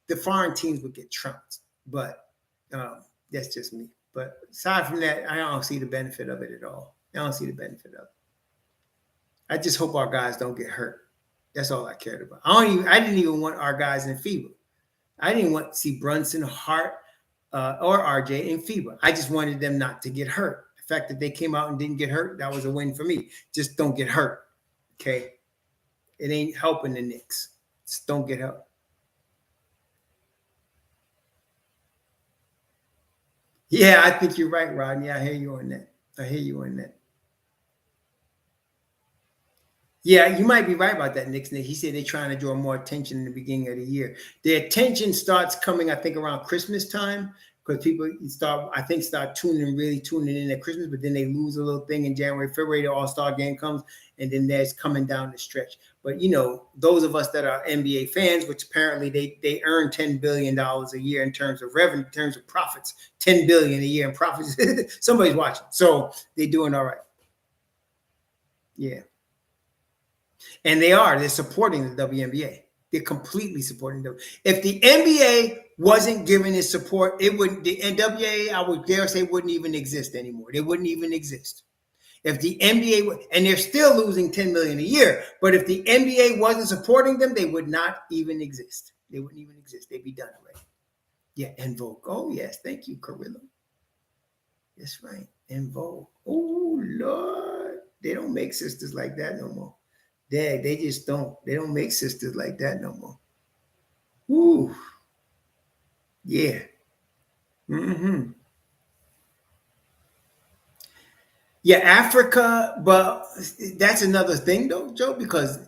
the foreign teams would get trounced. But that's just me. But aside from that, I don't see the benefit of it at all. I don't see the benefit of it. I just hope our guys don't get hurt. That's all I cared about. I didn't even want our guys in FIBA. I didn't want to see Brunson, Hart, or RJ in FIBA. I just wanted them not to get hurt. The fact that they came out and didn't get hurt, that was a win for me. Just don't get hurt, okay? It ain't helping the Knicks. Just don't get hurt. Yeah, I think you're right, Rodney. I hear you on that. Yeah, you might be right about that, Knicks. He said they're trying to draw more attention in the beginning of the year. The attention starts coming, I think, around Christmas time because people start really tuning in at Christmas, but then they lose a little thing in January, February. The All-Star game comes, and then there's coming down the stretch. But those of us that are NBA fans, which apparently they earn $10 billion a year in terms of revenue, in terms of profits, $10 billion a year in profits. Somebody's watching, so they're doing all right. Yeah. And they're supporting the WNBA. They're completely supporting them. If the NBA wasn't giving its support, the NWA, I would dare say, wouldn't even exist anymore. They wouldn't even exist. If the NBA, and they're still losing $10 million a year, but if the NBA wasn't supporting them, they would not even exist. They wouldn't even exist. They'd be done already. Yeah, En Vogue. Oh, yes. Thank you, Carrillo. That's right. En Vogue. Oh, Lord. They don't make sisters like that no more. They just don't. They don't make sisters like that no more. Woo. Yeah. Mm-hmm. Yeah, Africa, but that's another thing though, Joe, because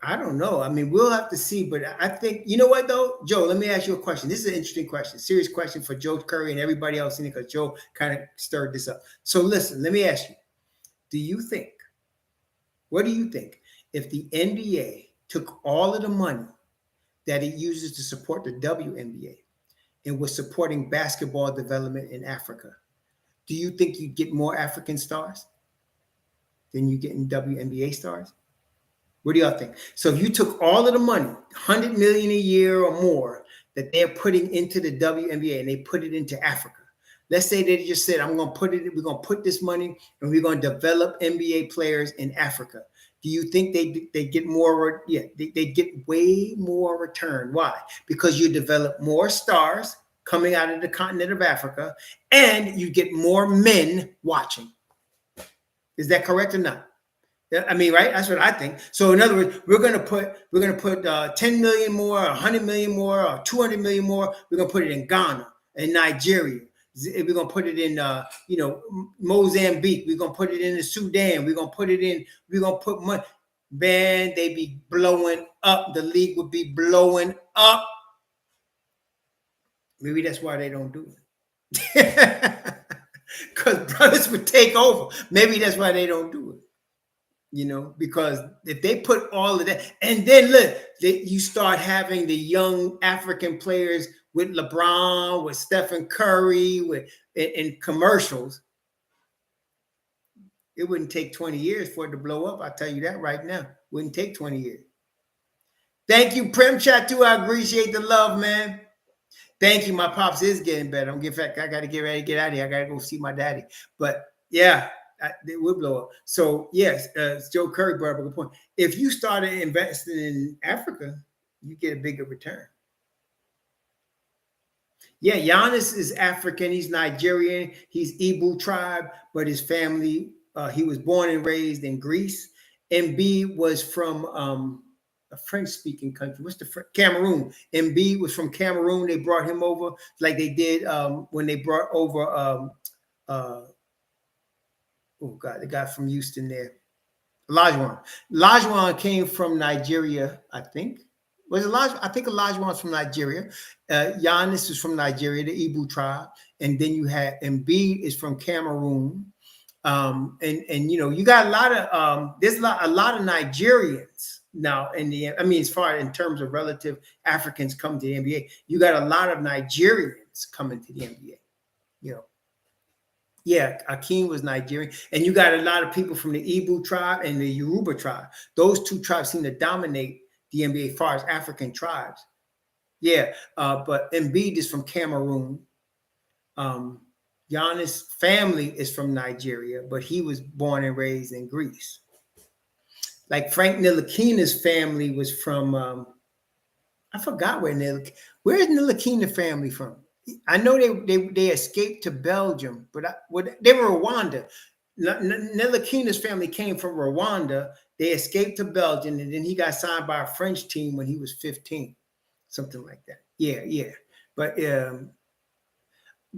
I don't know. I mean, we'll have to see, but I think, you know what though, Joe, let me ask you a question. This is an interesting question, serious question for Joe Curry and everybody else in it, because Joe kind of stirred this up. So listen, let me ask you, what do you think if the NBA took all of the money that it uses to support the WNBA and was supporting basketball development in Africa, do you think you'd get more African stars than you get in WNBA stars? What do y'all think? So if you took all of the money, $100 million a year or more, that they're putting into the WNBA and they put it into Africa, let's say they just said, we're going to put this money and we're going to develop NBA players in Africa. Do you think they get more? Yeah, they get way more return. Why? Because you develop more stars coming out of the continent of Africa, and you get more men watching. Is that correct or not? I mean, right? That's what I think. So in other words, we're gonna put 10 million more, 100 million more, or 200 million more. We're gonna put it in Ghana, in Nigeria. We're gonna put it in Mozambique. We're gonna put it in the Sudan. We're gonna put money. Man, they be blowing up. The league would be blowing up. Maybe that's why they don't do it. Because brothers would take over. Maybe that's why they don't do it. Because if they put all of that, and then look, you start having the young African players with LeBron, with Stephen Curry, in commercials, it wouldn't take 20 years for it to blow up. I'll tell you that right now. Wouldn't take 20 years. Thank you, Prem Chatu. I appreciate the love, man. Thank you. My pops is getting better. I got to get ready to get out of here. I got to go see my daddy. But yeah, it would blow up. So yes, Joe Curry brought up a good point. If you started investing in Africa, you get a bigger return. Yeah, Giannis is African. He's Nigerian. He's Igbo tribe, but his family, he was born and raised in Greece. MB was from a French-speaking country. What's the Cameroon? MB was from Cameroon. They brought him over like they did when they brought over the guy from Houston there, Olajuwon. Olajuwon came from Nigeria, I think. Was Elijah? I think Elijah was from Nigeria. Giannis is from Nigeria, the Igbo tribe, and then you had Embiid is from Cameroon. And you got a lot of there's a lot of Nigerians now in the, I mean, as far in terms of relative Africans come to the NBA, you got a lot of Nigerians coming to the NBA. Yeah, Akeem was Nigerian, and you got a lot of people from the Igbo tribe and the Yoruba tribe. Those two tribes seem to dominate the NBA as far as African tribes. Yeah, but Embiid is from Cameroon. Giannis' family is from Nigeria, but he was born and raised in Greece. Like Frank Ntilikina's family was from, I forgot where's Ntilikina family from? I know they escaped to Belgium, but they were Rwanda. Ntilikina's family came from Rwanda. They escaped to Belgium, and then he got signed by a French team when he was 15, something like that. Yeah. But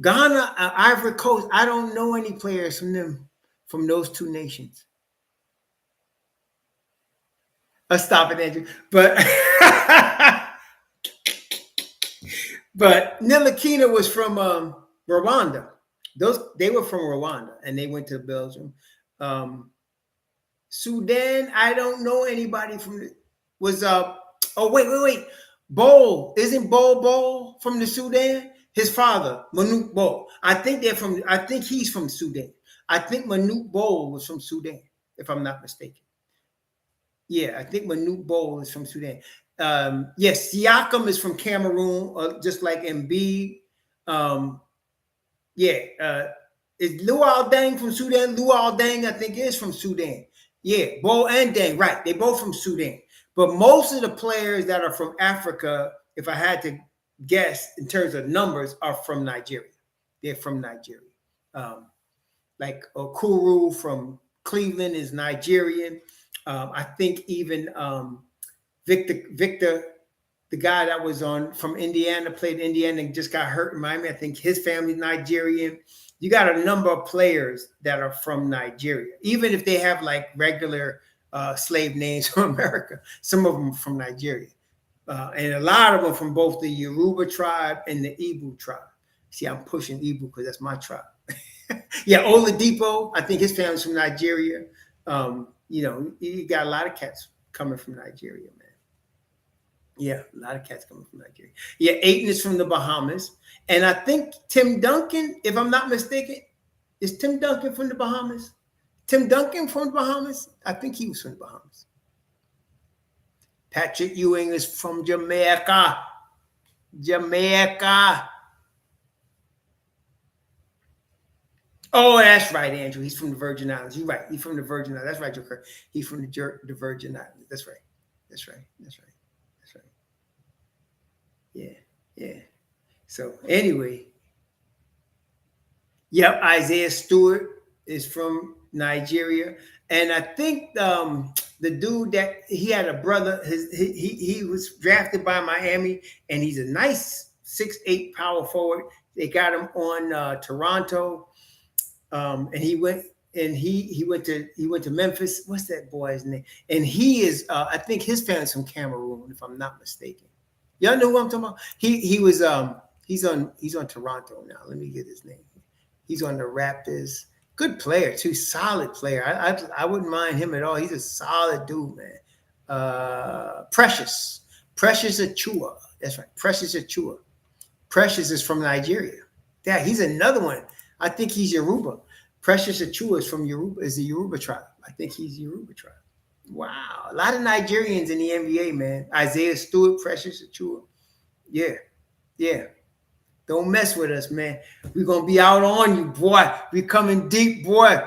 Ghana, Ivory Coast, I don't know any players from those two nations. I'll stop it, Andrew. But but Ntilikina was from Rwanda. They were from Rwanda, and they went to Belgium. Sudan, I don't know anybody from. Oh wait. Isn't Bol from the Sudan? His father, Manute Bol. I think he's from Sudan. I think Manute Bol was from Sudan, if I'm not mistaken. Yeah, I think Manute Bol is from Sudan. Yes, Siakam is from Cameroon, just like Embiid. Is Luol Deng from Sudan? Luol Deng, I think, is from Sudan. Yeah, Bol and Deng, right. They both from Sudan. But most of the players that are from Africa, if I had to guess in terms of numbers, are from Nigeria. They're from Nigeria. Like Okuru from Cleveland is Nigerian. I think even Victor, the guy that was from Indiana, played Indiana and just got hurt in Miami. I think his family's Nigerian. You got a number of players that are from Nigeria, even if they have like regular slave names from America. Some of them from Nigeria. And a lot of them from both the Yoruba tribe and the Igbo tribe. See, I'm pushing Igbo because that's my tribe. Yeah, Oladipo, I think his family's from Nigeria. You got a lot of cats coming from Nigeria, man. Yeah, a lot of cats coming from Nigeria. Yeah, Aiton is from the Bahamas. And I think Tim Duncan, if I'm not mistaken, is Tim Duncan from the Bahamas? Tim Duncan from the Bahamas? I think he was from the Bahamas. Patrick Ewing is from Jamaica. Oh, that's right, Andrew. He's from the Virgin Islands. You're right. He's from the Virgin Islands. That's right, Joker. He's from the Virgin Islands. That's right. Yeah. So anyway, yep. Isaiah Stewart is from Nigeria, and I think the dude that he had a brother. He was drafted by Miami, and he's a nice 6'8" power forward. They got him on Toronto. And he went to Memphis. What's that boy's name? And he is I think his family's from Cameroon, if I'm not mistaken. Y'all know who I'm talking about? He's on Toronto now. Let me get his name. He's on the Raptors. Good player too, solid player. I wouldn't mind him at all. He's a solid dude, man. Precious Achua. That's right, Precious Achua. Precious is from Nigeria. Yeah, he's another one. I think he's Yoruba. Precious Achua is the Yoruba tribe. I think he's Yoruba tribe. Wow. A lot of Nigerians in the NBA, man. Isaiah Stewart, Precious Achua. Yeah. Don't mess with us, man. We're going to be out on you, boy. We coming deep, boy.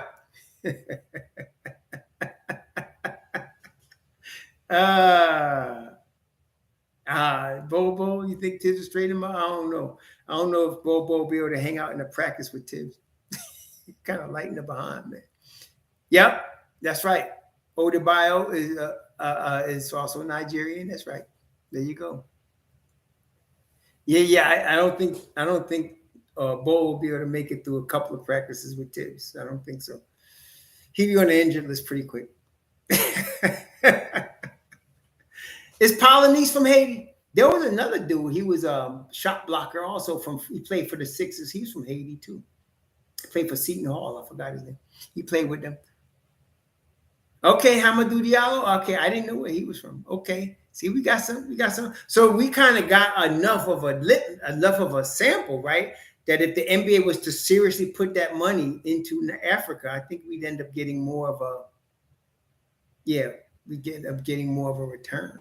Bobo, you think Tibbs is straight him out? I don't know. I don't know if Bobo will be able to hang out in the practice with Tibbs. Kind of lighting the behind, man. Yep, that's right. Odebayo is also Nigerian. That's right. There you go. Yeah. I don't think Bo will be able to make it through a couple of practices with Tibbs. I don't think so. He'll be on the injured list pretty quick. Is Polynese from Haiti? There was another dude. He was a shot blocker also from. He played for the Sixers. He was from Haiti too. He played for Seton Hall. I forgot his name. He played with them. Okay, Hamadou Diallo. Okay, I didn't know where he was from. Okay, see, we got some. We got some. So we kind of got enough of a sample, right? That if the NBA was to seriously put that money into Africa, I think we'd end up getting more of a, yeah, we get up getting more of a return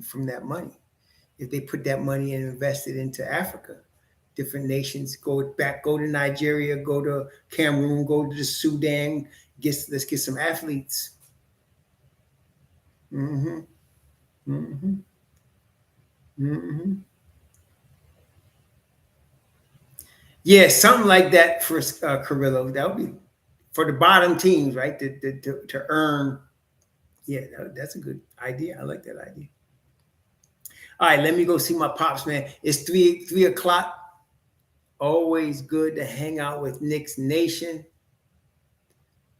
from that money if they put that money and invest it into Africa. Different nations go to Nigeria, go to Cameroon, go to the Sudan. Let's get some athletes. Mm-hmm. Mm-hmm. Mm-hmm. Yeah, something like that for Carrillo. That would be for the bottom teams, right? To earn. Yeah, that's a good idea. I like that idea. All right, let me go see my pops, man. It's 3 o'clock. Always good to hang out with Knicks Nation.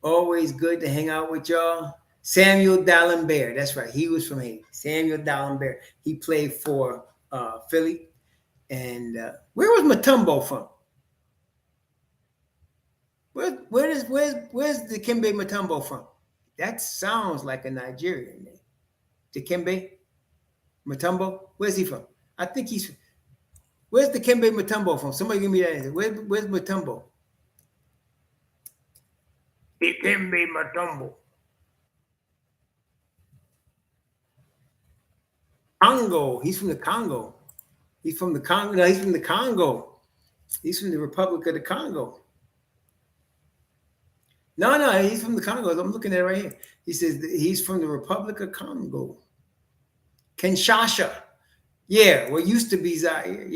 Always good to hang out with y'all. Samuel D'Alembert, that's right. He was from Haiti. Samuel D'Alembert. He played for Philly. And where was Mutombo from? Where's the Dikembe Mutombo from? That sounds like a Nigerian name. Dikembe Mutombo. Where's he from? I think he's. Where's Dikembe Mutombo from? Somebody give me that answer. Where's Mutombo? Dikembe Mutombo. Congo. He's from the Congo. He's from the Congo. No, he's from the Congo. He's from the Republic of the Congo. No, he's from the Congo. I'm looking at it right here. He says he's from the Republic of Congo. Kinshasa. Yeah, what used to be Zaire.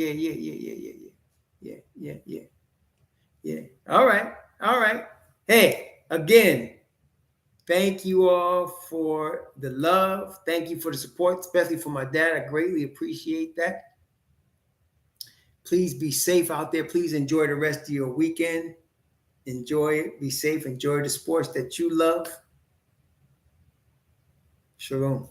Yeah. All right. Hey, again, thank you all for the love. Thank you for the support, especially for my dad. I greatly appreciate that. Please be safe out there. Please enjoy the rest of your weekend. Enjoy it. Be safe. Enjoy the sports that you love. Shalom.